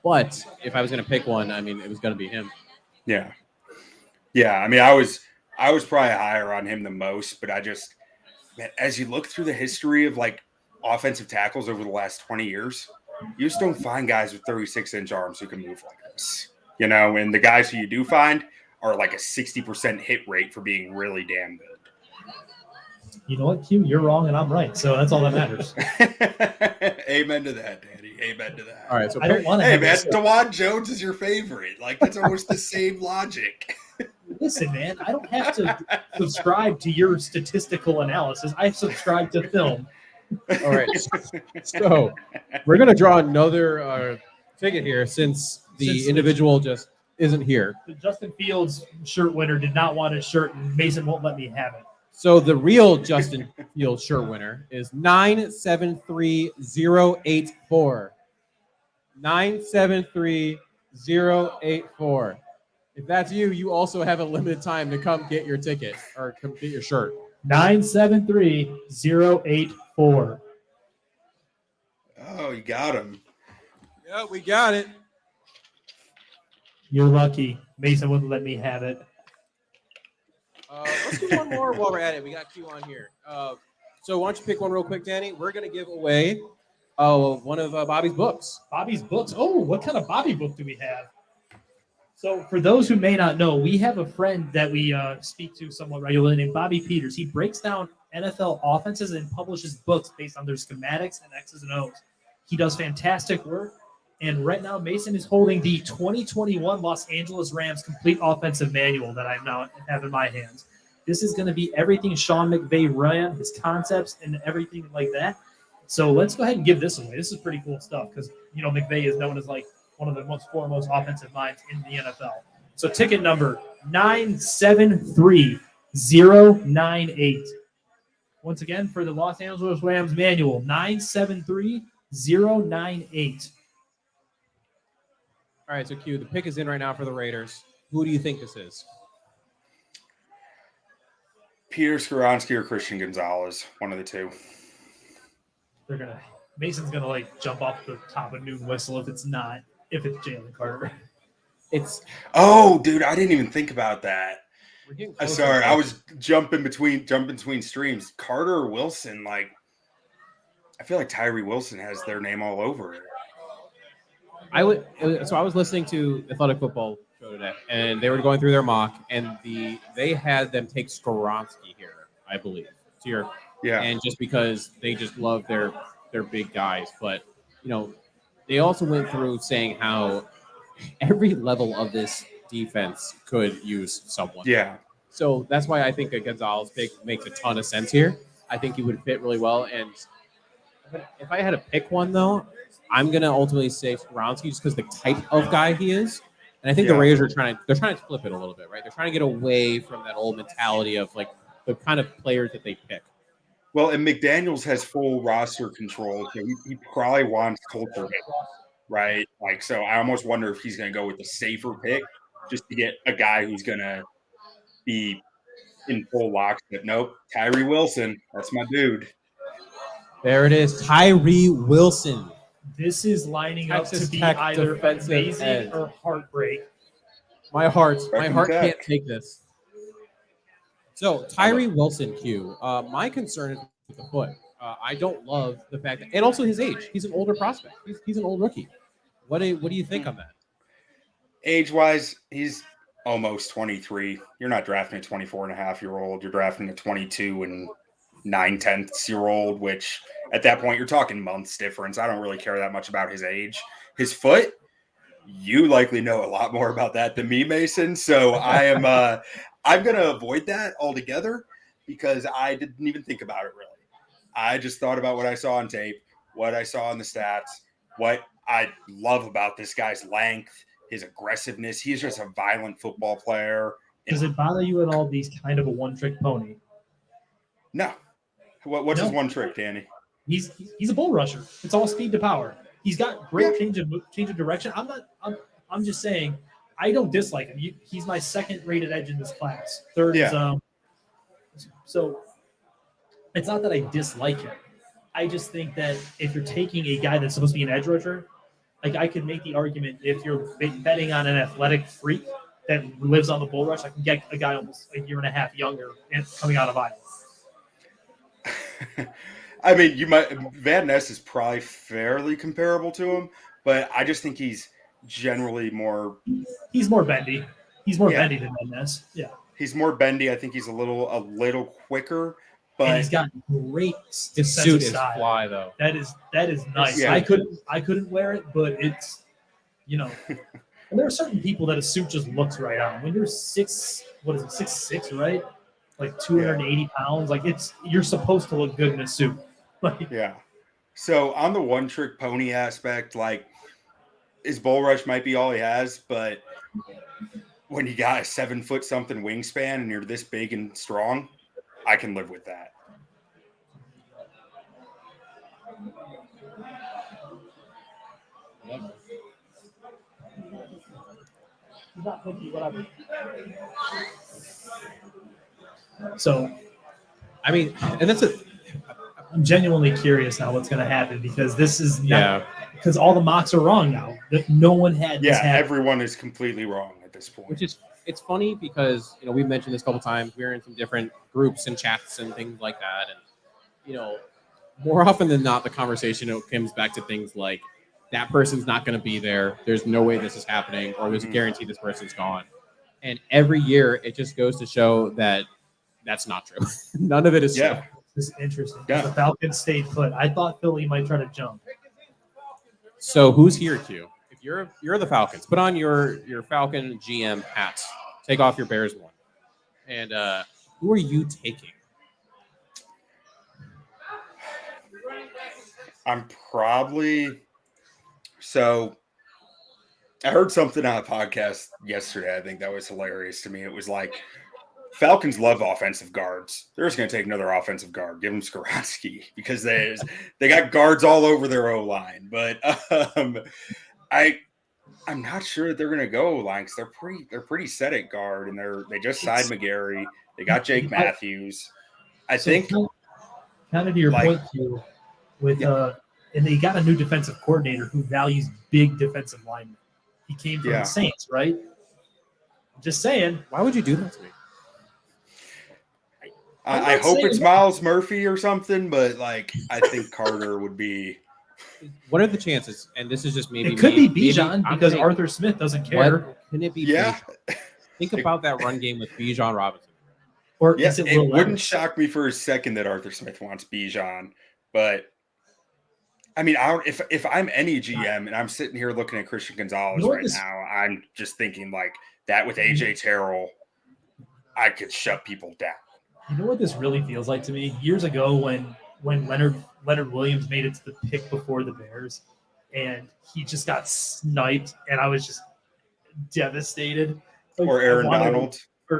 But if I was going to pick one, I mean, it was going to be him. Yeah. I mean, I was probably higher on him than most, but as you look through the history of like offensive tackles over the last 20 years, you just don't find guys with 36-inch arms who can move like this, and the guys who you do find are like a 60% hit rate for being really damn good. You know what, Q? You're wrong and I'm right. So that's all that matters. Amen to that, Danny. Amen to that. All right. So I don't want to. Hey, man, DeJuan Jones is your favorite. Like, that's almost the same logic. Listen, man, I don't have to subscribe to your statistical analysis. I subscribe to film. All right. So we're going to draw another ticket here since individual just isn't here. The Justin Fields shirt winner did not want his shirt, and Mason won't let me have it. So the real Justin Fields shirt winner is 973084. 973084. If that's you, you also have a limited time to come get your ticket or come get your shirt. 973084. Oh, you got him. Yeah, we got it. You're lucky. Mason wouldn't let me have it. Let's do one more while we're at it. We got Q on here. So why don't you pick one real quick, Danny? We're going to give away one of Bobby's books. Bobby's books. Oh, what kind of Bobby book do we have? So for those who may not know, we have a friend that we speak to somewhat regularly named Bobby Peters. He breaks down NFL offenses and publishes books based on their schematics and X's and O's. He does fantastic work. And right now, Mason is holding the 2021 Los Angeles Rams complete offensive manual that I now have in my hands. This is going to be everything Sean McVay ran, his concepts, and everything like that. So let's go ahead and give this away. This is pretty cool stuff because, McVay is known as like one of the most foremost offensive minds in the NFL. So ticket number 973098. Once again, for the Los Angeles Rams manual, 973098. All right, so Q, the pick is in right now for the Raiders. Who do you think this is? Peter Skoronski or Christian Gonzalez, one of the two. Mason's gonna like jump off the top of Noon Whistle if it's Jalen Carter. Dude, I didn't even think about that. We're getting closer. Sorry, I was jumping between streams. Carter or Wilson, like I feel like Tyree Wilson has their name all over it. I was listening to Athletic Football show today, and they were going through their mock, and they had them take Skoronski here, I believe. And just because they just love their big guys, but they also went through saying how every level of this defense could use someone. Yeah. So that's why I think a Gonzalez pick makes a ton of sense here. I think he would fit really well. And if I had to pick one, though, I'm going to ultimately say Skoronski just because the type of guy he is. And I think the Raiders are trying to flip it a little bit, right? They're trying to get away from that old mentality of like the kind of players that they pick. Well, and McDaniels has full roster control, so he probably wants culture, right? Like, so I almost wonder if he's going to go with the safer pick just to get a guy who's going to be in full lockstep. Nope, Tyree Wilson, that's my dude. There it is, Tyree Wilson. This is lining Texas up to be Tech either defensive amazing end. or heartbreak. My heart Tech. can't take this. So Tyree Wilson, Q. My concern is with the foot. I don't love the fact that, and also his age. He's an older prospect. He's an old rookie. What do you think on that? Age-wise, he's almost 23. You're not drafting a 24-and-a-half-year-old. You're drafting a 22 and 9/10-year-old, which at that point you're talking months difference. I don't really care that much about his age. His foot, you likely know a lot more about that than me, Mason. So I'm going to avoid that altogether because I didn't even think about it really. I just thought about what I saw on tape, what I saw in the stats, what I love about this guy's length, his aggressiveness. He's just a violent football player. Does it bother you at all that he's kind of a one-trick pony? No. What's his one trick, Danny? He's a bull rusher. It's all speed to power. He's got great change of direction. I'm just saying I don't dislike him. He's my second-rated edge in this class. Third is so it's not that I dislike him. I just think that if you're taking a guy that's supposed to be an edge rusher, like I could make the argument if you're betting on an athletic freak that lives on the bull rush, I can get a guy almost a year and a half younger and coming out of Iowa. I mean, Van Ness is probably fairly comparable to him, but I just think he's generally more. He's more bendy. He's more bendy than Van Ness. Yeah. He's more bendy. I think he's a little quicker, but and he's got great his suit is style. fly though. That is nice. Yeah. I couldn't wear it, but it's and there are certain people that a suit just looks right on. When you're 6'6", right? Like 280 pounds, like you're supposed to look good in a suit. Yeah. So on the one trick pony aspect, like his bull rush might be all he has, but when you got a 7-foot-something wingspan and you're this big and strong, I can live with that. So, I mean, and I'm genuinely curious now what's going to happen because this is because all the mocks are wrong now. No one had this happen. Everyone is completely wrong at this point. Which is it's funny because we've mentioned this a couple times. We're in some different groups and chats and things like that, and more often than not, the conversation comes back to things like that person's not going to be there. There's no way this is happening, or there's a guarantee this person's gone. And every year, it just goes to show that that's not true. None of it is true. This is interesting. Yeah. The Falcons stayed put. I thought Philly might try to jump. So who's here, Q? If you're the Falcons, put on your Falcon GM hats. Take off your Bears one. And who are you taking? I'm probably so. I heard something on a podcast yesterday. I think that was hilarious to me. It was like Falcons love offensive guards. They're just going to take another offensive guard. Give them Skoronski because they got guards all over their O line. But I'm not sure that they're going to go O line because they're pretty set at guard, and they just signed McGarry. They got Jake Matthews. I think kind of to your point too, with and they got a new defensive coordinator who values big defensive linemen. He came from the Saints, right? I'm just saying. Why would you do that to me? I hope it's Miles Murphy or something, but like I think Carter would be. What are the chances? And this is just maybe it could be Bijan because Arthur Smith doesn't care. Can it be? Yeah. Think about that run game with Bijan Robinson. Or yes, it wouldn't shock me for a second that Arthur Smith wants Bijan, but I mean, if I'm any GM and I'm sitting here looking at Christian Gonzalez now, I'm just thinking like that with AJ Terrell, I could shut people down. You know what this really feels like to me? Years ago when Leonard Williams made it to the pick before the Bears, and he just got sniped, and I was just devastated. Like, or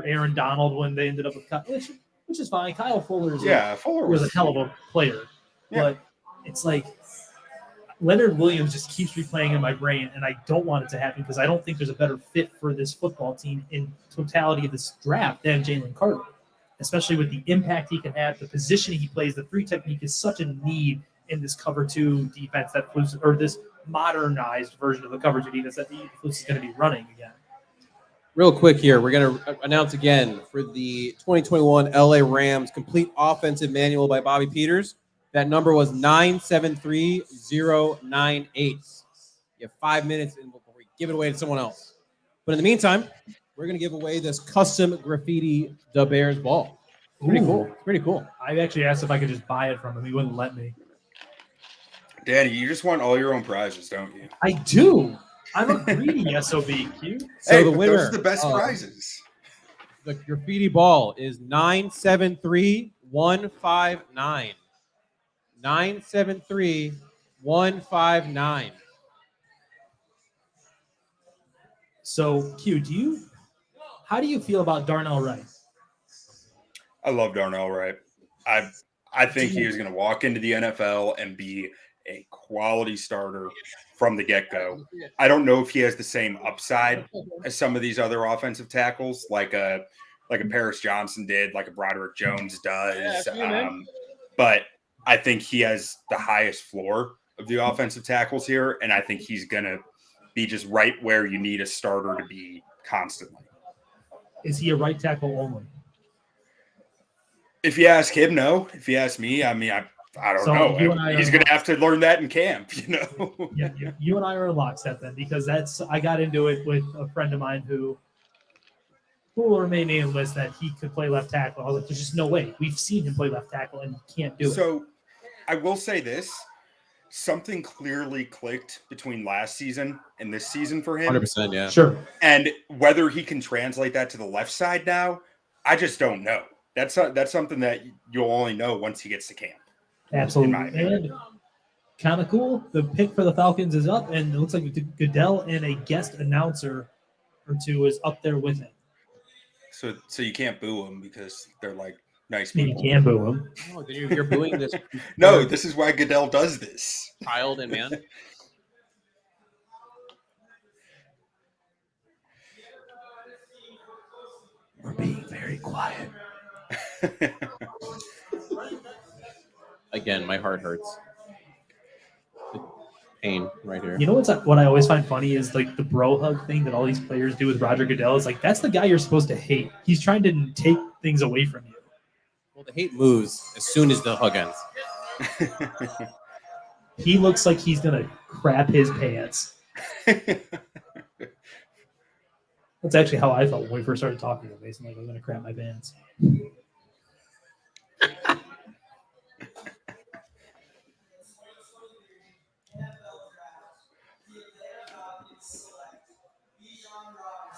Aaron Donald when they ended up with Kyle, which is fine. Kyle Fuller Fuller was a hell of a player, but it's like Leonard Williams just keeps replaying in my brain, and I don't want it to happen because I don't think there's a better fit for this football team in totality of this draft than Jalen Carter, especially with the impact he can have, the position he plays. The three technique is such a need in this cover two defense that Flus, or this modernized version of the cover two defense that Flus is going to be running again. Real quick here, we're going to announce again for the 2021 LA Rams complete offensive manual by Bobby Peters. That number was 973098. You have 5 minutes before we give it away to someone else. But in the meantime, we're going to give away this custom graffiti The Bears ball. It's pretty cool. It's pretty cool. I actually asked if I could just buy it from him. He wouldn't let me. Danny, you just want all your own prizes, don't you? I do. I'm a greedy SOB. Q. So the winner, those are the best prizes. The graffiti ball is 973159. 973159. So Q, how do you feel about Darnell Wright? I love Darnell Wright. I think he is going to walk into the NFL and be a quality starter from the get-go. I don't know if he has the same upside as some of these other offensive tackles, like a Paris Johnson did, like a Broderick Jones does. But I think he has the highest floor of the offensive tackles here, and I think he's going to be just right where you need a starter to be constantly. Is he a right tackle only? If you ask him, no. If you ask me, I mean, I don't know. He's going to have to learn that in camp, you know? Yeah, you and I are in lockstep then, because I got into it with a friend of mine who will remain nameless that he could play left tackle. I was like, there's just no way. We've seen him play left tackle, and he can't do it. So I will say this. Something clearly clicked between last season and this season for him. 100%, yeah. Sure. And whether he can translate that to the left side now, I just don't know. That's something that you'll only know once he gets to camp. Absolutely. And kind of cool. The pick for the Falcons is up, and it looks like Goodell and a guest announcer or two is up there with him. So you can't boo them because they're like nice You people. can boo him. Oh, then you're booing this. No, this is why Goodell does this. Child and man. We're being very quiet. Again, my heart hurts. The pain right here. You know what I always find funny is like the bro hug thing that all these players do with Roger Goodell. Is like, that's the guy you're supposed to hate. He's trying to take things away from you. Well, the hate moves as soon as the hug ends. He looks like he's going to crap his pants. That's actually how I felt when we first started talking to him. Basically, like, I'm going to crap my pants.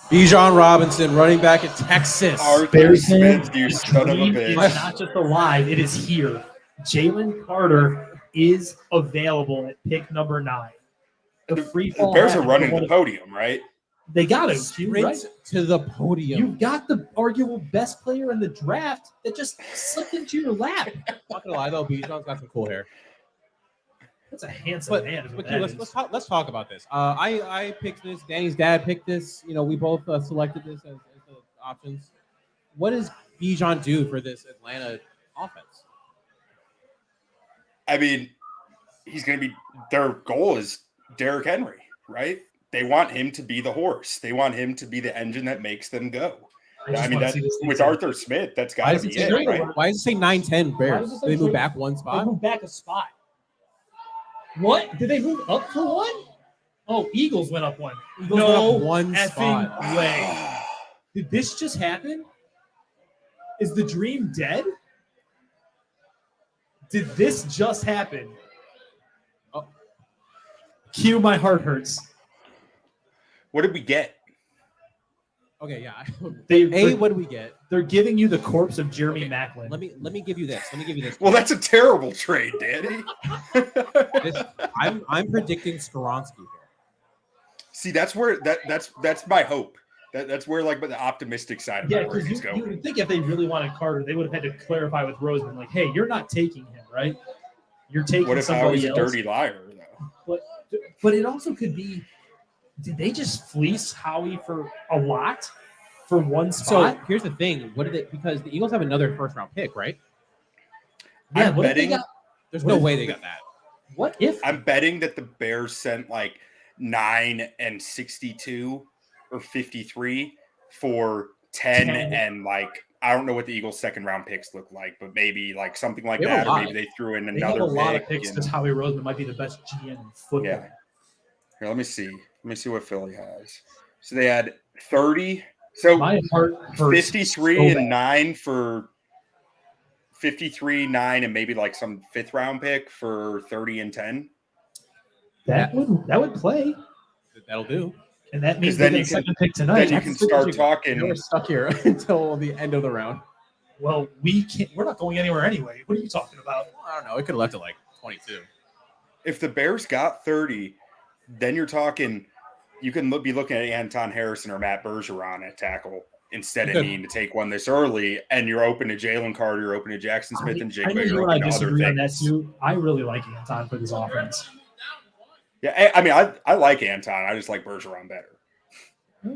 Bijan Robinson, running back at Texas. Arthur Smith, you son of a bitch. It's not just alive, it is here. Jalen Carter is available at pick number 9. The free fall. The Bears are running the podium, right? They got him, Sprint right? to the podium. You've got the arguable best player in the draft that just slipped into your lap. Not gonna lie though, Bijan's got some cool hair. That's a handsome man. But let's talk about this. I picked this. Danny's dad picked this. You know, we both selected this as the options. What is Bijan do for this Atlanta offense? I mean, he's going to be their goal is Derrick Henry, right? They want him to be the horse. They want him to be the engine that makes them go. I mean, that with Arthur Smith, that's got to be it, right? Why does it say 9-10 Bears? Did they move back one They spot? moved back a spot. What? Did they move up for one? Oh, Eagles went up one. Eagles No went up one effing spot. way. Did this just happen? Is the dream dead? Did this just happen? Oh. Cue my heart hurts. What did we get? Okay, yeah. They, What do we get? they're giving you the corpse of Jeremy Okay, Maclin. Let me give you this. Well, that's a terrible trade, Danny. I'm predicting Skoronski here. See, that's where that's my hope. That's where like the optimistic side of Yeah, my brain because is you going. would think if they really wanted Carter, they would have had to clarify with Roseman, like, hey, you're not taking him, right? You're taking What if I somebody was a else. dirty liar though? But it also could be, did they just fleece Howie for a lot for one So spot? here's the thing. What did it? Because the Eagles have another first round pick, right? Yeah, I'm what if they betting. got- There's What no if- way they got that. What if? I'm betting that the Bears sent like 9 and 62 or 53 for 10 and like I don't know what the Eagles' second round picks look like, but maybe like something like They have a that, or lot. maybe they threw in They have another a lot of pick picks and- because Howie Roseman might be the best GM in football. Yeah. Here, let me see. Let me see what Philly has. So they had 30. So My heart hurts 53 so and bad. 9 for 53, 9, and maybe like some fifth round pick for 30 and 10. That would play, That'll do. and that means then they you get can- second pick tonight. Then you can start We're talking. stuck here until the end of the round. Well, we can't. We're not going anywhere anyway. What are you talking about? I don't know. It could have left at like 22. If the Bears got 30, then you're talking. You can be looking at Anton Harrison or Matt Bergeron at tackle instead of Okay. needing to take one this early, and you're open to Jalen Carter, you're open to Jackson Smith and I Jigba. know you You're and I open to other disagree on that things. too. I really like Anton for this offense. Yeah, I mean, I like Anton. I just like Bergeron better.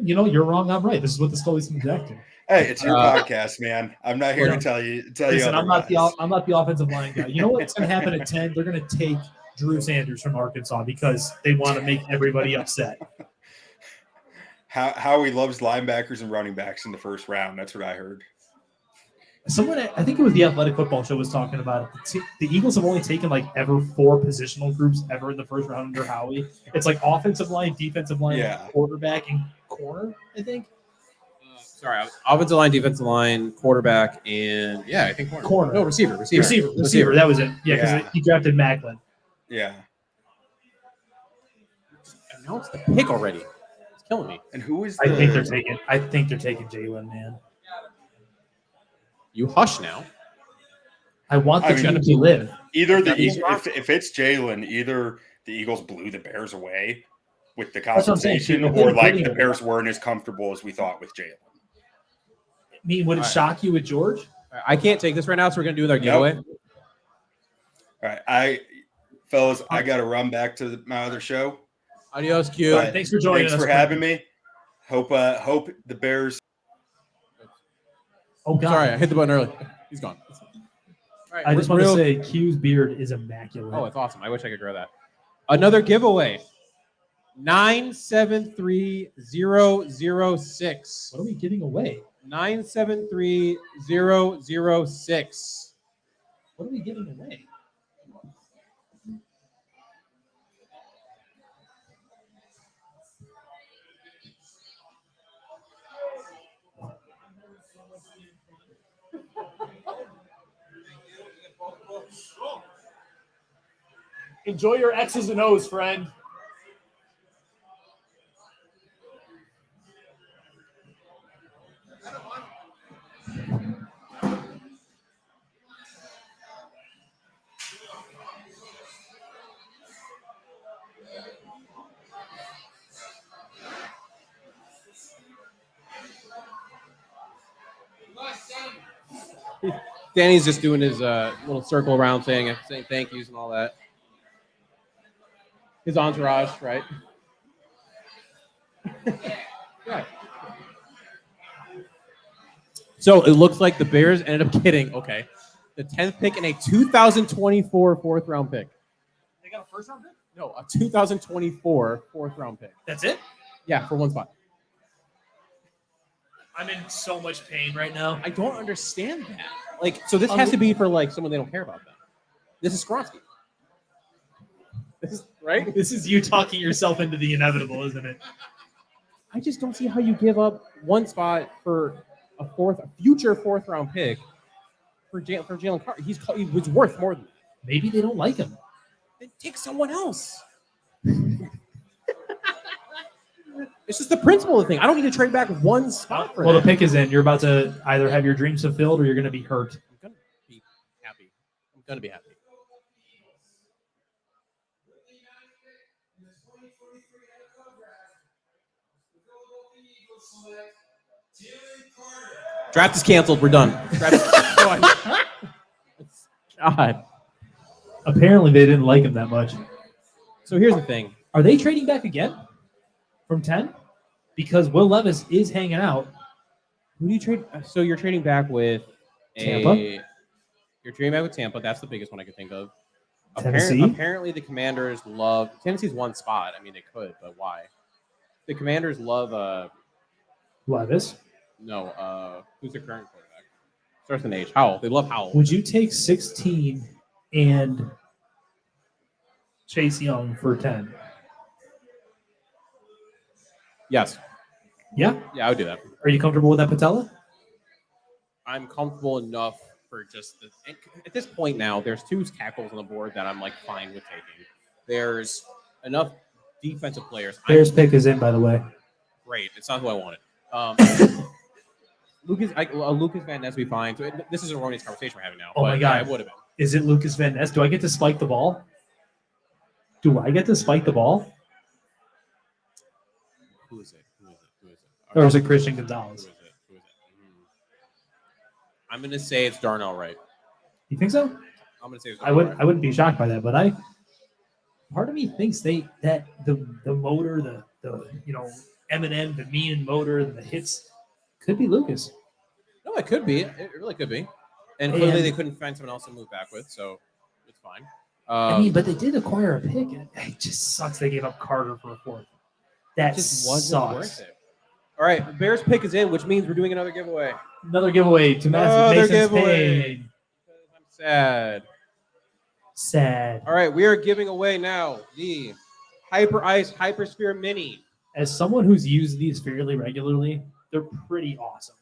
You know, you're wrong. I'm right. This is what the Scully's projecting. Hey, it's your podcast, man. I'm not here to tell you. Listen, I'm not otherwise. the offensive line guy. You know what's going to happen at 10? They're going to take Drew Sanders from Arkansas because they want to make everybody upset. How he loves linebackers and running backs in the first round. That's what I heard. Someone, I think it was the Athletic Football Show, was talking about it. The Eagles have only taken like ever 4 positional groups ever in the first round under Howie. It's like offensive line, defensive line, Yeah. quarterback, and corner. I think Sorry, offensive line, defensive line, quarterback, and I think Corner. No, receiver. receiver. That was it. Yeah, because Yeah. he drafted Macklin. Yeah. Announced the pick already. It's killing me. And who is I the? think they're taking Jalen, man. You hush now. I want the I mean, team to live. Either the That is Eagles, if it's Jalen, either the Eagles blew the Bears away with the what I'm saying, compensation, too. or like They're the bleeding Bears weren't as comfortable as we thought with Jalen. I mean, would it All right. shock you with George? I can't take this right now, so we're gonna do with our giveaway. All right, fellas, I got to run back to my other show. Adios, Q. But Thanks for joining Thanks us. for having me. Hope the Bears. Oh God! Sorry, I hit the button early. He's gone. All right, I just want to real- say Q's beard is immaculate. Oh, it's awesome. I wish I could grow that. Another giveaway. 973006. What are we giving away? 973006. What are we giving away? Enjoy your X's and O's, friend. Danny's just doing his little circle around thing, saying thank yous and all that. His entourage, right? Yeah. So it looks like the Bears ended up getting the 10th pick and a 2024 fourth round pick. They got a first round pick? No, a 2024 fourth round pick. That's it? Yeah, for one spot. I'm in so much pain right now. I don't understand that. Like, so this has to be for like someone they don't care about. Then this is Skronsky. This is right. This is you talking yourself into the inevitable, isn't it? I just don't see how you give up one spot for a future fourth round pick for Jalen Carter. He was worth more than that. Maybe they don't like him. Then take someone else. It's just the principle of the thing. I don't need to trade back one spot for Well, that. the pick is in. You're about to either have your dreams fulfilled or you're going to be hurt. I'm gonna be happy. I'm gonna be happy. Draft is canceled. We're done. Draft is done. God. Apparently, they didn't like him that much. So here's the thing. Are they trading back again from 10? Because Will Levis is hanging out. Who do you trade? So you're trading back with Tampa? You're trading back with Tampa. That's the biggest one I could think of. Tennessee? Apparently, the Commanders love Tennessee's one spot. I mean, they could, but why? The Commanders love Levis. who's their current quarterback? Starts with an H. Howell. They love Howell. Would you take 16 and Chase Young for 10? Yes. Yeah? Yeah, I would do that. Are you comfortable with that patella? I'm comfortable enough for just at this point now. There's two tackles on the board that I'm like fine with taking. There's enough defensive players. Bears pick is in, by the way. Great. It's not who I wanted. Lucas Van Ness would be fine. So this is a erroneous conversation we're having now. Oh my but God. I would have been. Is it Lucas Van Ness? Do I get to spike the ball? Do I get to spike the ball? Who is it? Or is it Christian Gonzalez? Who is it? I'm gonna say it's Darnell Wright. You think so? I'm gonna say it's I Darnell Wright. wouldn't be shocked by that, but part of me thinks that the motor, the Eminem, the Meehan motor, the hits could be Lucas. No, it could be. It really could be. And clearly they couldn't find someone else to move back with, so it's fine. But they did acquire a pick. It just sucks they gave up Carter for a fourth. That just wasn't sucks. worth it. All right, the Bears pick is in, which means we're doing another giveaway. Another giveaway to Another Mason's giveaway. pain. I'm sad. Sad. All right, we are giving away now the Hyper Ice Hypersphere Mini. As someone who's used these fairly regularly, they're pretty awesome.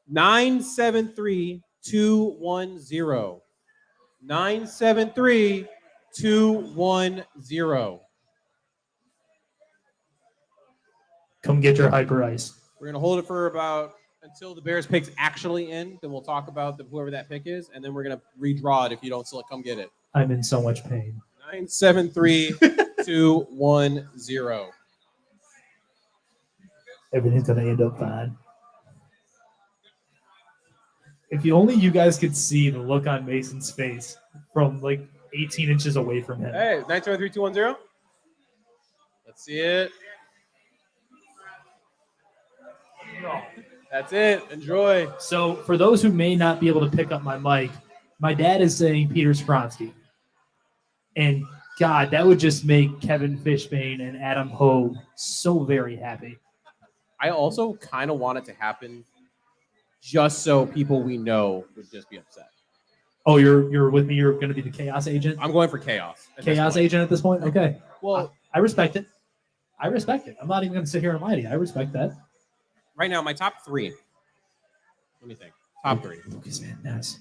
973210. 973210. Come get your hyper ice. We're gonna hold it for about until the Bears pick's actually in. Then we'll talk about whoever that pick is, and then we're gonna redraw it if you don't select. Come get it. I'm in so much pain. 973210. Everything's gonna end up fine. If only you guys could see the look on Mason's face from like 18 inches away from him. Hey, 973210. Let's see it. That's it. Enjoy. So for those who may not be able to pick up my mic, my dad is saying Peter Skronsky. And God, that would just make Kevin Fishbane and Adam Ho so very happy. I also kind of want it to happen just so people we know would just be upset. Oh, you're with me? You're going to be the chaos agent? I'm going for chaos. Chaos agent at this point? Okay. Well, I respect it. I'm not even going to sit here and lie to you. I respect that. right now, my top three. Let me think. Top three. Lucas Van Ness.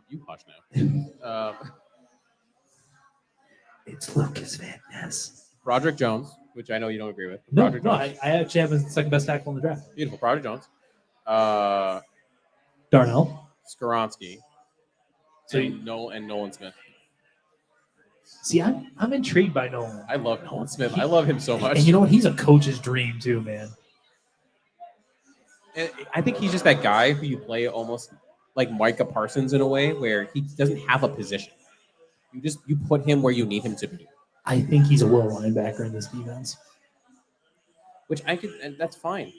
You hush now. It's Lucas Van Ness. Broderick Jones, which I know you don't agree with. No, Broderick Jones. I actually have the second best tackle in the draft. Beautiful. Broderick Jones. Darnell. Skronsky. So and Nolan Smith. See, I'm intrigued by Nolan. I love Nolan Smith. I love him so much. And you know what? He's a coach's dream too, man. And I think he's just that guy who you play almost like Micah Parsons in a way where he doesn't have a position. You put him where you need him to be. I think he's a will linebacker in this defense. Which and that's fine.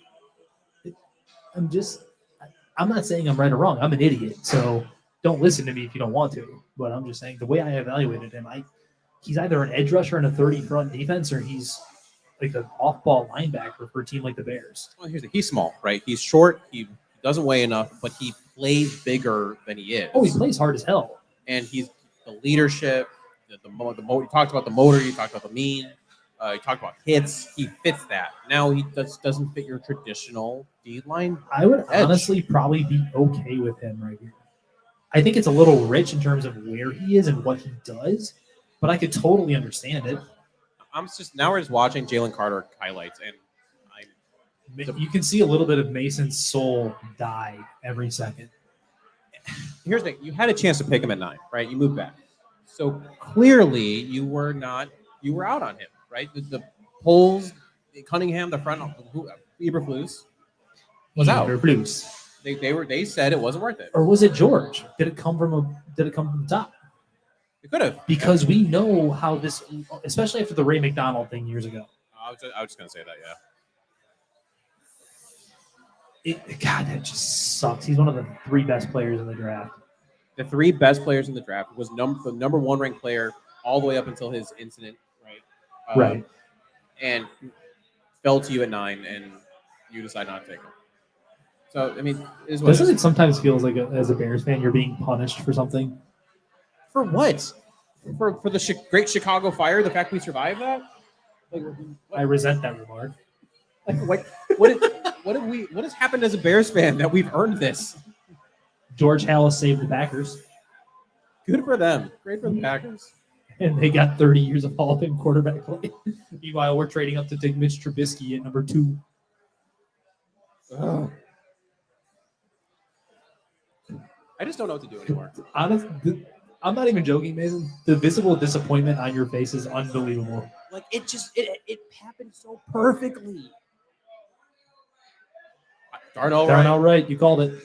I'm not saying I'm right or wrong. I'm an idiot, so don't listen to me if you don't want to. But I'm just saying the way I evaluated him, he's either an edge rusher in a 30 front defense or he's like an off-ball linebacker for a team like the Bears. Well, he's small, right? He's short. He doesn't weigh enough, but he plays bigger than he is. Oh, he plays hard as hell. And he's the leadership, the motor. You talked about the motor. You talked about the mean. You talked about hits. He fits that. Now he doesn't fit your traditional D line. I would edge. honestly probably be okay with him right here. I think it's a little rich in terms of where he is and what he does, but I could totally understand it. Now we're just watching Jalen Carter highlights, and You can see a little bit of Mason's soul die every second. Here's the thing: you had a chance to pick him at 9, right? You moved back, so clearly you were out on him, right? The polls, Cunningham, the front, Eberflus was out. Eberflus. They said it wasn't worth it. Or was it George? Did it come from the top? It could have, because we know how this, especially after the Ray McDonald thing years ago. I was just gonna say that, yeah. God, that just sucks. He's one of the 3 best players in the draft. The 3 best players in the draft was the number 1 ranked player all the way up until his incident, right? Right. And fell to you at 9, and you decide not to take him. So I mean, doesn't it sometimes feels like as a Bears fan you're being punished for something? For what? For the Great Chicago Fire? The fact we survived that? I resent that remark. What has happened as a Bears fan that we've earned this? George Halas saved the Packers. Good for them. Great for the Packers. And they got 30 years of Hall of Fame quarterback play. Meanwhile, we're trading up to take Mitch Trubisky at number 2. Ugh. I just don't know what to do anymore. Honestly, I'm not even joking, Mason. The visible disappointment on your face is unbelievable. Like it happened so perfectly. Darnell Wright, you called it.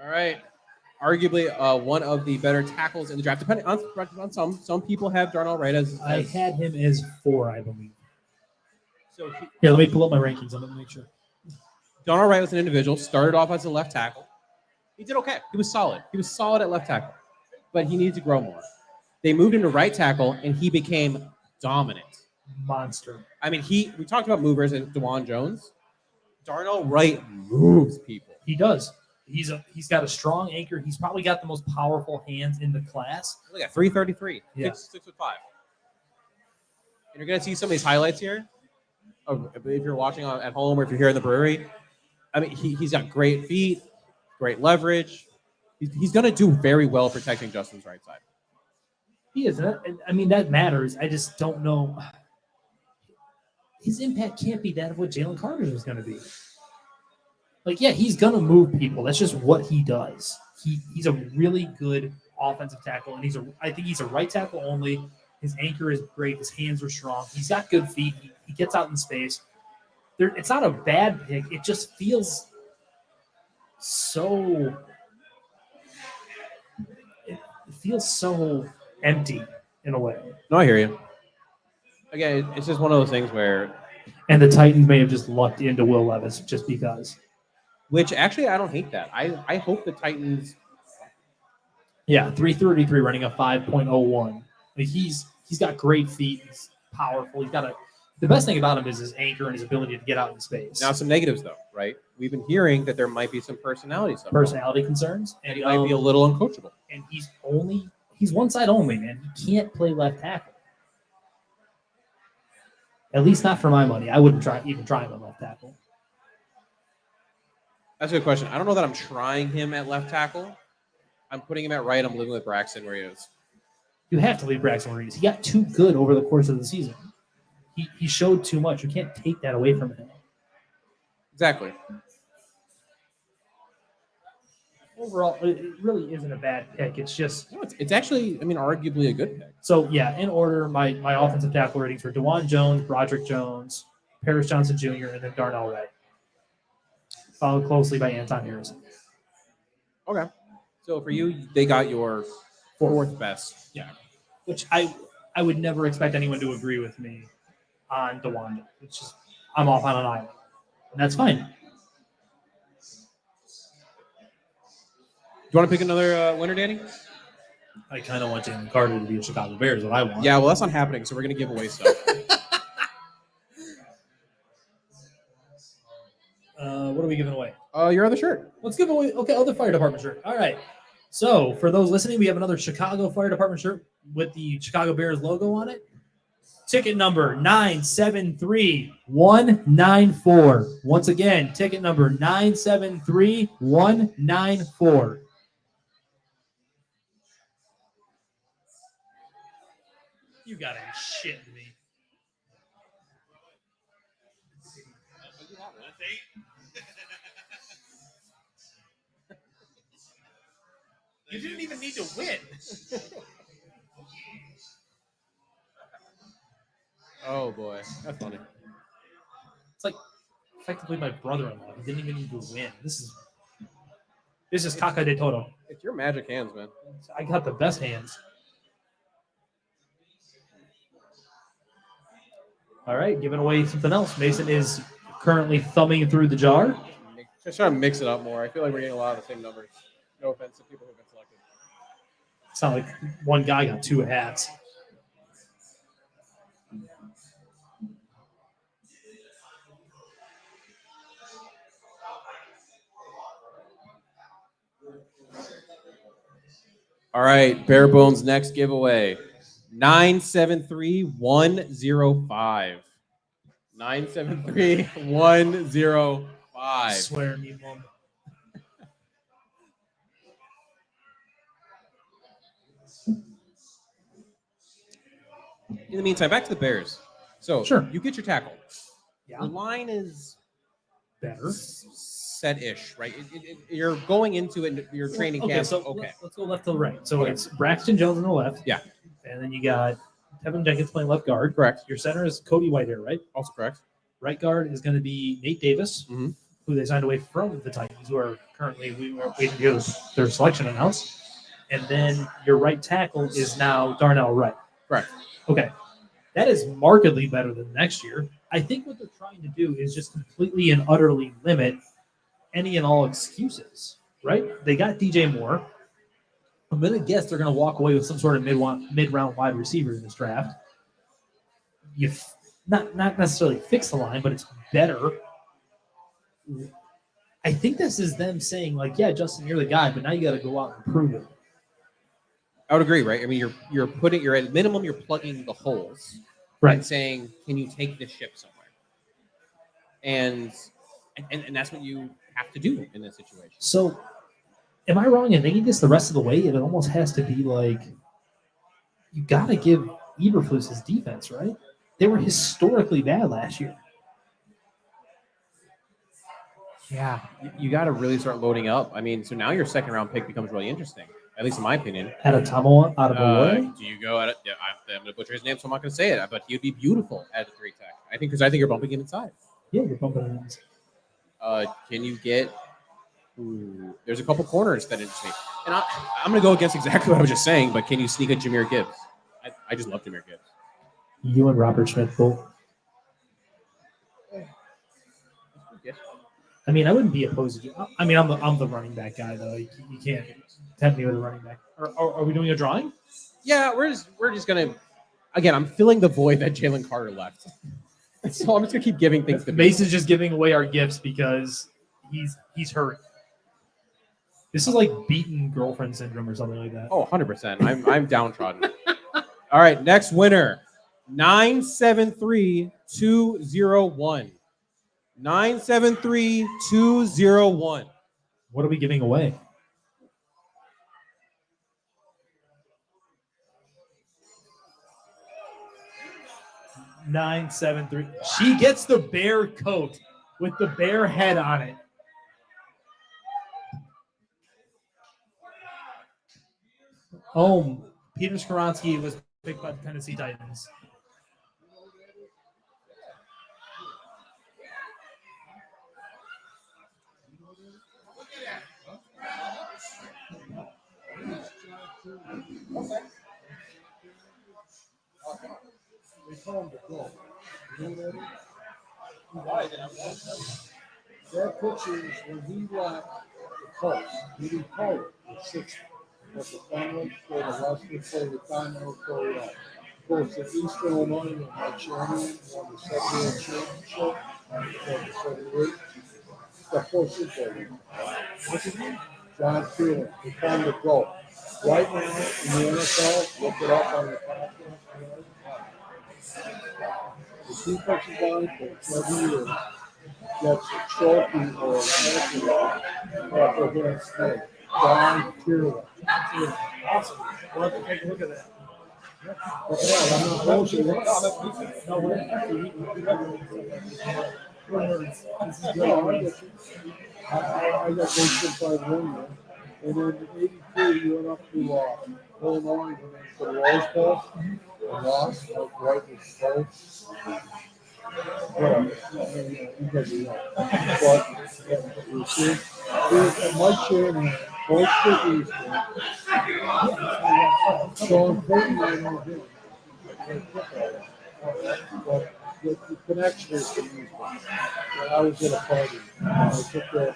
All right. Arguably one of the better tackles in the draft. Depending on some people have Darnell Wright as I had him as 4, I believe. So here, let me pull up my rankings. I'm gonna make sure. Darnell Wright was an individual. Started off as a left tackle. He did okay. He was solid. He was solid at left tackle, but he needed to grow more. They moved him to right tackle, and he became dominant. Monster. I mean, we talked about movers and DeJuan Jones. Darnell Wright moves people. He does. He's got a strong anchor. He's probably got the most powerful hands in the class. Look at 333. Yeah. 6'5". And you're gonna see some of these highlights here. If you're watching at home or if you're here in the brewery, I mean, he's got great feet, great leverage. He's gonna do very well protecting Justin's right side. He is. I mean, that matters. I just don't know. His impact can't be that of what Jalen Carter's was going to be. Like, yeah, he's going to move people. That's just what he does. He's a really good offensive tackle, and I think he's a right tackle only. His anchor is great. His hands are strong. He's got good feet. He gets out in space. It's not a bad pick. It just feels so. It feels so empty in a way. No, I hear you. Again, it's just one of those things where... And the Titans may have just lucked into Will Levis just because. Which, actually, I don't hate that. I hope the Titans... Yeah, 333 running a 5.01. Like he's got great feet. He's powerful. The best thing about him is his anchor and his ability to get out in space. Now, some negatives, though, right? We've been hearing that there might be some personality concerns. And he might be a little uncoachable. And he's one side only, man. He can't play left tackle. At least not for my money. I wouldn't even try him at left tackle. That's a good question. I don't know that I'm trying him at left tackle. I'm putting him at right. I'm living with Braxton where he is. You have to leave Braxton where he is. He got too good over the course of the season. He showed too much. You can't take that away from him. Exactly. Overall, it really isn't a bad pick. It's just... No, it's actually, arguably a good pick. So, yeah, in order, my offensive tackle ratings were DeJuan Jones, Broderick Jones, Paris Johnson Jr., and then Darnell Wright. Followed closely by Anton Harrison. Okay. So, for you, they got your 4th best. Yeah. Which I would never expect anyone to agree with me on DeJuan Jones. It's just, I'm off on an island. And that's fine. you want to pick another winner, Danny? I kind of want Jalen Carter to be a Chicago Bears. What I want. Yeah, well, that's not happening. So we're gonna give away stuff. What are we giving away? Your other shirt. Let's give away. Okay, other fire department shirt. All right. So for those listening, we have another Chicago Fire Department shirt with the Chicago Bears logo on it. Ticket number 973194. Once again, ticket number 973194. You gotta be shitting me. You didn't even need to win. Oh boy, that's funny. It's like effectively my brother-in-law. He didn't even need to win. This is caca de todo. It's your magic hands, man. I got the best hands. All right, giving away something else. Mason is currently thumbing through the jar. Just trying to mix it up more. I feel like we're getting a lot of the same numbers. No offense to people who've been selected. It's not like one guy got two hats. All right, Bare Bones next giveaway. 973105. 973105. Swear me, mom. In the meantime, back to the Bears. So Sure. you get your tackle. Yeah. The line is Better. set-ish, right? You're going into it. Your training camp. So Okay. let's go left to right. So Okay. it's Braxton Jones on the left. Yeah. And then you got Tevin Jenkins playing left guard. Correct. Your center is Cody Whitehair, right? Also correct. Right guard is going to be Nate Davis, Mhm. who they signed away from the Titans, who are currently we were waiting to hear their selection announced. And then your right tackle is now Darnell Wright. Correct. Okay. That is markedly better than next year. I think what they're trying to do is just completely and utterly limit any and all excuses, right? They got DJ Moore. I'm going to guess they're going to walk away with some sort of mid-round wide receiver in this draft. You not necessarily fix the line, but it's better. I think this is them saying, like, yeah, Justin, you're the guy, but now you got to go out and prove it. I would agree, right? I mean, you're at minimum, you're plugging the holes, Right. And saying, can you take this ship somewhere? And that's what you have to do in this situation. So, am I wrong in thinking this the rest of the way? It almost has to be like you got to give Eberflus his defense, right? They were historically bad last year. Yeah, you got to really start loading up. I mean, so now your second round pick becomes really interesting, at least in my opinion. Adetomo out of Hawaii. Do you go at it? Yeah, I'm going to butcher his name, so I'm not going to say it. But he'd be beautiful at the 3 tech. I think you're bumping him inside. Yeah, you're bumping it. Can you get? Ooh, there's a couple corners that interest me, and I'm going to go against exactly what I was just saying. But can you sneak a Jahmyr Gibbs? I just love Jahmyr Gibbs. You and Robert Smith both. I mean, I wouldn't be opposed to you. I mean, I'm the running back guy, though. You can't tempt me with a running back. Are we doing a drawing? Yeah, we're just gonna. Again, I'm filling the void that Jalen Carter left. So I'm just gonna keep giving things to Mason's just giving away our gifts because he's hurt. This is like beaten girlfriend syndrome or something like that. Oh, 100%. I'm downtrodden. All right, next winner, 973201. 973201. What are we giving away? $973. She gets the bear coat with the bear head on it. Peter Skoronski was picked by the Tennessee Titans. That picture is when he left Colts. Meeting Colts at 60. But the final for the Western play the final for both the East Illinois and my champion won the February championship for the 78. The full Super Bowl. What's his name? John Phelan. He found the GOAT. Right now in the NFL, look it up on the podcast. The defensive line for 7 years gets a trophy or an accolade after his name. John Phelan. Awesome. We'll have to take a look at that. Look it up. I'm not bullshit. No, this is good. I got coached by William, and in '83 he went up to Illinois and went to the Rose Bowl and lost like right with close. But you see, Mike Shanahan, coach for Eastern, Sean Payton, I know him. But the connection is to Eastern. When I was at a party, I took the.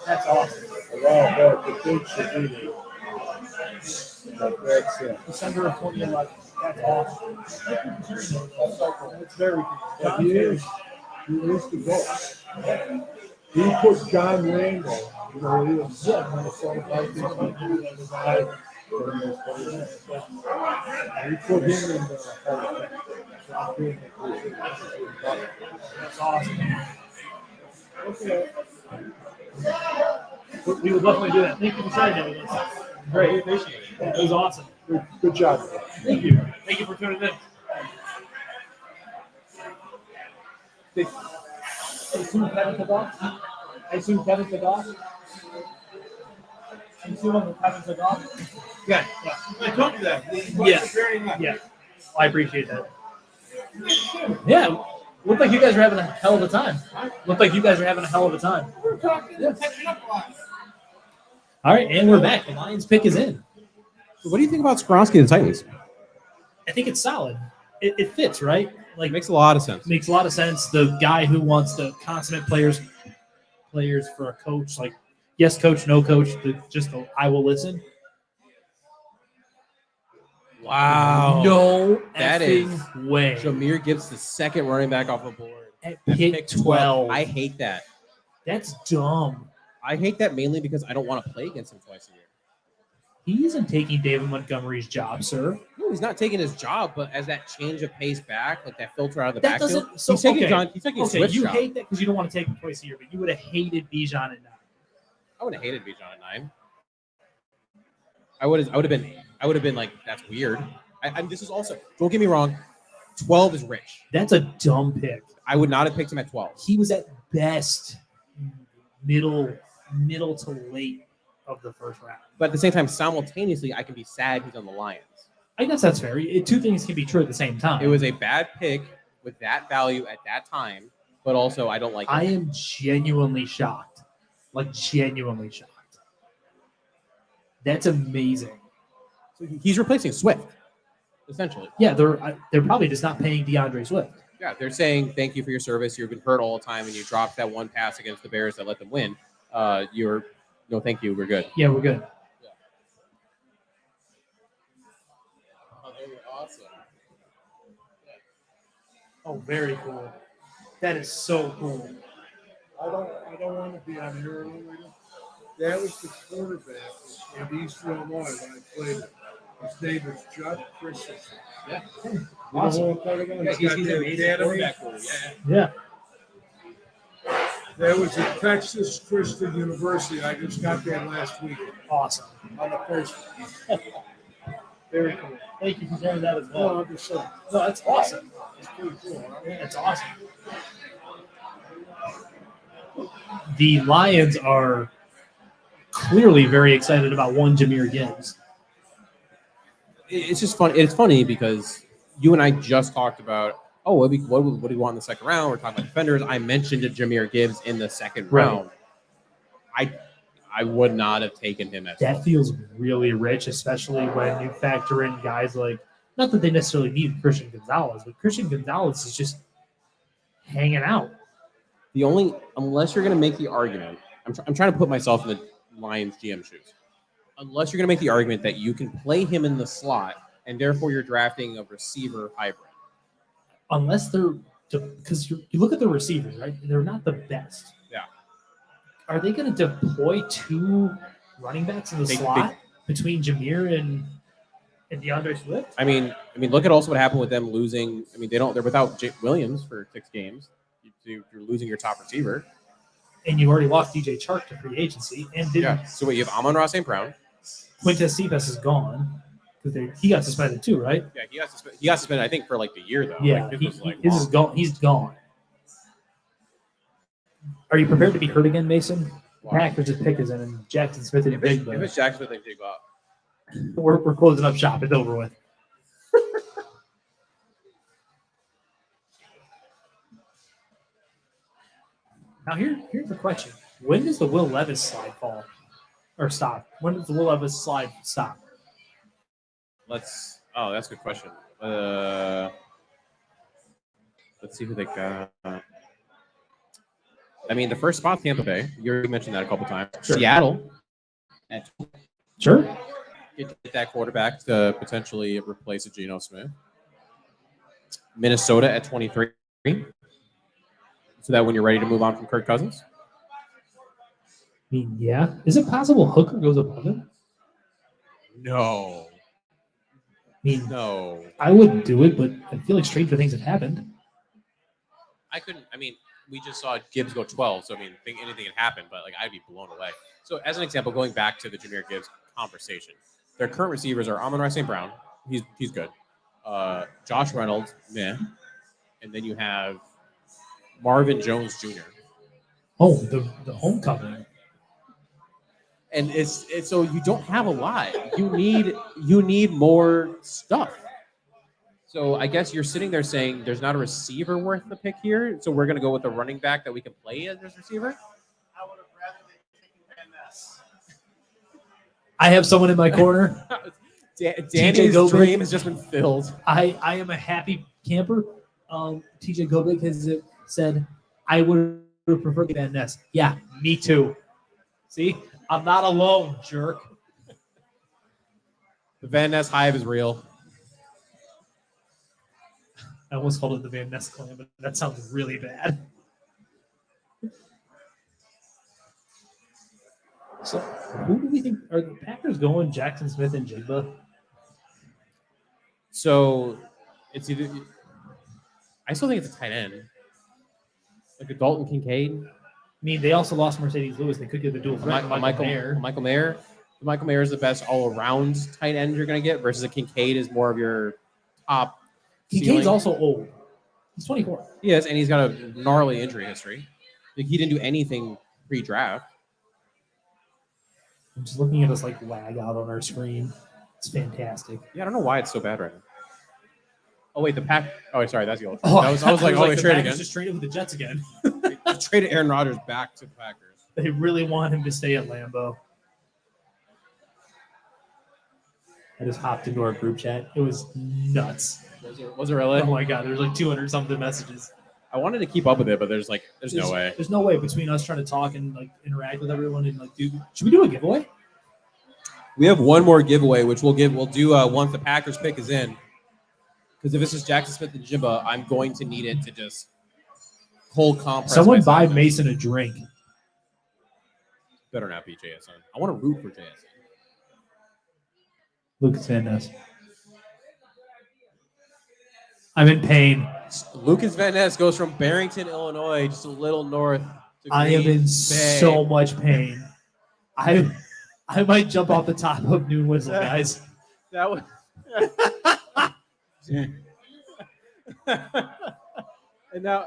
That's awesome. Wow, the big should but that's it. December of 2011. That's awesome. That's very good. But he is the GOAT. He put John Randall, he was on the phone about this guy. He put him in the Hall of Fame. That's awesome. Okay. We would definitely do that. Thank you for sharing that with us. Great. We appreciate it. It was awesome. Good job. Thank you. Thank you for tuning in. I assume Kevin took off. I assume Kevin took off. I assume Kevin took off. Yeah. I told you that. Yes. Very much. Yeah. I appreciate that. Yeah. Looked like you guys were having a hell of a time. Looked like you guys were having a hell of a time. We're talking, catching up a lot. All right, and we're back. The Lions pick is in. So what do you think about Skronsky and the Titans? I think it's solid. It fits, right? Like It makes a lot of sense. makes a lot of sense. The guy who wants the consummate players for a coach, like yes, coach, no coach, I will listen. Wow. No That effing is way. Jahmyr Gibbs, the second running back off the board. At pick 12. I hate that. That's dumb. I hate that mainly because I don't want to play against him twice a year. He isn't taking David Montgomery's job, sir. No, he's not taking his job, but as that change of pace back, like that filter out of the That backfield, doesn't. So, he's taking okay. he's taking Okay, Swift's you job. hate that because you don't want to take him twice a year, but you would have hated Bijan at 9. I would have hated Bijan at 9. I would have been like, that's weird. This is also, don't get me wrong, 12 is rich. That's a dumb pick. I would not have picked him at 12. He was at best middle to late of the first round. But at the same time, simultaneously, I can be sad he's on the Lions. I guess that's fair. Two things can be true at the same time. It was a bad pick with that value at that time, but also I don't like I it. am genuinely shocked. Like, genuinely shocked. That's amazing. So he's replacing Swift, essentially. Yeah, they're probably just not paying DeAndre Swift. Yeah, they're saying thank you for your service. You've been hurt all the time, and you dropped that one pass against the Bears that let them win. No, thank you. We're good. Yeah, we're good. Yeah. Oh, they were awesome. Oh, very cool. That is so cool. I don't want to be on here earlier. That was the quarterback in East Illinois when I played it. His name is Judd Christensen. Yeah. Awesome. You know who I'm talking about? He's got the academy. Yeah. That was at Texas Christian University. I just got that last week Awesome. on the first one. Very cool. Thank you for sharing that as well. No, I'm just saying. No, that's awesome. It's pretty cool. Huh? That's awesome. The Lions are clearly very excited about one Jahmyr Gibbs. It's just fun. It's funny because you and I just talked about, what do you want in the second round? We're talking about defenders. I mentioned Jahmyr Gibbs in the second Right. round. I would not have taken him at That feels really rich, especially when you factor in guys like, not that they necessarily need Christian Gonzalez, but Christian Gonzalez is just hanging out. unless you're going to make the argument, I'm trying to put myself in Lions GM shoes. Unless you're going to make the argument that you can play him in the slot, and therefore you're drafting a receiver hybrid. Unless they're because you look at the receivers, right? They're not the best. Yeah. Are they going to deploy 2 running backs in the slot between Jameer and DeAndre Swift? I mean, look at also what happened with them losing. I mean, they're without Williams for 6 games. You're losing your top receiver, and you already lost DJ Chark to free agency, and didn't. Yeah. So wait, you have Amon-Ra St. Brown. Quintez Cephas is gone because he got suspended too, right? Yeah, he got suspended. I think for like the year though. Yeah, like, his is gone. He's gone. Are you prepared to be hurt again, Mason? Packers' pick is in, and Jackson Smith and If Jigba. it's Jackson Smith and Jigba, We're closing up shop. It's over with. Now here's the question: when does the Will Levis slide fall or stop? When does the Will Levis slide stop? that's a good question. Let's see who they got. I mean, the first spot, Tampa Bay. You already mentioned that a couple times. Sure. Seattle. Sure. Get that quarterback to potentially replace a Geno Smith. Minnesota at 23. So that when you're ready to move on from Kirk Cousins. I mean, yeah. Is it possible Hooker goes above him? No. I mean, No. I wouldn't do it, but I feel like stranger things have happened. I couldn't. I mean, we just saw Gibbs go 12. So, I mean, think anything can happen, but like I'd be blown away. So, as an example, going back to the Jahmyr Gibbs conversation, their current receivers are Amon-Ra St. Brown. He's good. Josh Reynolds, meh. And then you have Marvin Jones Jr. Oh, the homecoming. And it's so you don't have a lot. You need more stuff. So I guess you're sitting there saying there's not a receiver worth the pick here. So we're gonna go with a running back that we can play as this receiver. I would have rather they taken Van Ness. I have someone in my corner. Danny's Gobert. dream has just been filled. I am a happy camper. TJ Gobik has said, I would have preferred Van Ness. Yeah, me too. See, I'm not alone, jerk. The Van Ness hive is real. I almost called it the Van Ness clan, but that sounds really bad. So, who do we think are the Packers going? Jackson Smith and Jigba? So it's either. I still think it's a tight end, like a Dalton Kincaid. I mean, they also lost Mercedes Lewis. They could get the dual threat. Michael Mayer. Michael Mayer is the best all-around tight end you're going to get versus a Kincaid is more of your top. Kincaid's ceiling. also old. He's 24. Yes, and he's got a gnarly injury history. Like he didn't do anything pre-draft. I'm just looking at us like lag out on our screen. It's fantastic. Yeah, I don't know why it's so bad right now. Oh wait, the Pack. Oh, sorry, that's the old. Oh, I was like, oh, they the trade Packers again. just traded with the Jets again. They traded Aaron Rodgers back to the Packers. They really want him to stay at Lambeau. I just hopped into our group chat. It was nuts. Was it really? Oh my god, there's like 200 something messages. I wanted to keep up with it, but there's no way. There's no way between us trying to talk and like interact with everyone and like do. Should we do a giveaway? We have one more giveaway, which we'll do once the Packers pick is in. Because if this is Jackson Smith and Jimba, I'm going to need it to just cold compress. Someone myself. buy Mason a drink. Better not be JSN. I want to root for JSN. Lucas Van Ness. I'm in pain. Lucas Van Ness goes from Barrington, Illinois, just a little north. To I am Green in Bay. so much pain. I might jump off the top of Noon Whistle, guys. That was. And now,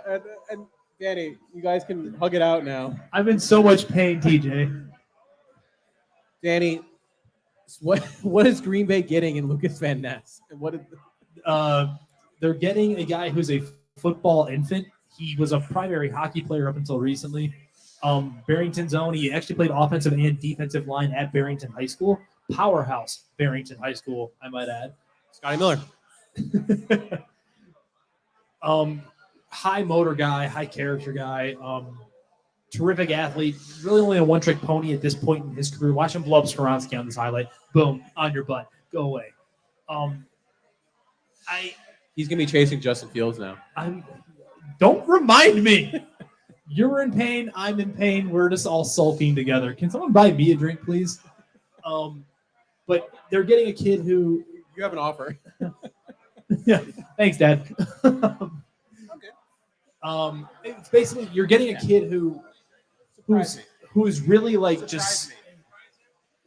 and Danny, you guys can hug it out now. I'm in so much pain, TJ. Danny, what is Green Bay getting in Lucas Van Ness? And what is They're getting a guy who's a football infant. He was a primary hockey player up until recently. Barrington's own. He actually played offensive and defensive line at Barrington High School. Powerhouse Barrington High School, I might add. Scotty Miller? High motor guy, high character guy. terrific athlete, really only a one-trick pony at this point in his career. Watch him blow up Skaronski on this highlight. Boom, on your butt. Go away. He's gonna be chasing Justin Fields now. Don't remind me. You're in pain. I'm in pain. We're just all sulking together. Can someone buy me a drink, please? But they're getting a kid who. You have an offer. Yeah. Thanks, Dad. It's basically you're getting a kid who's really like just.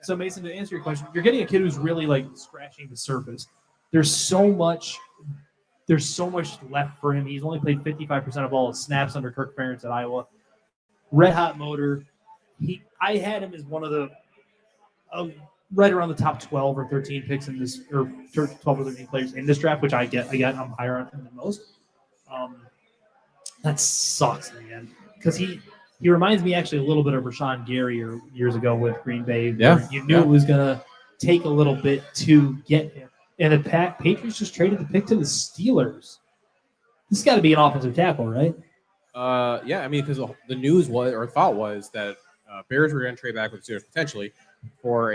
So Mason, to answer your question, you're getting a kid who's really like scratching the surface. There's so much left for him. He's only played 55% of all his snaps under Kirk Ferentz at Iowa. Red hot motor. I had him as one of the right around the top 12 or 13 picks in this, or 12 or 13 players in this draft, which I get. I'm higher on him than most. That sucks in the end because he reminds me actually a little bit of Rashawn Gary or years ago with Green Bay. Yeah, you knew it was gonna take a little bit to get him. And the Patriots just traded the pick to the Steelers. This has got to be an offensive tackle, right? Yeah, I mean, because the news thought was that Bears were going to trade back with the Steelers potentially for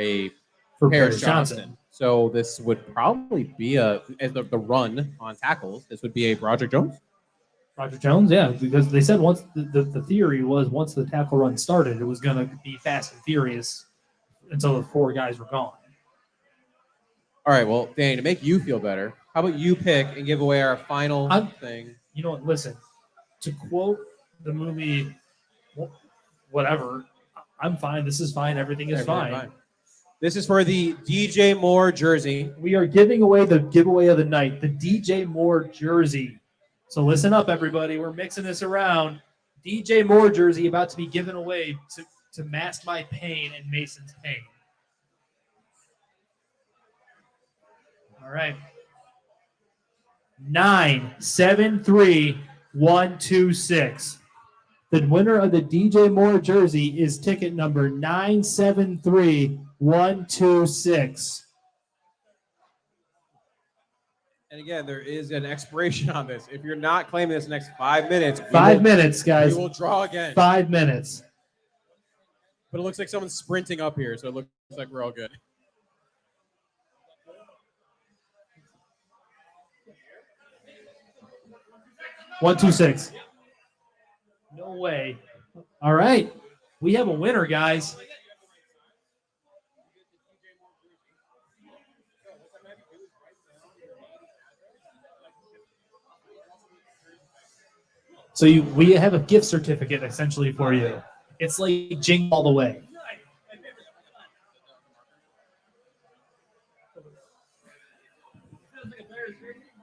Paris Johnson. So this would probably be the run on tackles. This would be a Broderick Jones. Roger Jones, yeah, because they said once the theory was once the tackle run started, it was going to be fast and furious until the four guys were gone. All right, well, Danny, to make you feel better, how about you pick and give away our final thing? You know what? Listen, to quote the movie, whatever, I'm fine. This is fine. Everything is fine. This is for the DJ Moore jersey. We are giving away the giveaway of the night, the DJ Moore jersey. So listen up, everybody. We're mixing this around. DJ Moore jersey about to be given away to mask my pain and Mason's pain. All right. 973126. The winner of the DJ Moore jersey is ticket number 973126. And again, there is an expiration on this. If you're not claiming this next 5 minutes, 5 minutes, guys. We will draw again. 5 minutes. But it looks like someone's sprinting up here, so it looks like we're all good. One, 2, 6. No way. All right. We have a winner, guys. So we have a gift certificate essentially for you. It's like Jingle All the Way.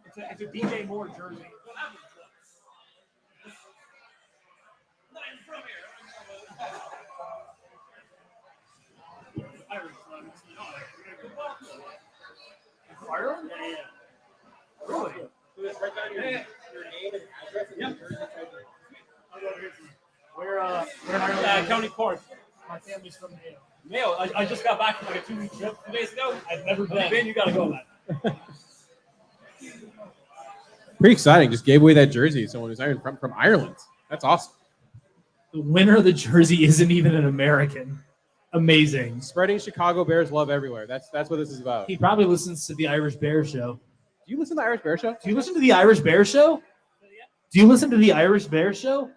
It's a DJ Moore jersey. Ireland? Yeah. Really? We're in Ireland. County Cork. My family's from Mayo. Mayo. I just got back from like a 2-week trip 2 days ago. I've never been. You got to go, man. Pretty exciting. Just gave away that jersey to someone who's not even from Ireland. That's awesome. The winner of the jersey isn't even an American. Amazing. Spreading Chicago Bears love everywhere. That's what this is about. He probably listens to the Irish Bear Show. Do you listen to the Irish Bear Show? Do you listen to the Irish Bear Show? Do you listen to the Irish Bear Show?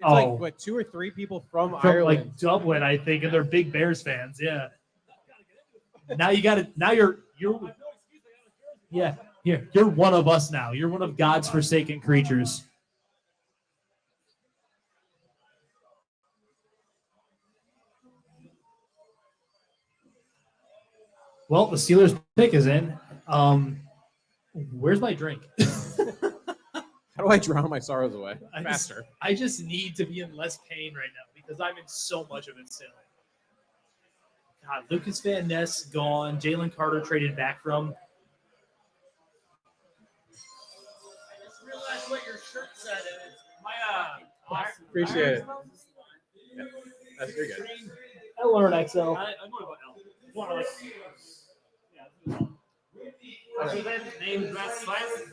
It's like what, 2 or 3 people from Ireland, like Dublin, I think, and they're big Bears fans. Yeah. Now you got it. Now you're yeah. Here, you're one of us now. You're one of God's forsaken creatures. Well, the Steelers pick is in. Where's my drink? How do I drown my sorrows away faster? I just need to be in less pain right now because I'm in so much of it still. God, Lucas Van Ness gone. Jalen Carter traded back from. I just realized what your shirt said. It's my Appreciate it. Yeah, that's very good. L or an XL. I'm going to go L. You want to like? Yeah. Other than name, dress, size.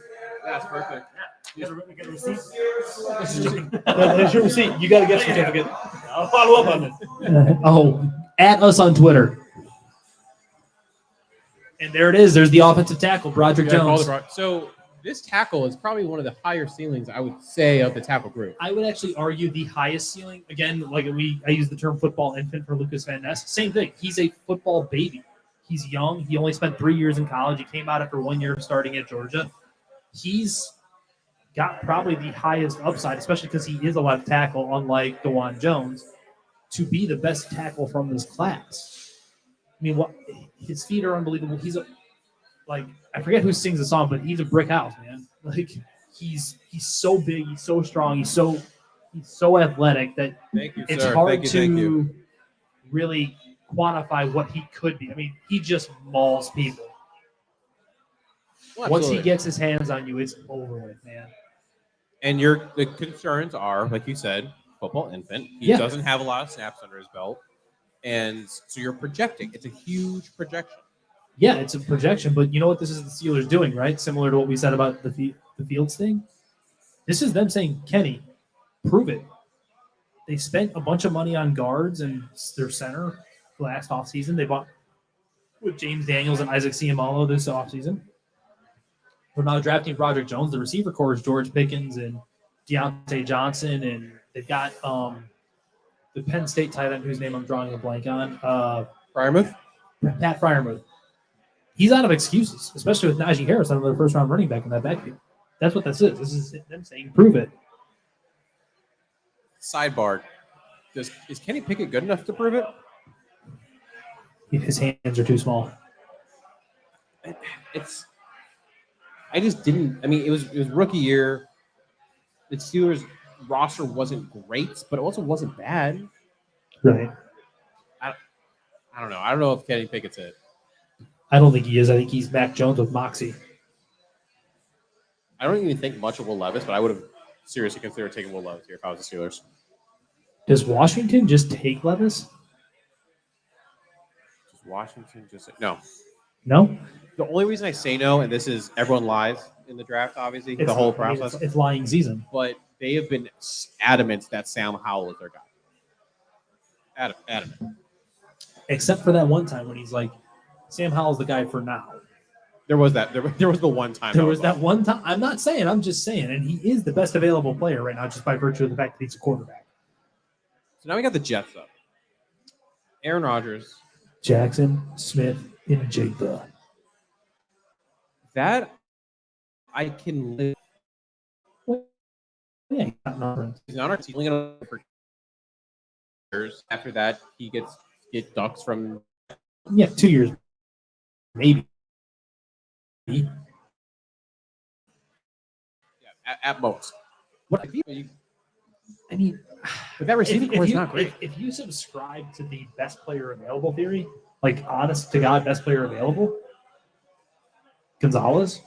That's perfect. Yeah. Get a receipt. There's your receipt. You got a gift certificate. I'll follow up on it. At us on Twitter. And there it is. There's the offensive tackle, Broderick Jones. So this tackle is probably one of the higher ceilings, I would say, of the tackle group. I would actually argue the highest ceiling. Again, I use the term football infant for Lucas Van Ness. Same thing. He's a football baby. He's young. He only spent 3 years in college. He came out after 1 year starting at Georgia. He's got probably the highest upside, especially because he is a left tackle, unlike DeJuan Jones, to be the best tackle from this class. I mean, his feet are unbelievable. I forget who sings the song, but he's a brick house, man. Like he's so big, he's so strong, he's so athletic that it's hard to really quantify what he could be. I mean, he just mauls people. Well, once he gets his hands on you, it's over with, man. And the concerns are, like you said, football infant. He doesn't have a lot of snaps under his belt. And so you're projecting. It's a huge projection. Yeah, it's a projection, but you know what this is the Steelers doing, right? Similar to what we said about the Fields thing. This is them saying, Kenny, prove it. They spent a bunch of money on guards and their center last offseason. They bought with James Daniels and Isaac Seumalo this offseason. We're now drafting Broderick Jones. The receiver core is George Pickens and Deontay Johnson, and they've got the Penn State tight end whose name I'm drawing a blank on. Freiermuth? Pat Freiermuth. He's out of excuses, especially with Najee Harris, another first-round running back in that backfield. That's what this is. This is them saying, prove it. Sidebar. Is Kenny Pickett good enough to prove it? His hands are too small. I just didn't. I mean, it was rookie year. The Steelers roster wasn't great, but it also wasn't bad. Right. I don't know. I don't know if Kenny Pickett's it. I don't think he is. I think he's Mac Jones with moxie. I don't even think much of Will Levis, but I would have seriously considered taking Will Levis here if I was the Steelers. Does Washington just take Levis? No. No? The only reason I say no, and this is everyone lies in the draft, obviously, the whole process. It's lying season. But they have been adamant that Sam Howell is their guy. Adamant. Except for that one time when he's like, Sam Howell's the guy for now. There was that. There was the one time. There was that one time. I'm not saying. I'm just saying. And he is the best available player right now just by virtue of the fact that he's a quarterback. So now we got the Jets up. Aaron Rodgers. Jackson, Smith, and Jigba. That I can live. Yeah, he's not our team for years. After that, he get ducks from 2 years, maybe. Yeah, at most. What I mean, but that receiving core is not great. If you subscribe to the best player available theory, like honest to God, best player available, Gonzalez,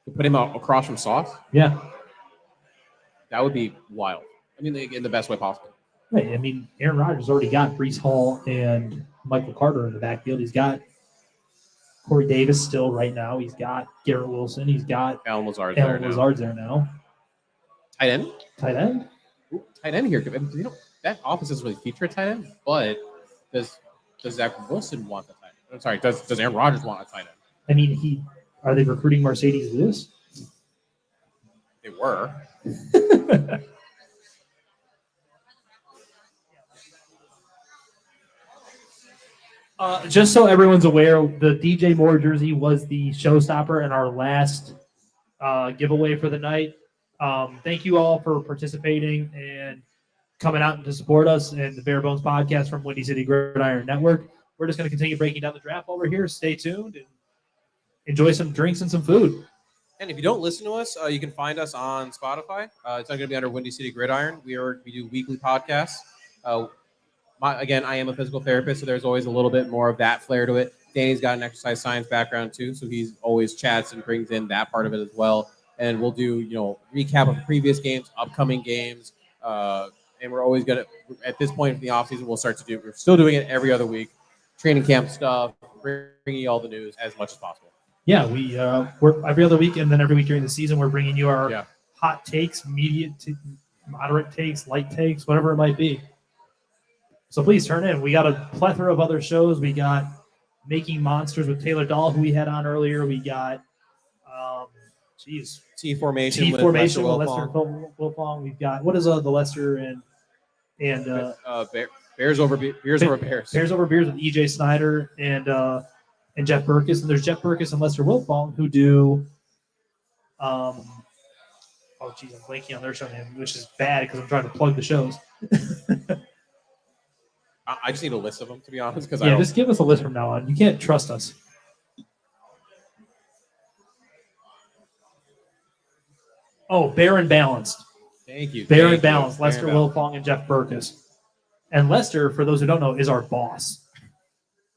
to put him across from Sauce, yeah, that would be wild. I mean, in the best way possible. Right. I mean, Aaron Rodgers already got Breece Hall and Michael Carter in the backfield. He's got Corey Davis still right now. He's got Garrett Wilson. He's got Alan Lazard's there now. Tight end? Tight end? Ooh, tight end here. I mean, that offense doesn't really feature a tight end, but does Zach Wilson want the tight end? I'm sorry, does Aaron Rodgers want a tight end? I mean, are they recruiting Mercedes Lewis? They were. Just so everyone's aware, the DJ Moore jersey was the showstopper in our last giveaway for the night. Thank you all for participating and coming out to support us and the Bare Bones podcast from Windy City Gridiron Network. We're just going to continue breaking down the draft over here. Stay tuned and enjoy some drinks and some food. And if you don't listen to us, you can find us on Spotify. It's not going to be under Windy City Gridiron. We do weekly podcasts. Again, I am a physical therapist, so there's always a little bit more of that flair to it. Danny's got an exercise science background too, so he's always chats and brings in that part of it as well. And we'll do, recap of previous games, upcoming games, and we're always gonna. At this point in the offseason, we'll start to do. We're still doing it every other week, training camp stuff, bringing you all the news as much as possible. Yeah, we're every other week, and then every week during the season, we're bringing you our hot takes, moderate takes, light takes, whatever it might be. So please turn in. We got a plethora of other shows. We got Making Monsters with Taylor Dahl, who we had on earlier. We got, T formation. with Lester Wilfong. We've got, what is the Lester and Bears over Beers. Bears over Beers with EJ Snyder and Jeff Burkus. And there's Jeff Burkus and Lester Wilfong who do I'm blanking on their show name, which is bad because I'm trying to plug the shows. I just need a list of them, to be honest. Because just give us a list from now on. You can't trust us. Oh, Bare and Balanced. Thank you. Bare and Balanced. Lester Wilfong and Jeff Burkus. And Lester, for those who don't know, is our boss.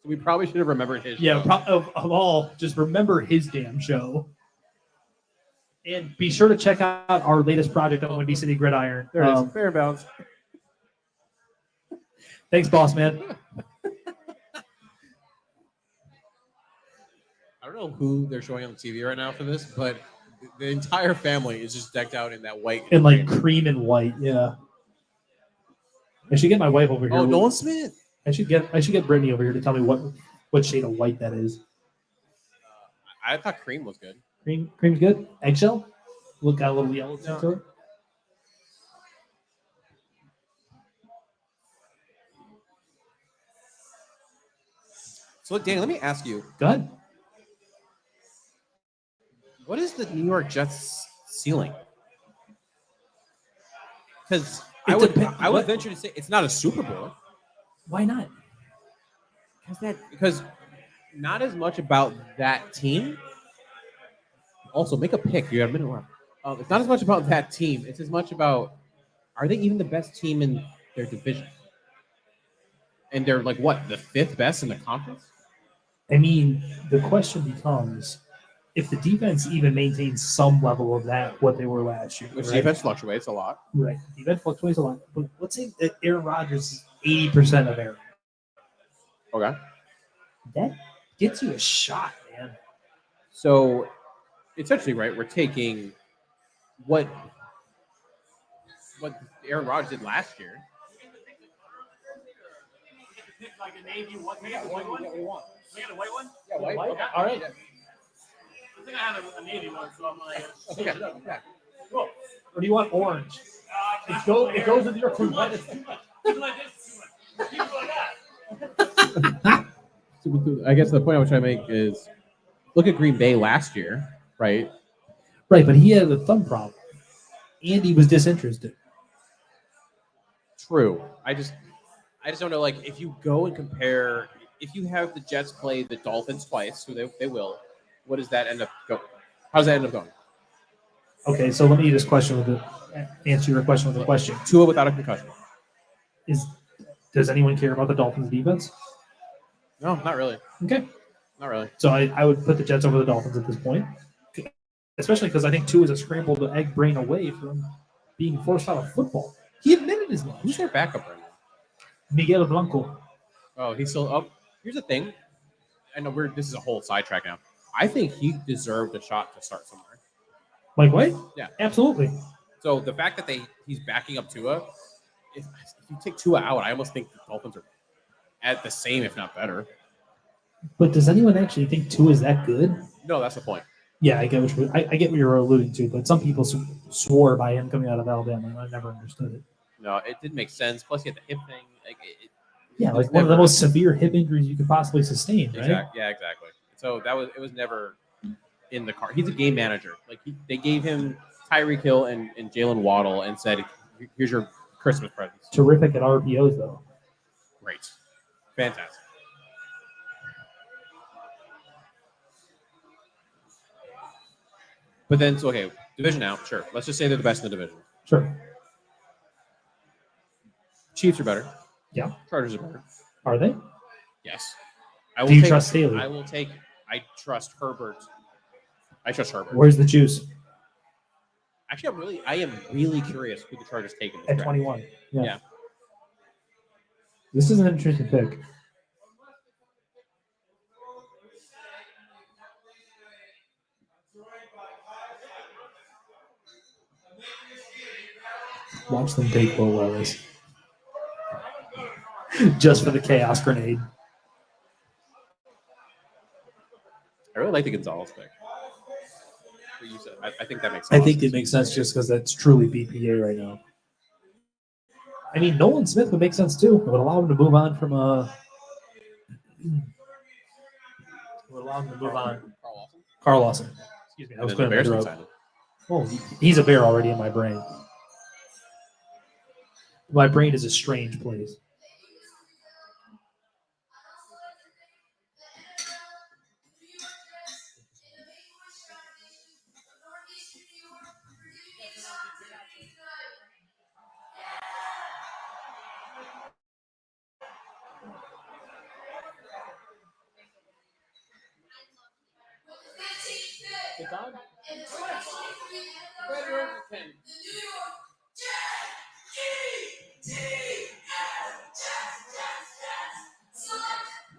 We probably should have remembered his. Yeah, of all, just remember his damn show. And be sure to check out our latest project on Windy City Gridiron. There it is. Fair and balanced. Thanks, boss man. I don't know who they're showing on the TV right now for this, but the entire family is just decked out in that white. In like cream and white, yeah. I should get my wife over here. Oh, Nolan Smith. I should get Brittany over here to tell me what shade of white that is. I thought cream was good. Cream's good. Eggshell. Got a little yellow to it. So, Danny, let me ask you. Go ahead. What is the New York Jets ceiling? Because I would venture to say it's not a Super Bowl. Why not? Because not as much about that team. Also, make a pick. You have a minute left. It's not as much about that team. It's as much about, are they even the best team in their division? And they're like, what, the 5th best in the conference? I mean, the question becomes, if the defense even maintains some level of that, what they were last year. Which right? defense fluctuates a lot. Right. Defense fluctuates a lot. But let's say that Aaron Rodgers is 80% of Aaron. Okay. That gets you a shot, man. So, essentially, right, we're taking what Aaron Rodgers did last year. Like a navy one. We got a white one. We got a white one. Yeah, white. White? Okay. All right. I think I have a navy one, so I'm like. Okay. Yeah. Cool. Or do you want orange? It goes with your two letters. Keep like this. Keep like that. I guess the point I was trying to make is, look at Green Bay last year, right? Right, but he had a thumb problem. And he was disinterested. True. I just don't know. Like, if you go and compare, if you have the Jets play the Dolphins twice, who they will, what does that end up going? How does that end up going? Okay, so let me just answer your question with a question. Tua without a concussion. Does anyone care about the Dolphins defense? No, not really. Okay. Not really. So I would put the Jets over the Dolphins at this point. Especially because I think Tua is a scrambled egg brain away from being forced out of football. He admitted as much. Who's their backup right now? Miguel Blanco. Oh, he's still up. Here's the thing. I know this is a whole sidetrack now. I think he deserved a shot to start somewhere. Mike White? Yeah. Absolutely. So the fact that he's backing up Tua, if you take Tua out, I almost think the Dolphins are at the same, if not better. But does anyone actually think Tua is that good? No, that's the point. Yeah, I get what you're alluding to, but some people swore by him coming out of Alabama, and I never understood it. No, it didn't make sense. Plus, he had the hip thing. Like one of the most severe hip injuries you could possibly sustain, right? Exactly. Yeah, exactly. So it was never in the car. He's a game manager. Like they gave him Tyreek Hill and Jalen Waddle and said, "Here's your Christmas presents." Terrific at RPOs, though. Great, fantastic. But then, so okay, division out, sure. Let's just say they're the best in the division. Sure. Chiefs are better. Yeah. Chargers are better. Are they? Yes. Do you trust Staley? I trust Herbert. I trust Herbert. Where's the juice? Actually, I am really curious who the Chargers take in this At draft. 21. Yeah. This is an interesting pick. Watch them take Will Levis. Just for the chaos grenade. I really like the Gonzalez pick. What you said. I think that makes sense. I think it makes sense just because that's truly BPA right now. I mean, Nolan Smith would make sense too. It would allow him to move on from would allow him to move on. Carl Lawson. Excuse me. I was And then clearing the my Bears throat. can sign him. Well, he's a Bear already in my brain. My brain is a strange place.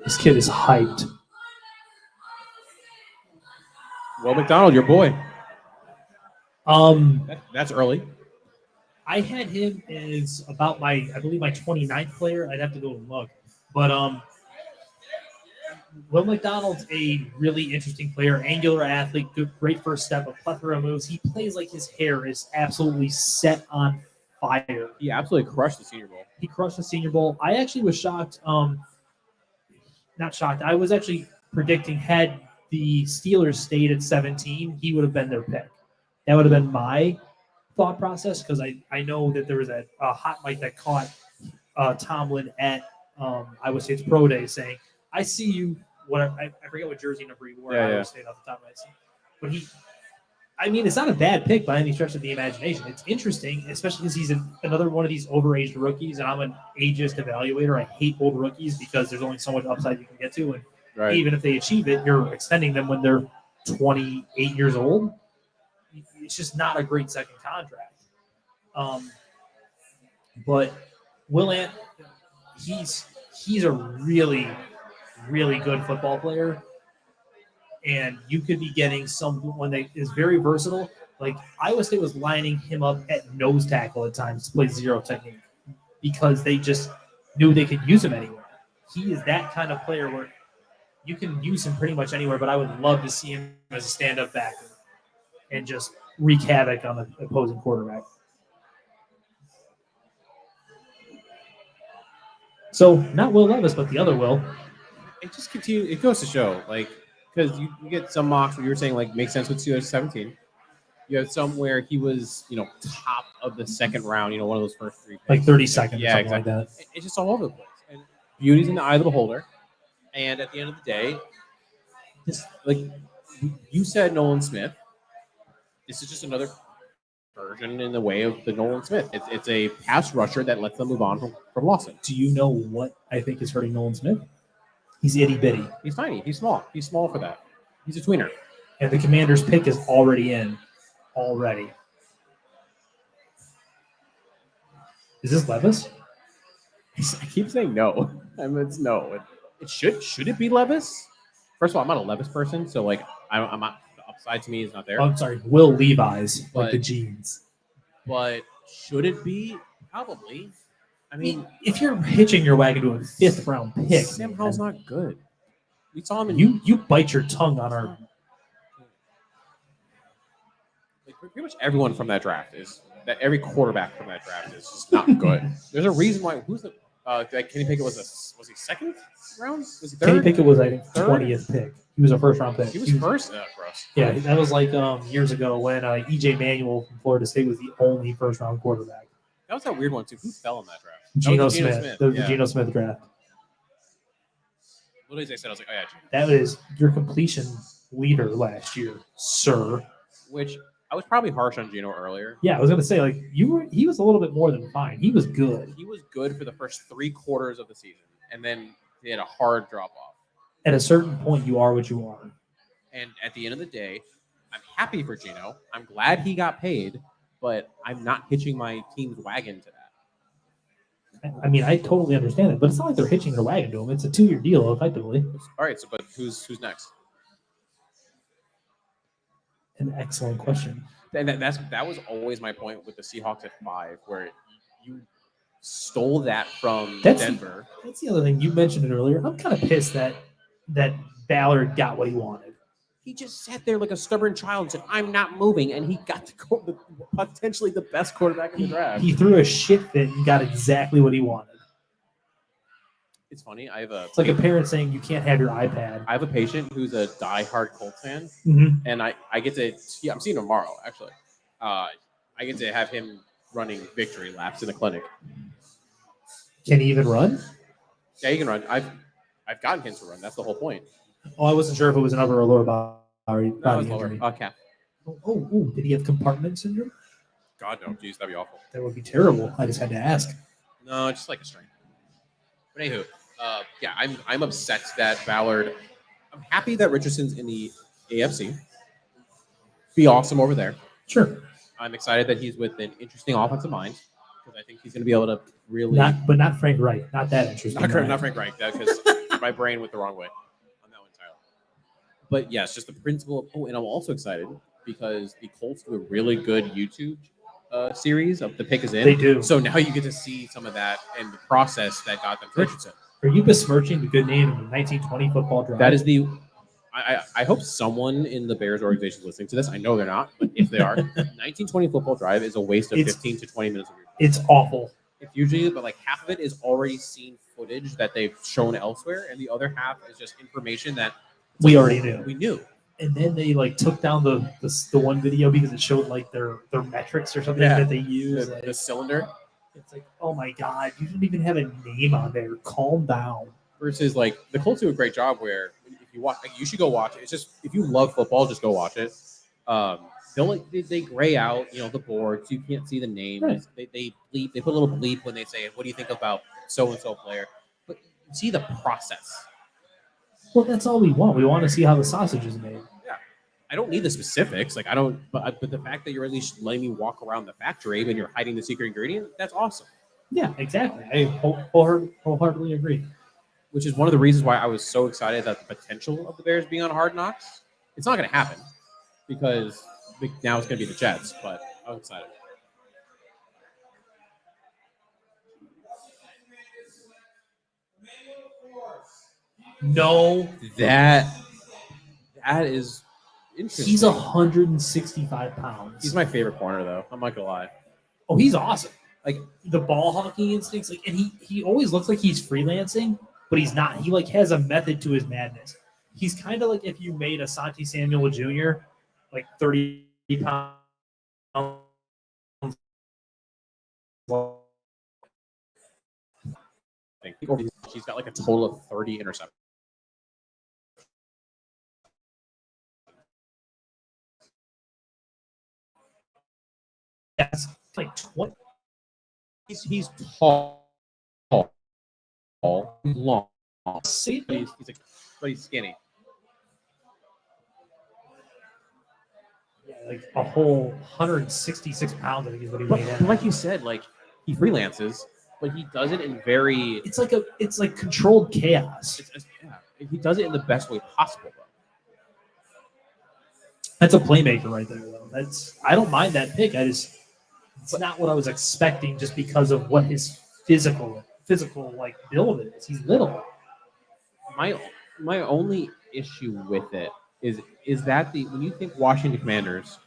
This kid is hyped. Will McDonald, your boy. Um, That's early. I had him as about I believe my 29th player. I'd have to go and look. But Will McDonald's a really interesting player, angular athlete, good, great first step, a plethora of moves. He plays like his hair is absolutely set on fire. He absolutely crushed the Senior Bowl. He crushed the Senior Bowl. I actually was shocked. Not shocked. I was actually predicting had the Steelers stayed at 17, he would have been their pick. That would have been my thought process because I know that there was a hot mic that caught Tomlin at Iowa State's Pro Day saying, I see you. I forget what jersey number he wore at Iowa State off the top of my head. But it's not a bad pick by any stretch of the imagination. It's interesting, especially because he's another one of these overaged rookies, and I'm an ageist evaluator. I hate old rookies because there's only so much upside you can get to, and even if they achieve it, you're extending them when they're 28 years old. It's just not a great second contract. But Will Ant, he's a really, really good football player. And you could be getting someone that is very versatile. Like Iowa State was lining him up at nose tackle at times to play zero technique because they just knew they could use him anywhere. He is that kind of player where you can use him pretty much anywhere, but I would love to see him as a stand-up back and just wreak havoc on the opposing quarterback. So not Will Levis, but the other Will. It just continues. It goes to show, because you get some mocks where you were saying makes sense with Steelers 17. You have some where he was, top of the second round, one of those first three picks. 30 seconds, yeah, something exactly. like that. It's just all over the place. And beauty's in the eye of the beholder. And at the end of the day, just you said Nolan Smith. This is just another version in the way of the Nolan Smith. It's a pass rusher that lets them move on from Lawson. Do you know what I think is hurting Nolan Smith? He's itty bitty. He's tiny. He's small. He's small for that. He's a tweener. And the Commander's pick is already in. Already. Is this Levis? I keep saying no. It's no. It should it be Levis? First of all, I'm not a Levis person, so I'm not. The upside to me is not there. Oh, I'm sorry, Will Levi's, But- the jeans. But should it be? Probably. I mean, If you're hitching your wagon to a 5th round pick, Sam Howell's not good. We saw him in you bite your tongue on our. pretty much everyone from that draft every quarterback from that draft is just not good. There's a reason why. Who's the Kenny Pickett was he second round? Was he third? Kenny Pickett was, I think, Third? 20th pick. He was a first round pick. He was first. Gross. Yeah, that was years ago when E.J. Manuel from Florida State was the only first round quarterback. That was that weird one too. Who fell in that draft? Geno That was Smith. The Yeah. Geno Smith draft. Literally, as I said, I was like, oh yeah, Geno. That was your completion leader last year, sir. Which I was probably harsh on Geno earlier. Yeah, I was gonna say he was a little bit more than fine. He was good. He was good for the first 3 quarters of the season, and then he had a hard drop off. At a certain point, you are what you are. And at the end of the day, I'm happy for Geno. I'm glad he got paid, but I'm not hitching my team's wagon to that. I mean, I totally understand it, but it's not like they're hitching their wagon to him. It's a 2-year deal, effectively. All right, but who's next? An excellent question. And that was always my point with the Seahawks at 5, where you stole that from Denver. That's the other thing. You mentioned it earlier. I'm kind of pissed that Ballard got what he wanted. He just sat there like a stubborn child and said, "I'm not moving," and he got potentially the best quarterback in the draft. He threw a shit fit and got exactly what he wanted. It's funny. It's like a parent saying you can't have your iPad. I have a patient who's a diehard Colts fan, and I get to I'm seeing him tomorrow actually. I get to have him running victory laps in the clinic. Can he even run? Yeah, he can run. I've gotten him to run. That's the whole point. Oh, I wasn't sure if it was an upper or lower body No, it's lower. injury. Calf. Oh, did he have compartment syndrome? God no, jeez, that'd be awful. That would be terrible. I just had to ask. No, just like a strain. But anywho, yeah, I'm upset that Ballard. I'm happy that Richardson's in the AFC. Be awesome over there. Sure. I'm excited that he's with an interesting offensive mind because I think he's going to be able to really. Not Frank Reich. Not that interesting. Not Frank Reich, because my brain went the wrong way on that one entirely. But yes, just the principle of. Oh, and I'm also excited because the Colts do a really good YouTube series of The Pick Is In. They do. So now you get to see some of that and the process that got them to Richardson. Are you besmirching the good name of the 1920 football draft? That is the. I hope someone in the Bears organization is listening to this. I know they're not, but if they are, 1920 football drive is a waste of 15 to 20 minutes of your time. It's awful. It's usually, but like half of it is already seen footage that they've shown elsewhere, and the other half is just information that We already knew. We knew. And then they like took down the one video because it showed like their metrics or something that they use. The cylinder. It's like, oh my god, you don't even have a name on there. Calm down. Versus like the Colts do a great job where if you watch, like, you should go watch it. It's just if you love football, just go watch it. They gray out, the boards. You can't see the names. Right. They bleep. They put a little bleep when they say, "What do you think about so and so player?" But you see the process. Well, that's all we want. We want to see how the sausage is made. Yeah, I don't need the specifics. Like I don't, but the fact that you're at least letting me walk around the factory and you're hiding the secret ingredient, that's awesome. Yeah, exactly. I wholeheartedly agree. Which is one of the reasons why I was so excited that the potential of the Bears being on Hard Knocks. It's not going to happen because now it's going to be the Jets, but I was excited. No, that is interesting. He's 165 pounds. He's my favorite corner, though. I'm not gonna lie. Oh, he's awesome. Like the ball hawking instincts, and he always looks like he's freelancing, but he's not. He has a method to his madness. He's kind of like if you made Asante Samuel Jr. like 30 pounds. He's got like a total of 30 interceptions. That's like 20. He's tall, long. See, but he's skinny. Yeah, like a whole 166 pounds. I think is what he weighed But in. like you said, like he freelances, but he does it in very. It's like controlled chaos. He does it in the best way possible, though. That's a playmaker right there, though. I don't mind that pick. It's not what I was expecting just because of what his physical like build is. He's little. My only issue with it is that when you think Washington Commanders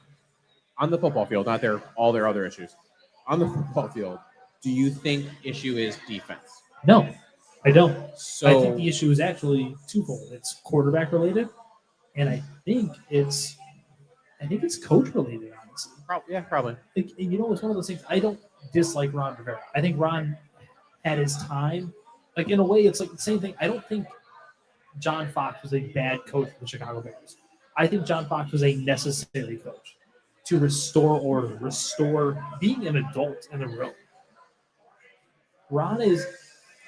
on the football field, not all their other issues, on the football field, do you think issue is defense? No, I don't. So I think the issue is actually twofold. It's quarterback related, and I think it's coach related, honestly. Probably. It's one of those things. I don't dislike Ron Rivera. I think Ron had his time. Like in a way, it's like the same thing. I don't think John Fox was a bad coach for the Chicago Bears. I think John Fox was a necessary coach to restore order, restore being an adult in the room. Ron is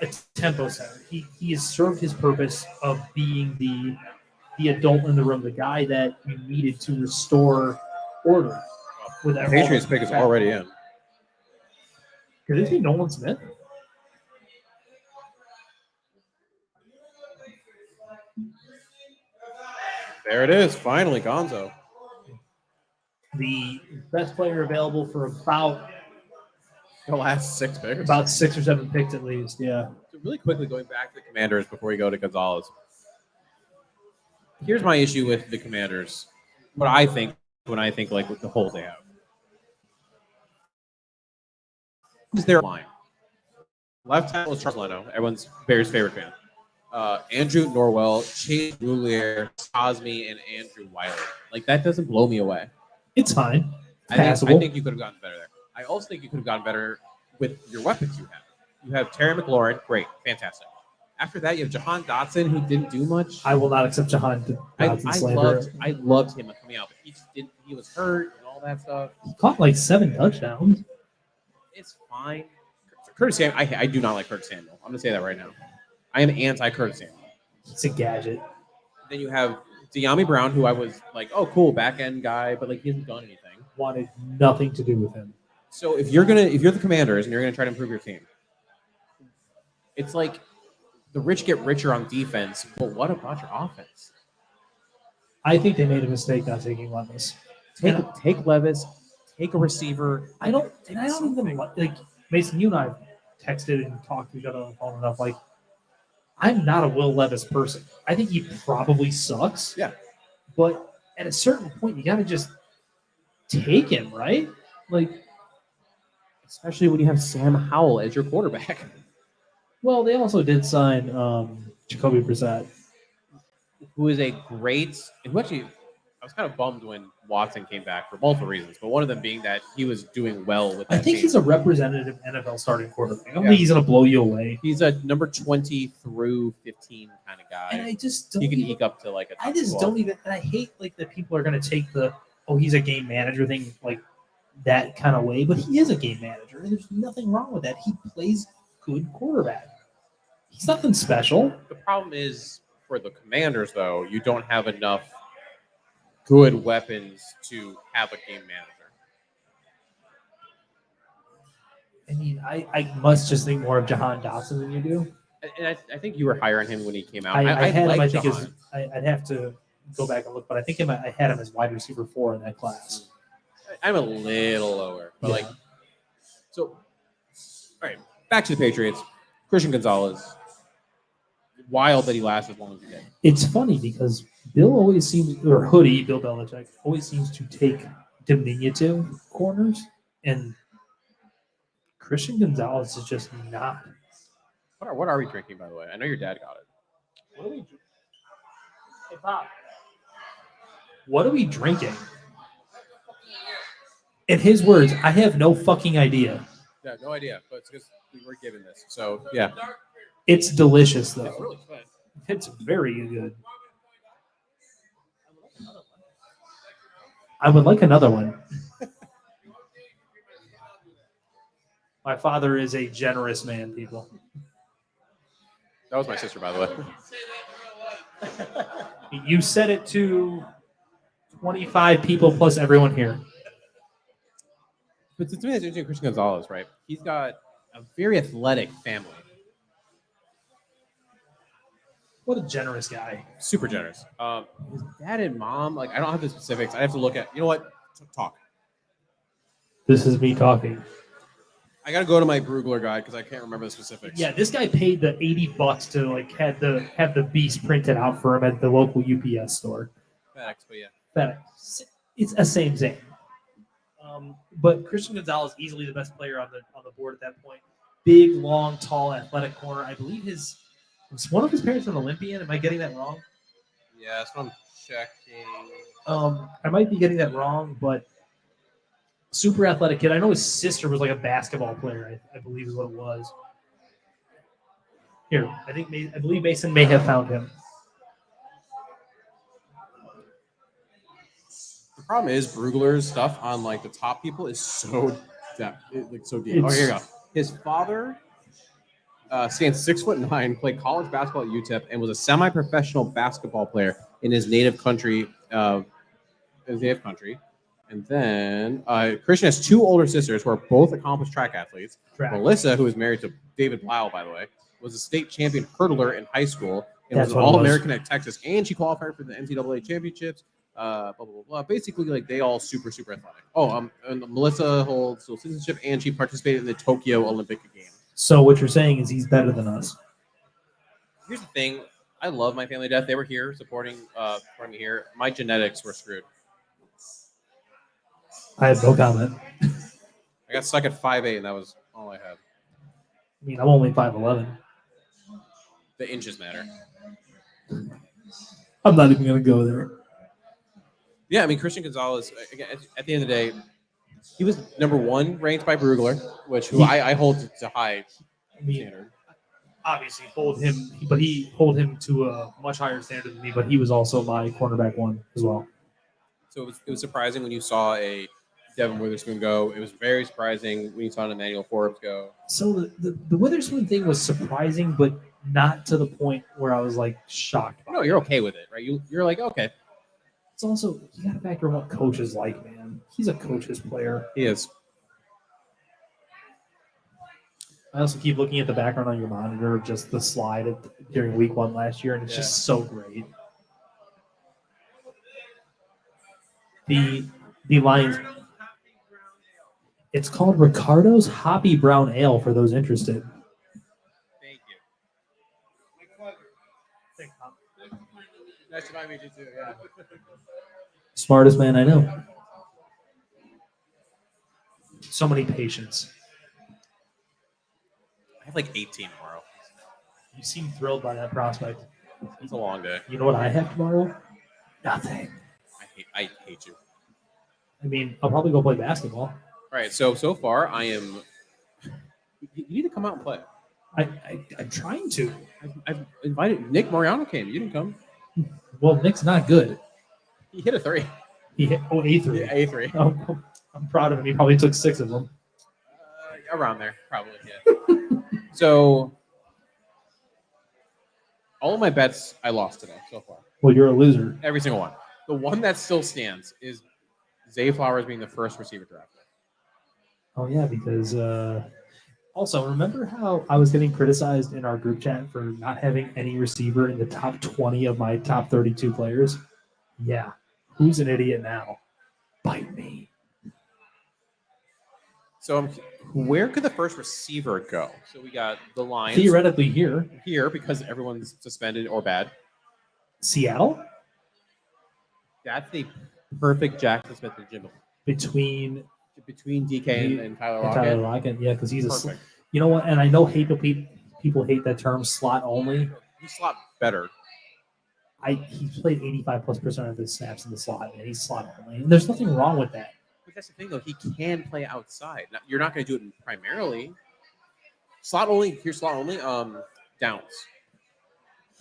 a tempo setter. He has served his purpose of being the adult in the room, the guy that you needed to restore order. With the Patriots pick is already in. Could it be Nolan Smith? There it is. Finally, Gonzo. the best player available for about The last 6 picks. about 6 or 7 picks at least. Yeah. So really quickly going back to the Commanders before we go to Gonzalez. Here's my issue with the Commanders. What I think when I think like with the holes they have. Is their line. Left tackle is Charles Leno, everyone's Bears' favorite fan. Andrew Norwell, Chase Roulier, Cosme, and Andrew Wiley. Like that doesn't blow me away. It's fine. I Passable. think you could have gotten better there. I also think you could have gotten better with your weapons you have. You have Terry McLaurin, great, fantastic. After that, you have Jahan Dotson, who didn't do much. I will not accept Jahan Dotson slander. I loved him coming out, but he was hurt and all that stuff. He caught like 7 touchdowns. It's fine. Curtis Samuel, I do not like Curtis Samuel. I'm gonna say that right now. I am anti Curtis Samuel. It's a gadget. Then you have De'Ami Brown, who I was like, oh cool, back end guy, but like he hasn't done anything. Wanted nothing to do with him. So if you're the Commanders and you're gonna try to improve your team, it's like the rich get richer on defense, but what about your offense? I think they made a mistake not taking Levis. Take Levis, take a receiver. I don't even like Mason. You and I texted and talked to each other on the phone enough. Like, I'm not a Will Levis person. I think he probably sucks. Yeah. But at a certain point, you got to just take him, right? Like, especially when you have Sam Howell as your quarterback. Well, they also did sign Jacoby Brissett, who is a great, and who actually, I was kind of bummed when Watson came back for multiple reasons, but one of them being that he was doing well with that I think team. he's a representative NFL starting quarterback. I don't think he's going to blow you away. He's a number 20 through 15 kind of guy. And I just don't he can even, eke up to like a top I just 12. don't even, and I hate like that people are going to take the, oh, he's a game manager thing like that kind of way, but he is a game manager, and there's nothing wrong with that. He plays good quarterback. He's nothing special. The problem is for the Commanders, though, you don't have enough good weapons to have a game manager. I mean, I must just think more of Jahan Dotson than you do. And I think you were higher on him when he came out. I had him, I think, Jahan. I'd have to go back and look, but I think I had him as wide receiver 4 in that class. I'm a little lower, but Yeah. like, so, all right, back to the Patriots. Christian Gonzalez. Wild that he lasted as long as he did. It's funny because Bill Belichick always seems to take diminutive corners, and Christian Gonzalez is just not. What are we drinking, by the way? I know your dad got it. What are we drinking? Hey, Bob. What are we drinking? In his words, I have no fucking idea. Yeah, no idea, but it's because we were given this. So, yeah. It's delicious, though. It's really fun. It's very good. I would like another one. My father is a generous man, people. That was my sister, by the way. You said it to 25 people plus everyone here. But to me, that's interesting. Christian Gonzalez, right? He's got a very athletic family. What a generous guy. Super generous. His dad and mom, like, I don't have the specifics. I have to look at, you know what? Talk. This is me talking. I got to go to my Brugler guide because I can't remember the specifics. Yeah, this guy paid the $80 to like have the beast printed out for him at the local UPS store. FedEx, but yeah. FedEx. It's a same. But Christian Gonzalez easily the best player on the board at that point. Big, long, tall, athletic corner. I believe was one of his parents an Olympian. Am I getting that wrong? Yeah, that's what I'm checking. I might be getting that wrong, but super athletic kid. I know his sister was like a basketball player. I believe is what it was. Here, I believe Mason may have found him. The problem is Brugler's stuff on like the top people is so so deep. Oh, here you go. His father stands 6'9", played college basketball at UTEP, and was a semi-professional basketball player in his native country. And then Christian has 2 older sisters who are both accomplished track athletes. Melissa, who is married to David Blau, by the way, was a state champion hurtler in high school and was an All-American at Texas, and she qualified for the NCAA championships. Blah, blah, blah. Basically, like they all super athletic. Oh, and Melissa holds dual citizenship, and she participated in the Tokyo Olympic Games. So what you're saying is he's better than us. Here's the thing: I love my family to death. They were here supporting me here. My genetics were screwed. I have no comment. I got stuck at 5'8", and that was all I had. I mean, I'm only 5'11". The inches matter. I'm not even going to go there. Yeah, I mean, Christian Gonzalez, again, at the end of the day, he was number 1 ranked by Brugler, who I hold to high standard. Obviously, he hold him to a much higher standard than me, but he was also my cornerback 1 as well. So it was surprising when you saw a Devin Witherspoon go. It was very surprising when you saw an Emmanuel Forbes go. So the Witherspoon thing was surprising, but not to the point where I was like shocked. No, you're okay with it, right? You're like, okay. It's also, you got to factor in what coach is like, man. He's a coach's player. He is. I also keep looking at the background on your monitor of just the slide during week 1 last year, and it's just so great. The Lions. It's called Ricardo's Hoppy Brown Ale for those interested. Thank you. Nice to meet you too. Yeah. Smartest man I know. So many patience. I have like 18 tomorrow. You seem thrilled by that prospect. It's a long day. You know what I have tomorrow? Nothing. I hate you. I mean, I'll probably go play basketball. All right, so far I am. You need to come out and play. I'm trying to. I've invited Nick Mariano came. You didn't come. Well, Nick's not good. He hit a 3. He hit A3. Yeah, A3. Oh, I'm proud of him. He probably took 6 of them. Around there, probably. Yeah. So all of my bets I lost today so far. Well, you're a loser. Every single one. The one that still stands is Zay Flowers being the first receiver drafted. Oh, yeah, because also, remember how I was getting criticized in our group chat for not having any receiver in the top 20 of my top 32 players? Yeah. Who's an idiot now? Bite me. So where could the first receiver go? So we got the Lions. Theoretically here. Because everyone's suspended or bad. Seattle? That's the perfect Jackson Smith and Jimmy. Between DK and Tyler Lockett. Tyler Lockett, yeah, because he's perfect. You know what? And I know people hate that term, slot only. He's slot better. He's played 85+% of his snaps in the slot, and he's slot only. And there's nothing wrong with that. But that's the thing, though. He can play outside. Now, you're not going to do it primarily. Slot only. Here's slot only. Downs.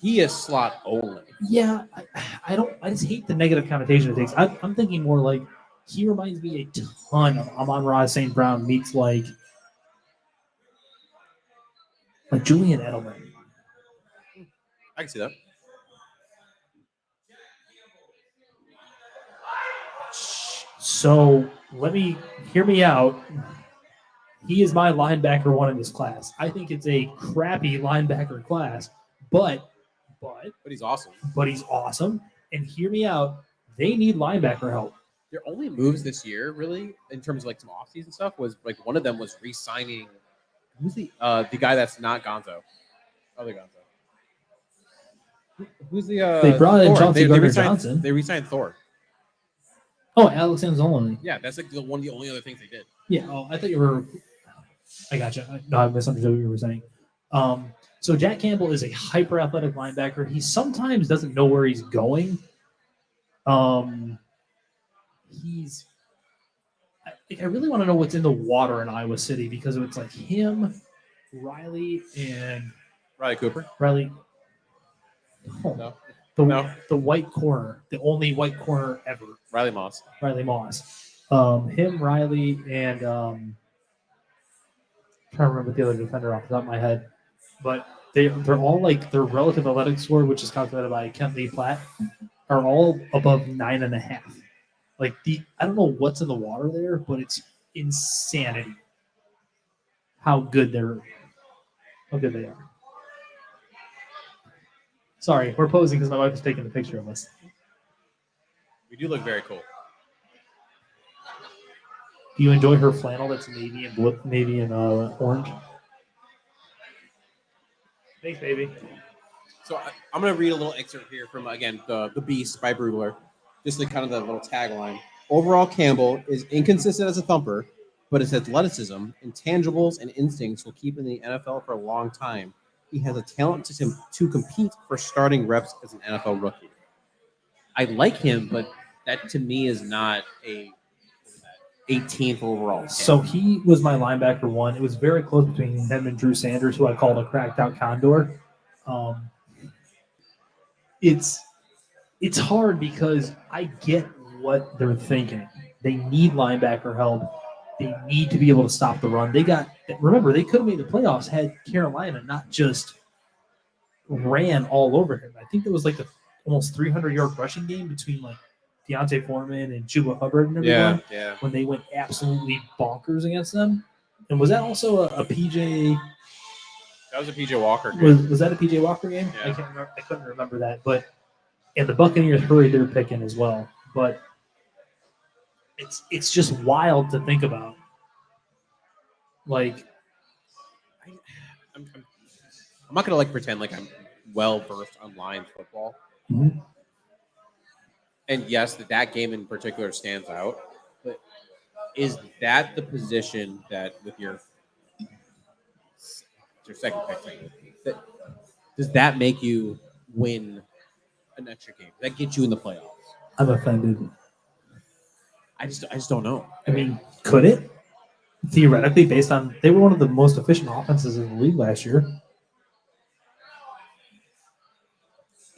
He is slot only. Yeah, I just hate the negative connotation it takes. I'm thinking more like he reminds me a ton of Amon-Ra St. Brown meets like Julian Edelman. I can see that. So hear me out. He is my linebacker 1 in this class. I think it's a crappy linebacker class, but he's awesome. But he's awesome. And hear me out. They need linebacker help. Their only moves this year, really, in terms of like some offseason stuff, was like one of them was re-signing. Who's the guy that's not Gonzo? Other Gonzo. Who's the? They brought in Chauncey Gardner-Johnson. They re-signed Thor. Oh, Alex Anzalone. Yeah, that's like one of the only other things they did. Yeah. Oh, I thought you were. I gotcha. No, I misunderstood what you were saying. So Jack Campbell is a hyper athletic linebacker. He sometimes doesn't know where he's going. I really want to know what's in the water in Iowa City because it's like him, Riley, and Cooper. Oh, no. The white corner, the only white corner ever. Riley Moss. Him, Riley, and trying to remember the other defender off the top of my head. But they're all like their relative athletic score, which is calculated by Kent Lee Platt, are all above 9.5. Like I don't know what's in the water there, but it's insanity how good they are. Sorry, we're posing because my wife is taking a picture of us. We do look very cool. Do you enjoy her flannel that's navy and blue, navy and orange? Thanks, baby. So I'm going to read a little excerpt here from, again, the Beast by Brugler. Just the kind of the little tagline. Overall, Campbell is inconsistent as a thumper, but his athleticism, intangibles, and instincts will keep him in the NFL for a long time. He has a talent to compete for starting reps as an NFL rookie. I like him, but that to me is not a 18th overall. So he was my linebacker one. It was very close between him and Drew Sanders, who I called a cracked out condor. It's hard because I get what they're thinking. They need linebacker help. They need to be able to stop the run. Remember, they could have made the playoffs had Carolina not just ran all over him. I think there was like almost 300-yard rushing game between like Deontay Foreman and Chuba Hubbard and everyone. Yeah. When they went absolutely bonkers against them. And was that also a PJ? That was a PJ Walker game. Was that a PJ Walker game? Yeah. I can't remember. I couldn't remember that. But and the Buccaneers hurried their pick in as well. But it's just wild to think about. Like, I'm not gonna pretend like I'm well versed on Lions football. Mhm. And yes, that game in particular stands out. But is that the position that with your second pick, does that make you win an extra game? Does that get you in the playoffs? I'm offended. I just don't know. I mean, could it? Theoretically, based on they were one of the most efficient offenses in the league last year.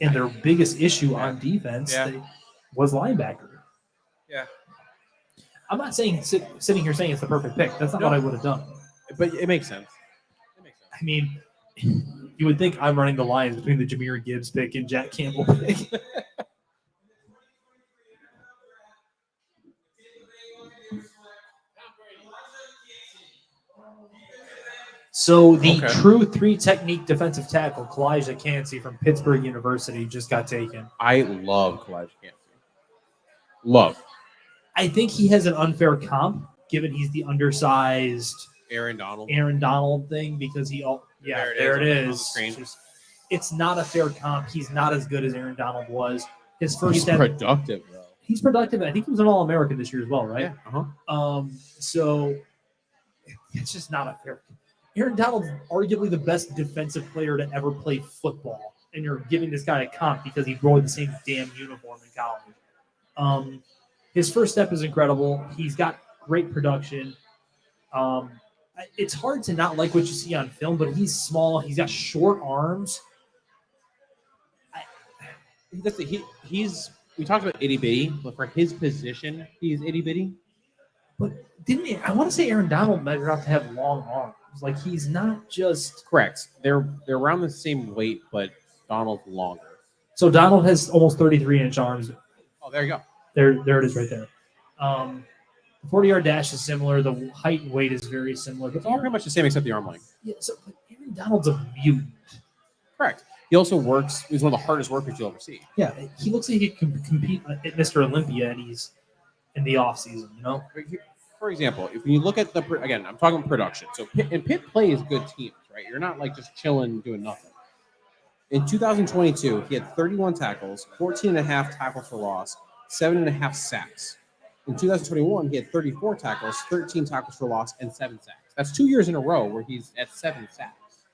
And their biggest issue on defense was linebacker. Yeah. I'm not saying sitting here saying it's the perfect pick. That's not what I would have done. But it makes sense. I mean, you would think I'm running the Lions between the Jahmyr Gibbs pick and Jack Campbell pick. So the true three-technique defensive tackle, Kalijah Kancey from Pittsburgh University, just got taken. I love Kalijah Kancey. Love. I think he has an unfair comp, given he's the undersized Aaron Donald thing, because there it is. It's not a fair comp. He's not as good as Aaron Donald was. He's productive, though. He's productive. I think he was an All-American this year as well, right? Yeah. So it's just not a fair. Aaron Donald's arguably the best defensive player to ever play football, and you're giving this guy a comp because he wore the same damn uniform in college. His first step is incredible. He's got great production. It's hard to not like what you see on film, but he's small. He's got short arms. We talked about itty bitty, but for his position, he's itty bitty. But I want to say Aaron Donald measured out to have long arms. Like, he's not just correct. They're around the same weight, but Donald's longer. So Donald has almost 33-inch arms. Oh, there you go. There it is right there. The 40-yard dash is similar. The height and weight is very similar. But it's all pretty much the same except the arm length. Yeah, so Aaron Donald's a mutant. Correct. He also works. He's one of the hardest workers you'll ever see. Yeah, he looks like he can compete at Mr. Olympia, and he's in the offseason, you know? For example, if you look at again, I'm talking production. So Pitt plays good teams, right? You're not like just chilling doing nothing. In 2022, he had 31 tackles, 14.5 tackles for loss, 7.5 sacks. In 2021, he had 34 tackles, 13 tackles for loss, and 7 sacks. That's 2 years in a row where he's at 7 sacks.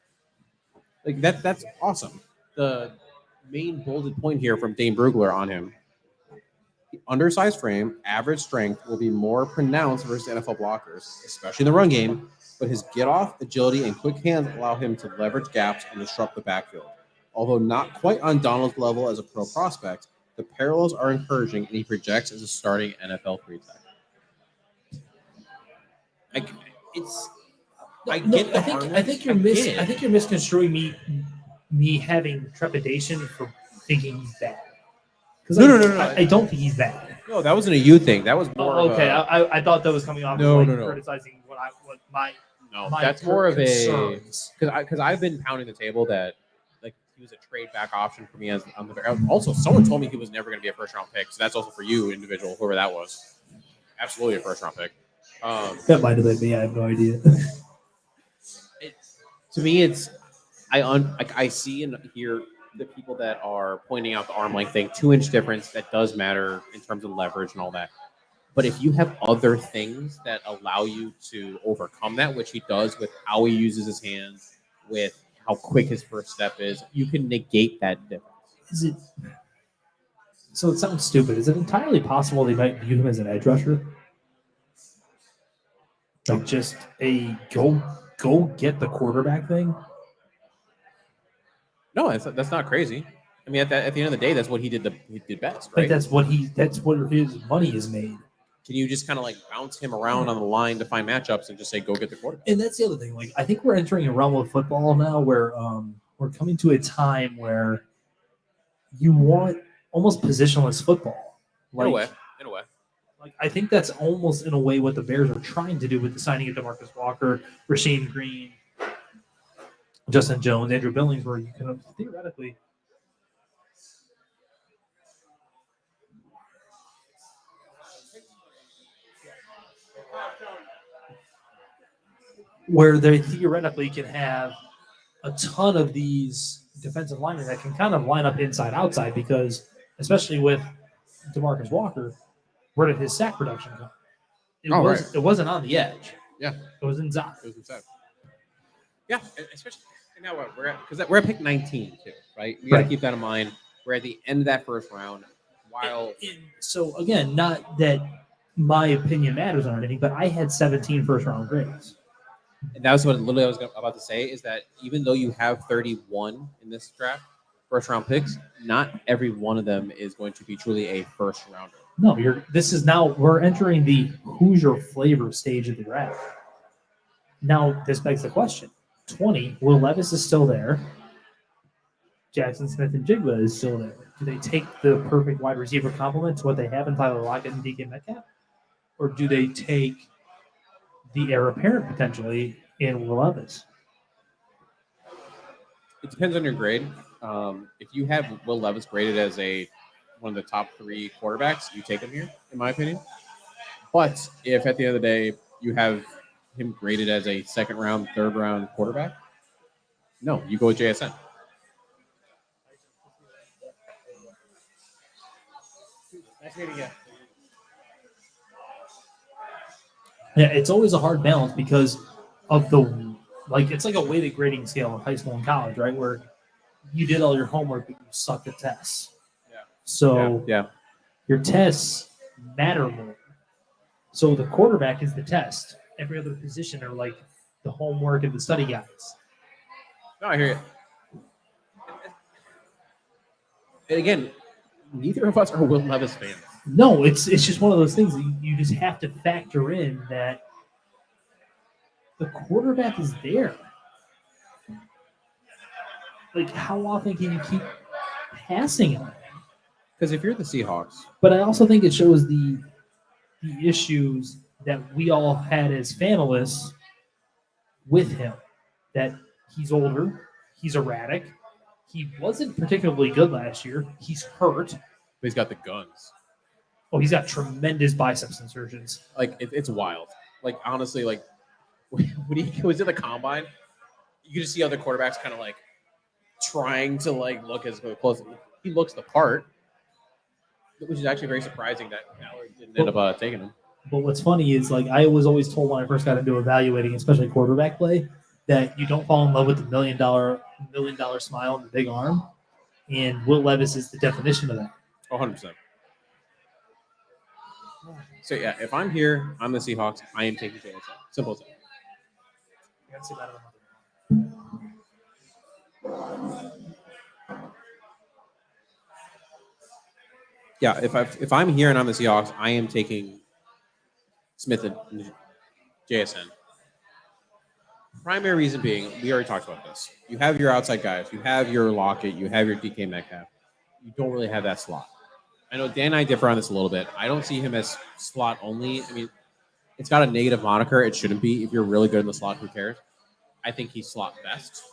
Like that's awesome. The main bolded point here from Dane Brugler on him. The undersized frame, average strength will be more pronounced versus NFL blockers, especially in the run game, but his get-off, agility, and quick hands allow him to leverage gaps and disrupt the backfield. Although not quite on Donald's level as a pro prospect, the parallels are encouraging, and he projects as a starting NFL free tech. I think you're misconstruing me having trepidation for thinking he's bad. No. I don't think he's bad. No, that wasn't a you thing. That was more. Okay, I thought that was coming off. No. Criticizing my that's more of a because I've been pounding the table that like he was a trade back option for me as on the Bears. Also, someone told me he was never going to be a first round pick, so that's also for you, individual, whoever that was. Absolutely a first round pick. That might have been me. I have no idea. To me, it's I see and hear the people that are pointing out the arm length thing, 2-inch difference that does matter in terms of leverage and all that. But if you have other things that allow you to overcome that, which he does with how he uses his hands, with how quick his first step is, you can negate that difference. Is it? So it sounds stupid. Is it entirely possible they might view him as an edge rusher? Like just a go get the quarterback thing? No, that's not crazy. I mean, at the end of the day, that's what he did best, right? Like that's what his money is made. Can you just kind of like bounce him around on the line to find matchups and just say, go get the quarterback? And that's the other thing. Like I think we're entering a realm of football now where we're coming to a time where you want almost positionless football. Like, In a way. Like I think that's almost in a way what the Bears are trying to do with the signing of DeMarcus Walker, Rasheem Green, Justin Jones, Andrew Billings, where you can theoretically where they theoretically can have a ton of these defensive linemen that can kind of line up inside outside because especially with DeMarcus Walker, where did his sack production come? It wasn't on the edge. Yeah. It was inside. Yeah, especially now we're at pick 19 too, right? We got to keep that in mind. We're at the end of that first round. So again, not that my opinion matters on anything, but I had 17 first round grades. And that was what literally I was about to say is that even though you have 31 in this draft, first round picks, not every one of them is going to be truly a first rounder. No, we're entering the Hoosier flavor stage of the draft. Now this begs the question: 20, Will Levis is still there. Jackson Smith and Jigba is still there. Do they take the perfect wide receiver complement to what they have in Tyler Lockett and DK Metcalf? Or do they take the heir apparent potentially in Will Levis? It depends on your grade. If you have Will Levis graded as one of the top 3 quarterbacks, you take him here, in my opinion. But if at the end of the day you have him graded as a second round, third round quarterback, no, you go with JSN. Nice meeting you. Yeah, it's always a hard balance because of it's like a weighted grading scale in high school and college, right? Where you did all your homework, but you sucked at tests. Yeah. So Yeah. your tests matter more. So the quarterback is the test. Every other position are like the homework and the study guides. No, I hear you. And again, neither of us are Will Levis fans. No, it's just one of those things that you just have to factor in that the quarterback is there. Like, how often can you keep passing him? Because if you're the Seahawks, but I also think it shows the issues that we all had as fanalists with him. That he's older, he's erratic, he wasn't particularly good last year. He's hurt. but he's got the guns. Oh, he's got tremendous biceps insertions. Like it's wild. Like honestly, like when he was at the combine, you could just see other quarterbacks kind of like trying to like look as close. He looks the part, which is actually very surprising that Ballard didn't end up taking him. But what's funny is like I was always told when I first got into evaluating, especially quarterback play, that you don't fall in love with the $1 million smile and the big arm. And Will Levis is the definition of that. 100%. So yeah, if I'm here, I'm the Seahawks. I am taking JSN. Simple as that. You gotta say that about Yeah, if I'm here and I'm the Seahawks, I am taking Smith and JSN. Primary reason being, we already talked about this. You have your outside guys. You have your Lockett. You have your DK Metcalf. You don't really have that slot. I know Dan and I differ on this a little bit. I don't see him as slot only. I mean, it's got a negative moniker. It shouldn't be. If you're really good in the slot, who cares? I think he's slot best.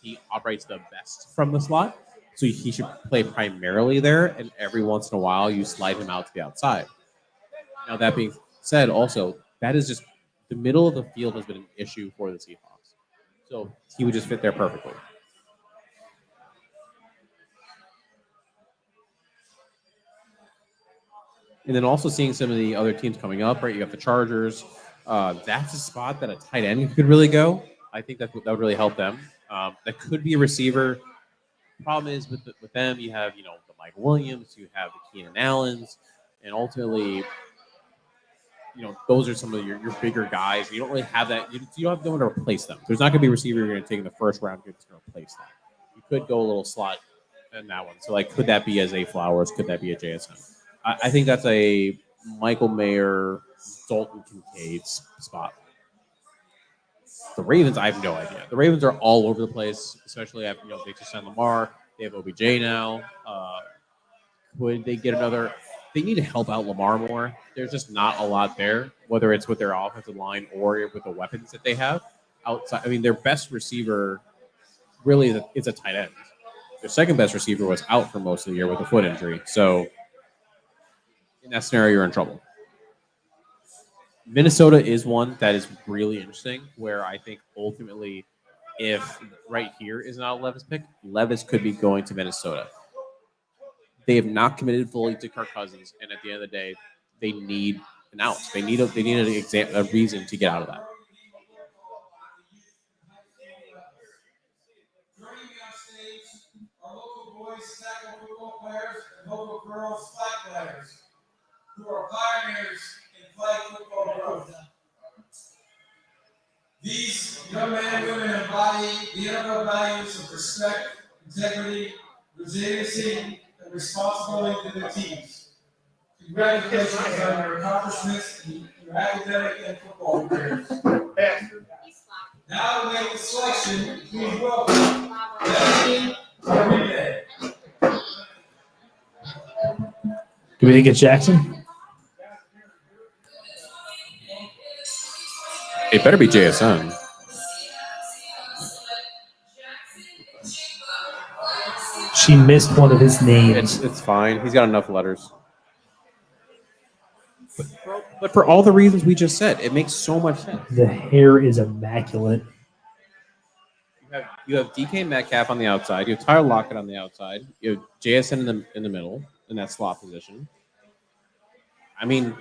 he operates the best from the slot. So he should play primarily there, and every once in a while you slide him out to the outside. Now, that being said, also, that is just the middle of the field has been an issue for the Seahawks. So he would just fit there perfectly. And then also seeing some of the other teams coming up, right? You got the Chargers. That's a spot that a tight end could really go. I think that would really help them. That could be a receiver. Problem is with them, you have the Michael Williams, you have the Keenan Allens, and ultimately, those are some of your bigger guys. You don't really have that. You don't have no one to replace them. There's not going to be a receiver you're going to take in the first round. You're just going to replace them. You could go a little slot in that one. So, could that be a Zay Flowers? Could that be a JSN? I think that's a Michael Mayer, Dalton Kincaid spot. The Ravens, I have no idea. The Ravens are all over the place, especially at they just signed Lamar. They have OBJ now. Would they get another? They need to help out Lamar more. There's just not a lot there, whether it's with their offensive line or with the weapons that they have outside. I mean, their best receiver really is a tight end. Their second best receiver was out for most of the year with a foot injury. So in that scenario, you're in trouble. Minnesota is one that is really interesting, where I think ultimately, if right here is not a Levis pick, Levis could be going to Minnesota. They have not committed fully to Kirk Cousins, and at the end of the day, they need an out. They need a reason to get out of that. Joining me on stage are local boys tackle football players and local girls flag players who are pioneers in flag football growth. These young men and women embody the NFL values of respect, integrity, resiliency, and responsibility to their teams. Congratulations on your accomplishments in your academic and football careers. Now to make the selection, please welcome Danny Meehan. Do we think it's Jackson? It better be JSN. She missed one of his names. It's fine. He's got enough letters. But for all the reasons we just said, it makes so much sense. The hair is immaculate. You have DK Metcalf on the outside. You have Tyler Lockett on the outside. You have JSN in the middle in that slot position. I mean,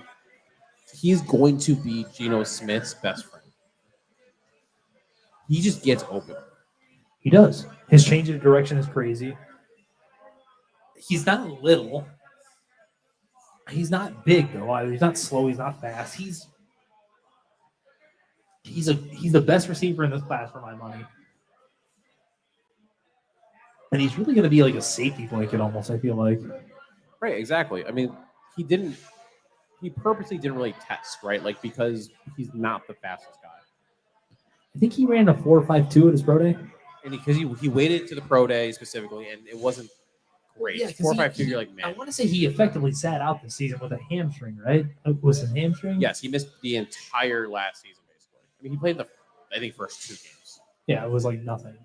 he's going to be Geno Smith's best friend. He just gets open. He does. His change of direction is crazy. He's not little. He's not big though. He's not slow. He's not fast. He's the best receiver in this class for my money. And he's really going to be like a safety blanket almost, I feel like. Right, exactly. I mean, he purposely didn't really test, right? Because he's not the fastest guy. I think he ran a 4.52 at his pro day. And because he waited to the pro day specifically, and it wasn't great. Yeah, 4.52, you're like, man. I want to say he effectively sat out this season with a hamstring, right? Was it hamstring? Yes, he missed the entire last season, basically. I mean, he played first 2 games. Yeah, it was like nothing.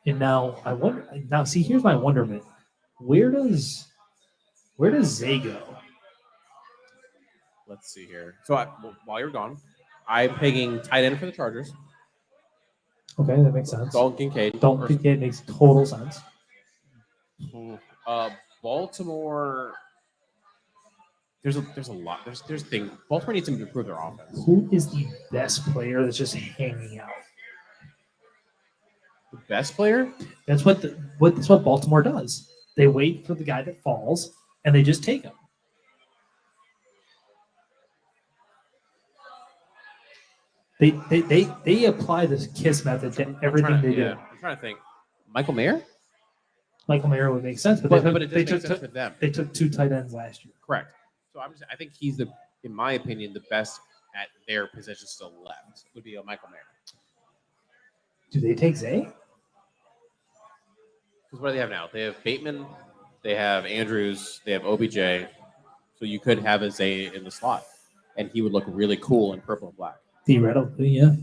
And now I wonder. Now, see, here's my wonderment. Where does Zay go? Let's see here. So while you're gone, I'm picking tight end for the Chargers. Okay, that makes sense. Dalton Kincaid. Dalton Kincaid makes total sense. Baltimore. There's a lot. There's things. Baltimore needs to improve their offense. Who is the best player that's just hanging out? The best player? That's what Baltimore does. They wait for the guy that falls and they just take him. They apply this KISS method to everything they do. I'm trying to think. Michael Mayer? Michael Mayer would make sense, But it doesn't make sense for them. They took 2 tight ends last year. Correct. So I think he's in my opinion, the best at their position still left would be a Michael Mayer. Do they take Zay? Because what do they have now? They have Bateman, they have Andrews, they have OBJ. So you could have a Zay in the slot, and he would look really cool in purple and black. Theoretically, yeah.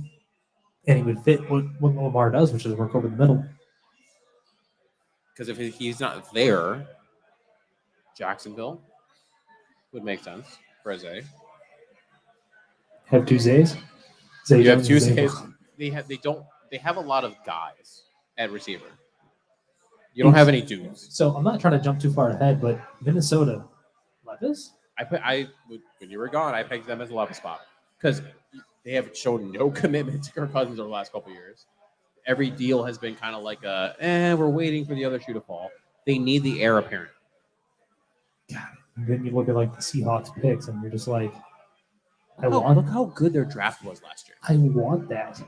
And he would fit what Lombard does, which is work over the middle. Because if he's not there, Jacksonville would make sense for Zay. Have two Zays. Zay You have Jones two and Zay Zays. Flowers. They have a lot of guys at receiver. You don't have any dudes. So I'm not trying to jump too far ahead, but Minnesota, Levis? When you were gone, I pegged them as a level spot because they have shown no commitment to Kirk Cousins over the last couple of years. Every deal has been kind of like we're waiting for the other shoe to fall. They need the heir apparent. God. And then you look at like the Seahawks picks, and you're just like, Look how good their draft was last year. I want that.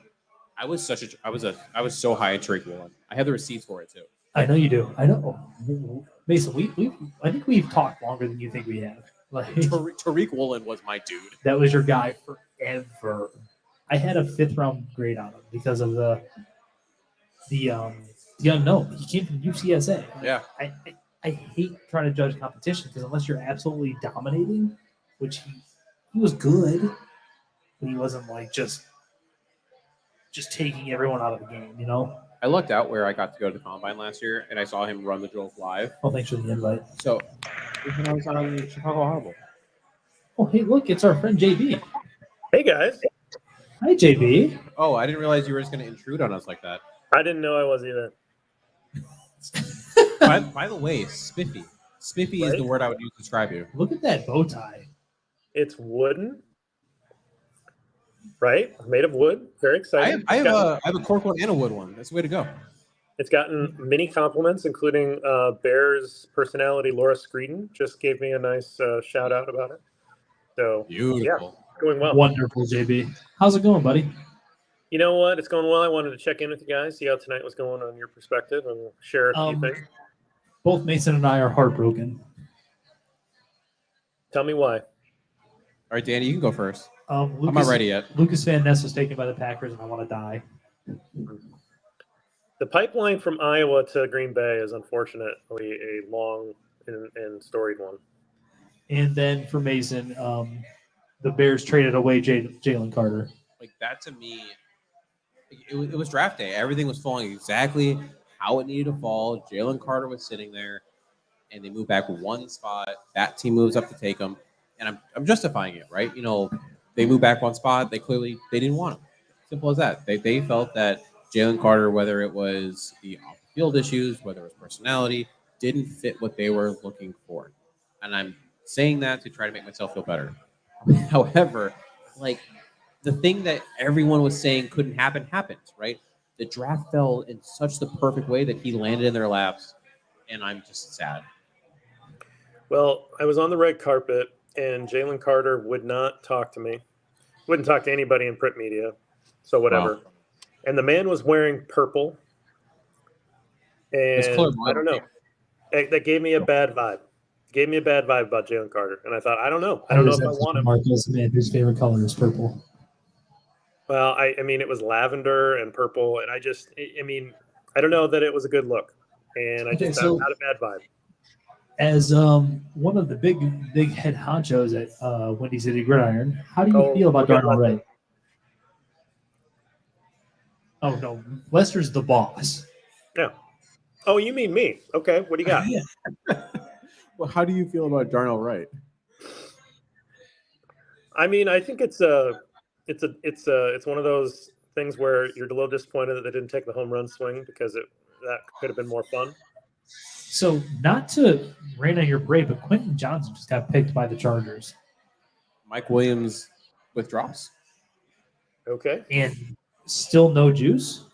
I was so high in Tariq Woolen. I have the receipts for it too. I know you do. I know. Mason, I think we've talked longer than you think we have. Like Tariq Woolen was my dude. that was your guy forever. I had a 5th round grade on him because of the unknown. He came from UCSA. Yeah. I hate trying to judge competition because unless you're absolutely dominating, which he was good, but he wasn't like just taking everyone out of the game, you know? I looked out where I got to go to the combine last year, and I saw him run the drills live. Oh, thanks for the invite. So when I was on Chicago Audible. Oh, hey, look, it's our friend JB. Hey guys, Hi, JB. Oh, I didn't realize you were just going to intrude on us like that. I didn't know I was either. By the way, spiffy. Spiffy is Right? the word I would use to describe you. Look at that bow tie. It's wooden, right? Made of wood. Very exciting. I have a cork one and a wood one. That's the way to go. It's gotten many compliments, including Bears personality Laura Screeden just gave me a nice shout out about it. So Beautiful. going well. Wonderful, JB. How's it going, buddy? You know what? It's going well. I wanted to check in with you guys, see how tonight was going on your perspective, and share a few things. Both Mason and I are heartbroken. Tell me why. All right, Danny, you can go first. Lucas, I'm not ready yet. Lucas Van Ness was taken by the Packers, and I want to die. The pipeline from Iowa to Green Bay is unfortunately a long and storied one. And then for Mason, the Bears traded away Jalen Carter. Like that to me, it was draft day. Everything was falling exactly how it needed to fall. Jalen Carter was sitting there, and they moved back one spot. That team moves up to take him, and I'm justifying it, right? You know, they moved back one spot. They didn't want him. Simple as that. They felt that Jalen Carter, whether it was the off-field issues, whether it was personality, didn't fit what they were looking for. And I'm saying that to try to make myself feel better. However, like the thing that everyone was saying couldn't happen happened, right? The draft fell in such the perfect way that he landed in their laps, and I'm just sad. Well, I was on the red carpet, and Jalen Carter would not talk to me. Wouldn't talk to anybody in print media, so whatever. Wow. And the man was wearing purple, and I don't know. That gave me a bad vibe. Gave me a bad vibe about Jalen Carter, and I thought, I don't know. I don't know if I want him. Marcus, man, whose favorite color is purple. Well, I mean, it was lavender and purple, and I don't know that it was a good look, and I just had a bad vibe. As one of the big head honchos at Windy City Gridiron, how do you feel about Darnell Wright? Oh no, Lester's the boss. Yeah. Oh, you mean me? Okay, what do you got? Well, how do you feel about Darnell Wright? I mean, I think it's one of those things where you're a little disappointed that they didn't take the home run swing because that could have been more fun. So, not to rain on your parade, but Quentin Johnson just got picked by the Chargers. Mike Williams withdraws. Okay. And still no juice?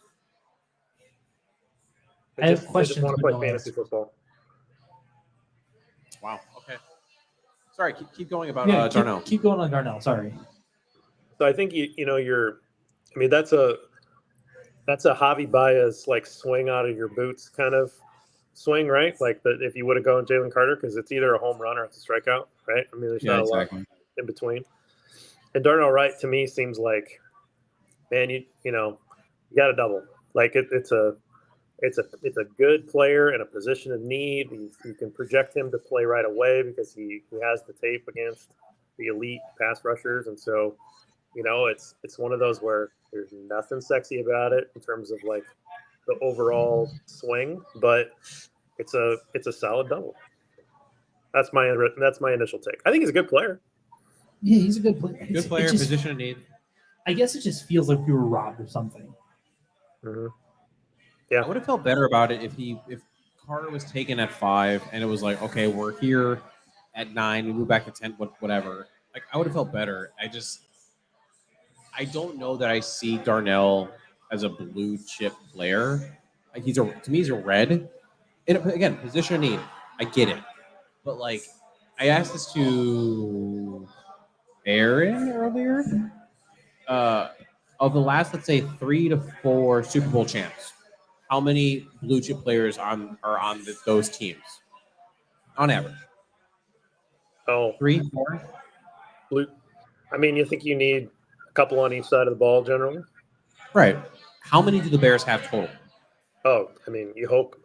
I have questions. They just want to play fantasy football. Wow. Okay. Sorry. Keep going about Darnell. Keep going on Darnell. Sorry. So I think that's a Javi Baez like swing out of your boots kind of swing, right? Like if you would have gone Jalen Carter, because it's either a home run or it's a strikeout, right? I mean, there's not a lot in between. And Darnell Wright to me seems like, man, you got a double. Like it's a good player in a position of need. You can project him to play right away because he has the tape against the elite pass rushers, and so it's one of those where there's nothing sexy about it in terms of like the overall swing, but it's a solid double. That's my initial take. I think he's a good player. Yeah, he's a good player. Good player, It just, position of need. I guess it just feels like we were robbed of something. Mm-hmm. I Yeah, would have felt better about it if Carter was taken at 5 and it was like, okay, we're here at 9, we move back to 10, whatever. Like, I would have felt better. I don't know that I see Darnell as a blue chip player. Like, to me, he's a red. And again, position of need. I get it. But like, I asked this to Aaron earlier. Of the last, let's say, 3 to 4 Super Bowl champs, how many blue chip players are on those teams on average? oh, 3, 4. blue. I mean, you think you need a couple on each side of the ball generally? Right. How many do the Bears have total? Oh, I mean, you hope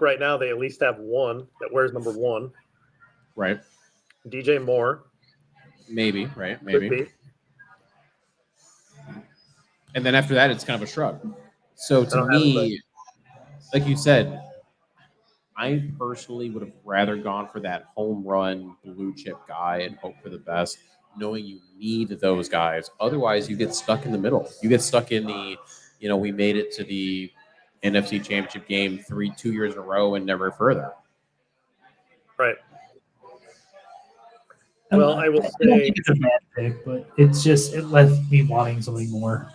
right now they at least have one that wears number 1. Right. DJ Moore. Maybe. Right. Could Maybe. be. And then after that, it's kind of a shrug. So I to don't have me, like you said, I personally would have rather gone for that home run blue chip guy and hope for the best, knowing you need those guys. Otherwise, you get stuck in the middle. You get stuck in the, we made it to the NFC Championship game 2 years in a row and never further. Right. Well, I will don't say think it's a bad pick, but it left me wanting something more.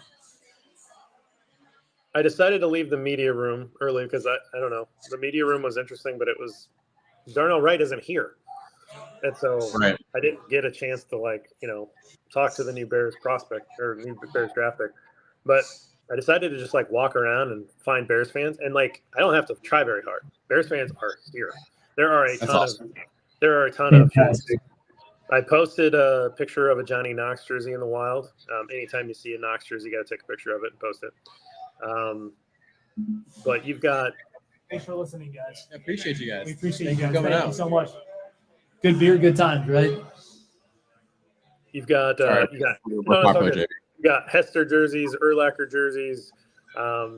I decided to leave the media room early because I don't know. The media room was interesting, but it was Darnell Wright isn't here. And so Right. I didn't get a chance to talk to the new Bears prospect or new Bears draft pick. But I decided to just walk around and find Bears fans. And I don't have to try very hard. Bears fans are here. There are a ton of Fantastic. I posted a picture of a Johnny Knox jersey in the wild. Anytime you see a Knox jersey, you got to take a picture of it and post it. But you've got. Thanks for listening, guys. I appreciate you guys. We appreciate Thank you guys. for coming Thank out. you so much. Good beer, good times, right? You've got Sorry. you We're popular, JB. got Hester jerseys, Urlacher jerseys, a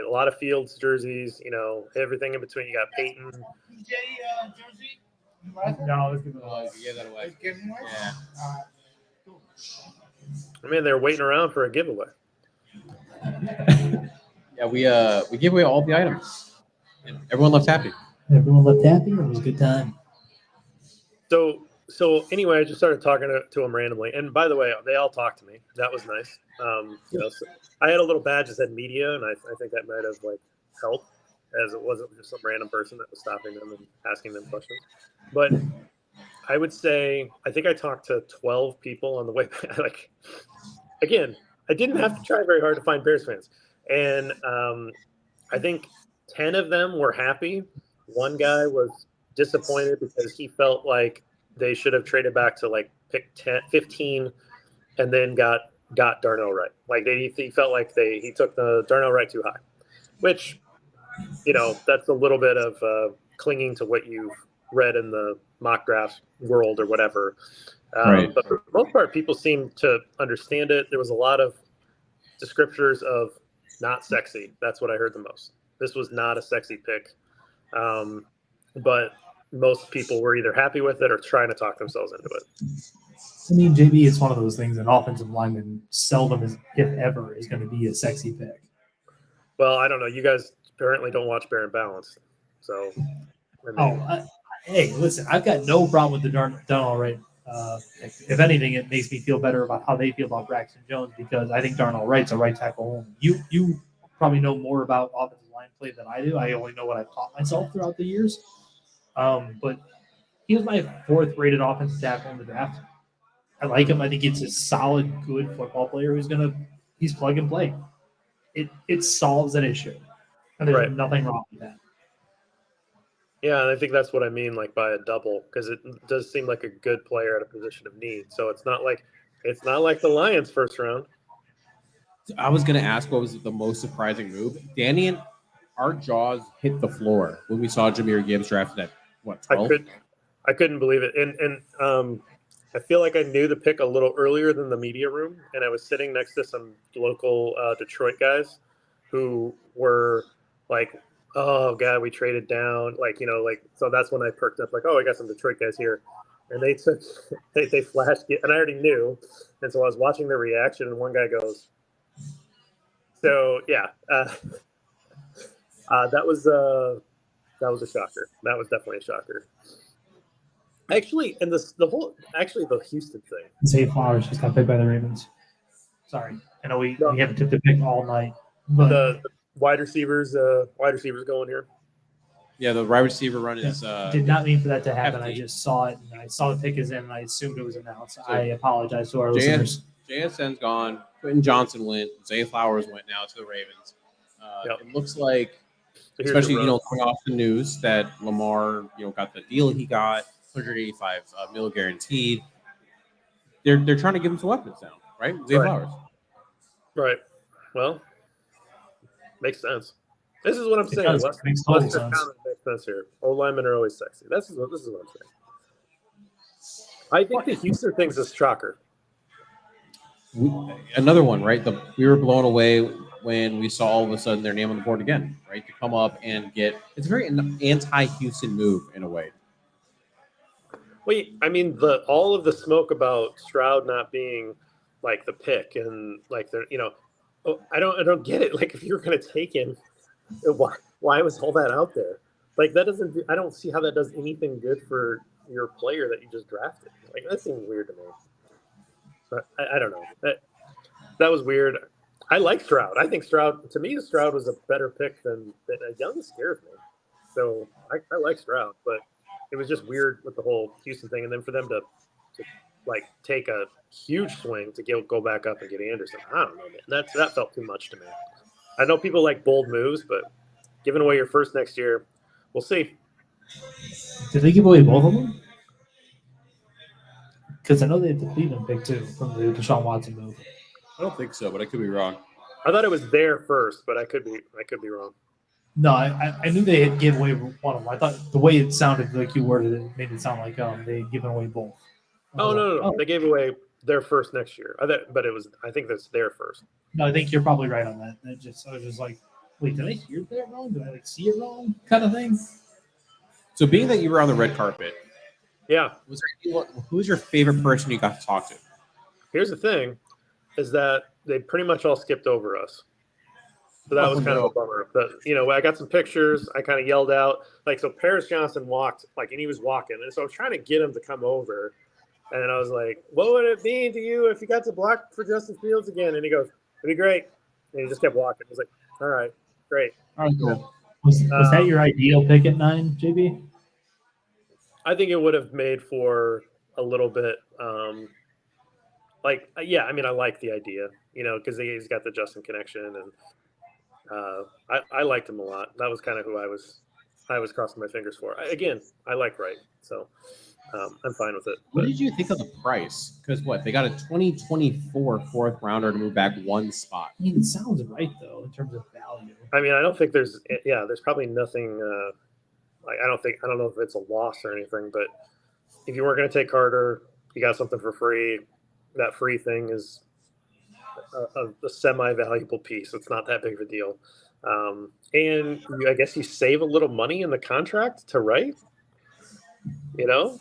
lot of Fields jerseys, everything in between. You got Peyton. Jersey? No, let's give it Yeah, that away. Yeah. I mean, they're waiting around for a giveaway. Yeah, we gave away all the items. And everyone left happy. Everyone left happy. It was a good time. So anyway, I just started talking to them randomly. And by the way, they all talked to me. That was nice. So I had a little badge that said media, and I think that might have helped, as it wasn't just some random person that was stopping them and asking them questions. But I would say I think I talked to 12 people on the way back. Again, I didn't have to try very hard to find Bears fans. And I think 10 of them were happy. One guy was disappointed because he felt like they should have traded back to pick 15 and then got Darnell Wright. He felt like he took the Darnell Wright too high, which, that's a little bit of clinging to what you've read in the mock draft world or whatever. Right. But for the most part, people seem to understand it. There was a lot of descriptors of not sexy. That's what I heard the most. This was not a sexy pick. But most people were either happy with it or trying to talk themselves into it. I mean, JB, it's one of those things. An offensive lineman seldom, if ever, is going to be a sexy pick. Well, I don't know. You guys apparently don't watch Bear and Balance. So, hey, listen, I've got no problem with the Darnell Wright. If anything, it makes me feel better about how they feel about Braxton Jones because I think Darnell Wright's a right tackle. You probably know more about offensive line play than I do. I only know what I've taught myself throughout the years. But he was my 4th rated offensive tackle in the draft. I like him. I think it's a solid, good football player he's plug and play. It solves an issue. And there's nothing wrong with that. Yeah, and I think that's what I mean, by a double, because it does seem like a good player at a position of need. So it's not like the Lions' first round. I was going to ask what was the most surprising move. Danny and our jaws hit the floor when we saw Jahmyr Gibbs drafted at 12? I couldn't believe it. And I feel like I knew the pick a little earlier than the media room, and I was sitting next to some local Detroit guys who were like, "Oh God, we traded down." Like, so that's when I perked up. Like, "Oh, I got some Detroit guys here," and they took they flashed it, and I already knew, and so I was watching the reaction, and one guy goes, "So yeah, that was a shocker. That was definitely a shocker." Actually, and the Houston thing. Zay Flowers just got picked by the Ravens. Sorry, I know we haven't tipped the pick all night, but The wide receivers going here. Yeah, the wide receiver run is. did not mean for that to happen. I hefty. just saw it, and I saw the pick is in, and I assumed it was announced. I apologize to our listeners. JSN's gone. Quentin Johnson went. Zay Flowers went now to the Ravens. Yep. It looks like, So here's especially the run. coming off the news that Lamar got the deal he got, 185 mil guaranteed. They're trying to give him some weapons now, right? Zay Right. Flowers. Right. Well, makes sense. This is what I'm saying. does. It makes total Lester sense. County makes sense here. Old linemen are always sexy. This is what I'm saying. I think the Houston thing's a shocker. Another one, right? We were blown away when we saw all of a sudden their name on the board again, right? To come up and get it's a very anti-Houston move in a way. Wait, I mean, all of the smoke about Stroud not being like the pick and like I don't get it. Like, if you're going to take him, why was all that out there? Like, I don't see how that does anything good for your player that you just drafted. Like, that seems weird to me. But I don't know. That was weird. I like Stroud. I think Stroud was a better pick than Young scares me. So I like Stroud, but it was just weird with the whole Houston thing. And then for them to like take a huge swing to go back up and get Anderson. I don't know, man. That felt too much to me. I know people like bold moves, but giving away your first next year, we'll see. Did they give away both of them? Because I know they had the Cleveland pick too from the Deshaun Watson move. I don't think so, but I could be wrong. I thought it was there first, but I could be wrong. No, I knew they had given away one of them. I thought the way it sounded like you worded it made it sound like they had given away both. Oh no. They gave away their first next year. I think that's their first. No, I think you're probably right on that. I was just like, wait, did I hear that wrong? Did I see it wrong? Kind of thing. So, being that you were on the red carpet, Yeah. who was your favorite person you got to talk to? Here's the thing, is that they pretty much all skipped over us. So that was kind of a bummer. But, I got some pictures. I kind of yelled out. Like, so Paris Johnson walked, and he was walking. And so I was trying to get him to come over. And I was like, what would it mean to you if you got to block for Justin Fields again? And he goes, it'd be great. And he just kept walking. I was like, all right, great. All right, cool. Was that your ideal pick at 9, JB? I think it would have made for a little bit I like the idea, because he's got the Justin connection, and I liked him a lot. That was kind of who I was crossing my fingers for. I like Wright, so I'm fine with it. What did you think of the price? Because they got a 2024 fourth rounder to move back one spot. I mean, it sounds right though in terms of value. I mean, I don't think there's probably nothing. I don't know if it's a loss or anything, but if you weren't going to take Carter, you got something for free. That free thing is a semi-valuable piece. It's not that big of a deal. And I guess you save a little money in the contract to Wright.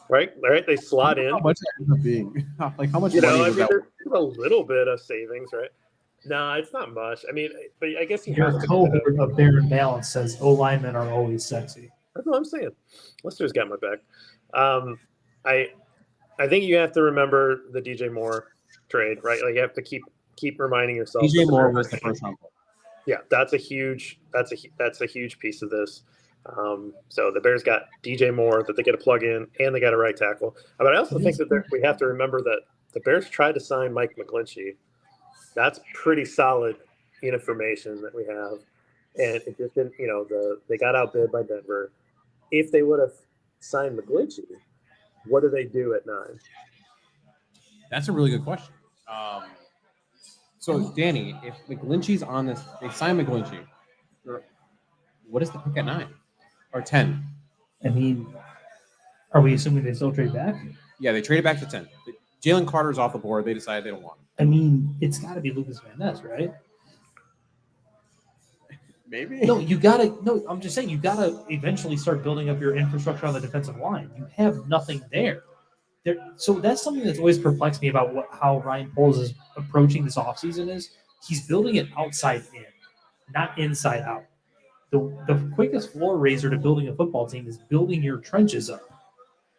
Right? They slot in. How much that ends up being? Like, how much money was that? There's a little bit of savings, right? No, it's not much. I mean, but I guess you Your have to. cohort of Baron Balance says O linemen are always sexy. That's what I'm saying. Lester's got my back. I think you have to remember the DJ Moore trade, right? Like, you have to keep reminding yourself. DJ Moore was the first round pick. Yeah, that's a huge piece of this. So the Bears got DJ Moore that they get a plug in, and they got a right tackle. But I also think that we have to remember that the Bears tried to sign Mike McGlinchey. That's pretty solid information that we have, and it just didn't. They got outbid by Denver. If they would have signed McGlinchey, what do they do at 9? That's a really good question. So, Danny, if McGlinchey's on this, they sign McGlinchey. What is the pick at 9 or 10? I mean, are we assuming they still trade back? Yeah, they traded back to 10. Jalen Carter's off the board. They decided they don't want him. I mean, it's got to be Lucas Van Ness, right? Maybe. No, you got to. No, I'm just saying you got to eventually start building up your infrastructure on the defensive line. You have nothing there. So that's something that's always perplexed me about how Ryan Poles is approaching this offseason is he's building it outside in, not inside out. The quickest floor raiser to building a football team is building your trenches up.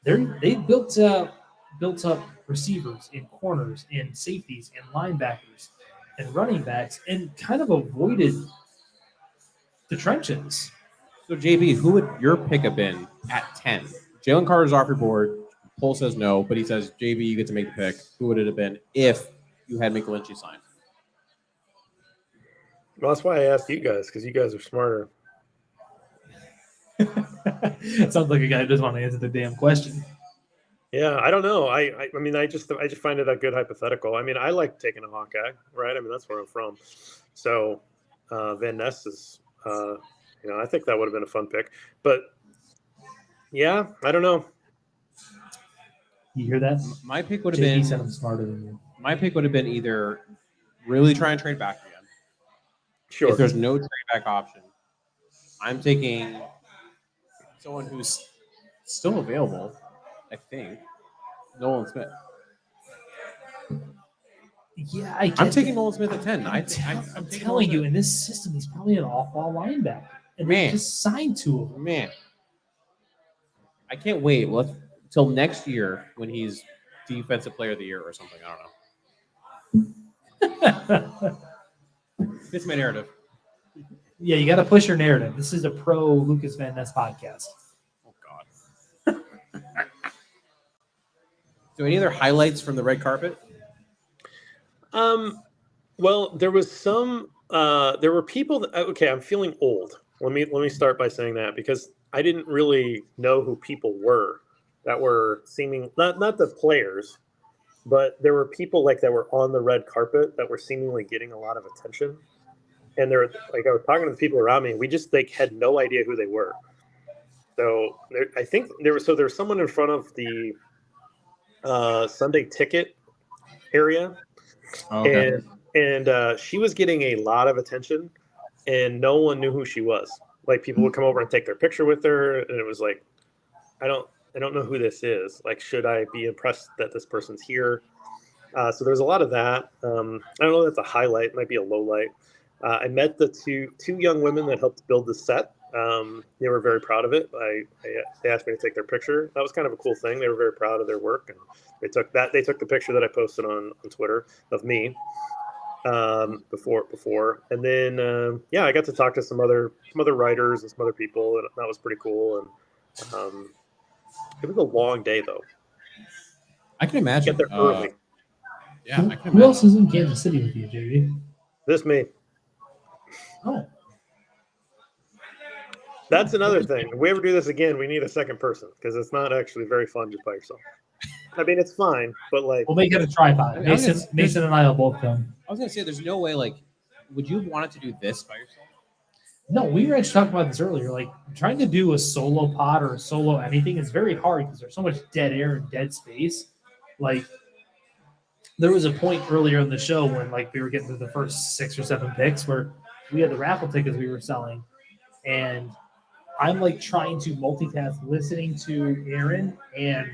They built up receivers and corners and safeties and linebackers and running backs and kind of avoided the trenches. So JB, who would your pick have been at 10? Jalen Carter's off your board. Poll says no, but he says JB, you get to make the pick. Who would it have been if you had McGlinchey signed? Well, that's why I asked you guys, because you guys are smarter. It sounds like a guy who doesn't want to answer the damn question. Yeah, I don't know. I mean, I just find it a good hypothetical. I mean, I like taking a Hawkeye, right? I mean, that's where I'm from. So Van Ness is, I think that would have been a fun pick. But yeah, I don't know. You hear that? My pick would have JB been. said I'm smarter than you. My pick would have been either really try and trade back again. Sure. If there's no trade back option, I'm taking someone who's still available. I think Nolan Smith. Yeah, I'm taking Nolan Smith at 10. I'm taking telling you, Nolan in this system, he's probably an off-ball linebacker. And Man. they just signed two of Smith. them. Man, I can't wait till next year when he's Defensive Player of the Year or something. I don't know. It's my narrative. Yeah, you got to push your narrative. This is a pro Lucas Van Ness podcast. Oh God. So, any other highlights from the red carpet? Well, there was there were people that, okay, I'm feeling old. Let me start by saying that, because I didn't really know who people were that were seeming, not the players, but there were people like that were on the red carpet that were seemingly getting a lot of attention. And they're like, I was talking to the people around me, and we just had no idea who they were. So I think there was someone in front of the Sunday ticket area. Okay. And she was getting a lot of attention, and no one knew who she was. Like, people would come over and take their picture with her, and it was like, I don't know who this is. Like, should I be impressed that this person's here? So there's a lot of that. I don't know if that's a highlight. It might be a low light. I met the two young women that helped build the set. They were very proud of it. They asked me to take their picture. That was kind of a cool thing. They were very proud of their work, and they took the picture that I posted on Twitter of me before. And then I got to talk to some other writers and some other people, and that was pretty cool. And it was a long day, though. I can imagine. Get there early. Yeah, I can Who imagine. else is in Kansas City with you, JB? This me. Oh, That's another thing. If we ever do this again, we need a second person, because it's not actually very fun just by yourself. I mean, it's fine, but like, we'll make it a tripod. I mean, Mason and I will both come. I was gonna say, there's no way. Like, would you have wanted to do this by yourself? No, we were actually talking about this earlier. Like, trying to do a solo pod or a solo anything is very hard because there's so much dead air and dead space. Like, there was a point earlier in the show when, like, we were getting to the first 6 or 7 picks where we had the raffle tickets we were selling, and I'm like trying to multitask, listening to Aaron and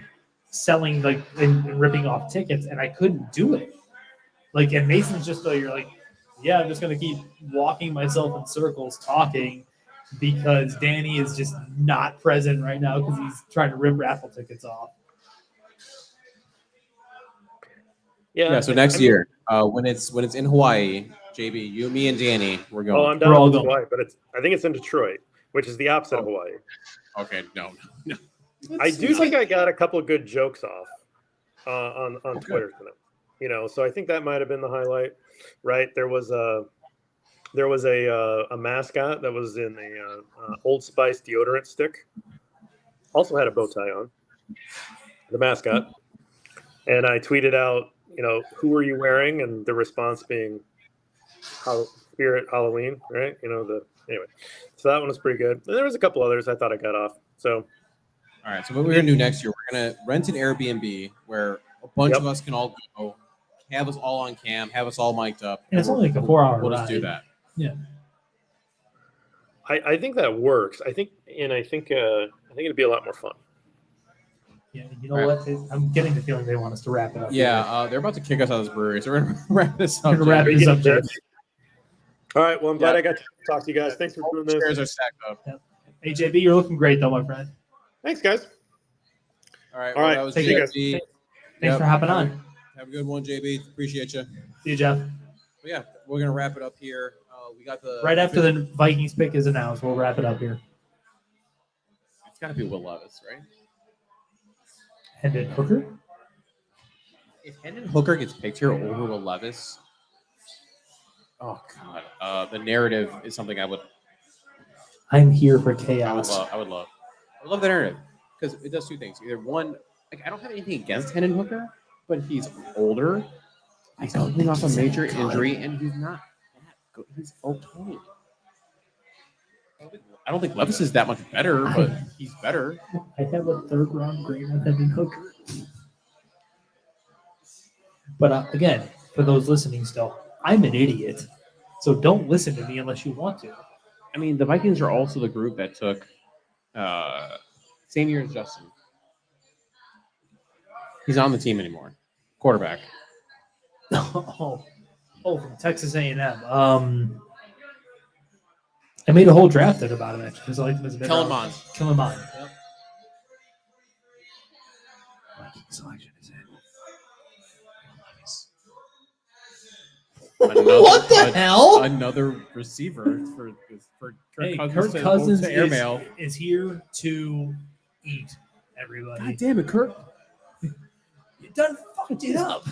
selling, like, and ripping off tickets, and I couldn't do it. Like, and Mason's just like, you're like, yeah, I'm just gonna keep walking myself in circles talking because Danny is just not present right now because he's trying to rip raffle tickets off. Yeah. So next year, when it's in Hawaii, JB, you, me, and Danny, we're going. oh, I'm down We're all with going. Hawaii, but I think it's in Detroit, which is the opposite of Hawaii. Okay. No. I do think I got a couple of good jokes off on Twitter tonight. So I think that might have been the highlight, right? There was a mascot that was in a Old Spice deodorant stick. Also had a bow tie on. The mascot, and I tweeted out, who are you wearing? And the response being, Spirit Halloween, right? Anyway. So that one was pretty good. And there was a couple others I thought I got off. So. All right. So what we're gonna do next year, we're gonna rent an Airbnb where A bunch Yep. of us can all go. Have us all on cam. Have us all mic'd up. And it's only like a 4-hour We'll just do ride. that. I think that works. I think it'd be a lot more fun. Yeah, you know what? I'm getting the feeling they want us to wrap it up. Yeah, they're about to kick us out of this brewery, so we're gonna wrap this up. We're gonna wrap Jay. this up, James. All right. Well, I'm glad I got to talk to you guys. Thanks for All doing the this. chairs are stacked up. Hey, JB, you're looking great, though, my friend. Thanks, guys. All right. All right, That was take care. JB. Thanks Yep. for hopping on. Have a good one, JB. Appreciate you. See you, Jeff. But yeah, we're gonna wrap it up here. We got the Right after the Vikings pick is announced, we'll wrap it up here. It's gotta be Will Levis, right? Hendon Hooker? If Hendon Hooker gets picked here over Will Levis, oh god, the narrative is something I would I'm here for I would chaos. love. I would love the narrative because it does two things. Either one, like I don't have anything against Hendon Hooker, but he's older. He's coming off a major injury, and he's not that good. He's okay. I don't think Levis is that much better, but he's better. I have a 3rd-round grade on Hendon Hooker. But again, for those listening still, I'm an idiot. So don't listen to me unless you want to. I mean, the Vikings are also the group that took same year as Justin. He's on the team anymore. Quarterback. Oh, from Texas A&M. I made a whole draft about him actually because I liked him as a Kellen Mond. Kellen Mond. Yep. Viking selection is in. What the hell? Another receiver for Kirk Cousins. Kirk to- Cousins to airmail. is here to eat everybody. God damn it, Kirk. You done fucked it up.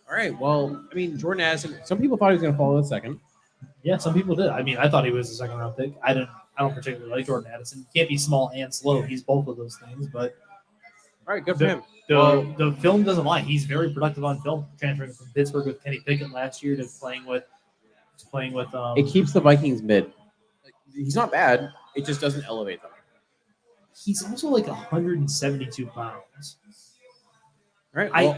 All right. Well, I mean, Jordan Addison. Some people thought he was going to fall in second. Yeah, some people did. I mean, I thought he was a 2nd-round pick. I don't particularly like Jordan Addison. He can't be small and slow. He's both of those things. But All right, good for him. the film doesn't lie. He's very productive on film. Transferring from Pittsburgh with Kenny Pickett last year to playing with. It keeps the Vikings mid. He's not bad. It just doesn't elevate them. He's also like 172 pounds. All right. Well,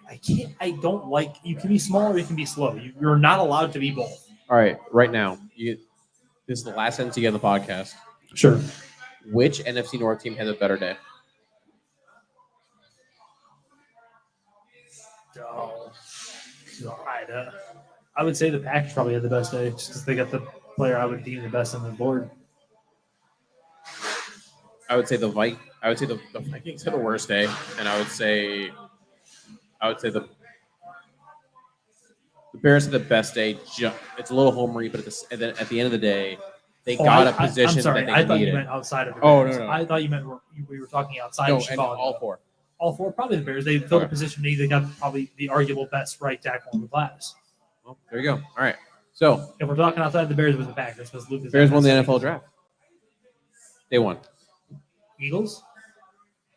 I can't. I don't like. You can be small or you can be slow. You're not allowed to be both. all right. Right now, this is the last sentence you get on the podcast. Sure. Which NFC North team has a better day? Oh, God. I would say the Packers probably had the best day just because they got the player I would deem the best on the board. I would say the Vikings had the worst day, and I would say the Bears had the best day. It's a little homery, but at the end of the day, they got a position I'm sorry. that they I thought needed. you meant outside of the Oh, Bears. no. I thought you meant we were talking outside No, of and Chicago. all four. All four, probably the Bears. They filled Okay. a position need. They got probably the arguable best right tackle in the class. Well, there you go. All right. So If we're talking outside the Bears, it was the Packers because Lucas. Bears won the NFL draft. They won. Eagles.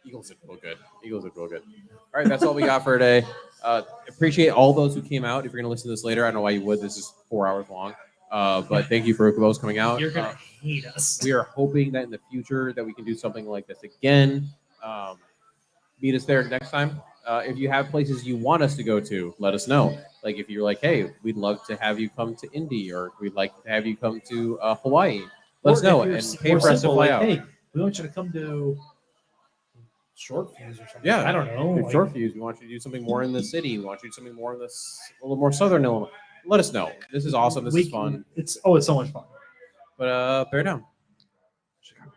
Eagles look real good. All right, that's all we got for today. Appreciate all those who came out. If you're going to listen to this later, I don't know why you would. This is 4 hours long. But thank you for those coming out. You're gonna hate us. We are hoping that in the future that we can do something like this again. Meet us there next time. If you have places you want us to go to, let us know. Like if you're like, hey, we'd love to have you come to Indy, or we'd like to have you come to Hawaii. Let us know and pay for us to fly out. Hey, we want you to come to Short Fuse or something. Yeah, I don't know. If short fuse, we want you to do something more in the city. We want you to do something more in this, a little more southern Illinois. Let us know. This is awesome. This is fun. It's so much fun. But bear down. Chicago.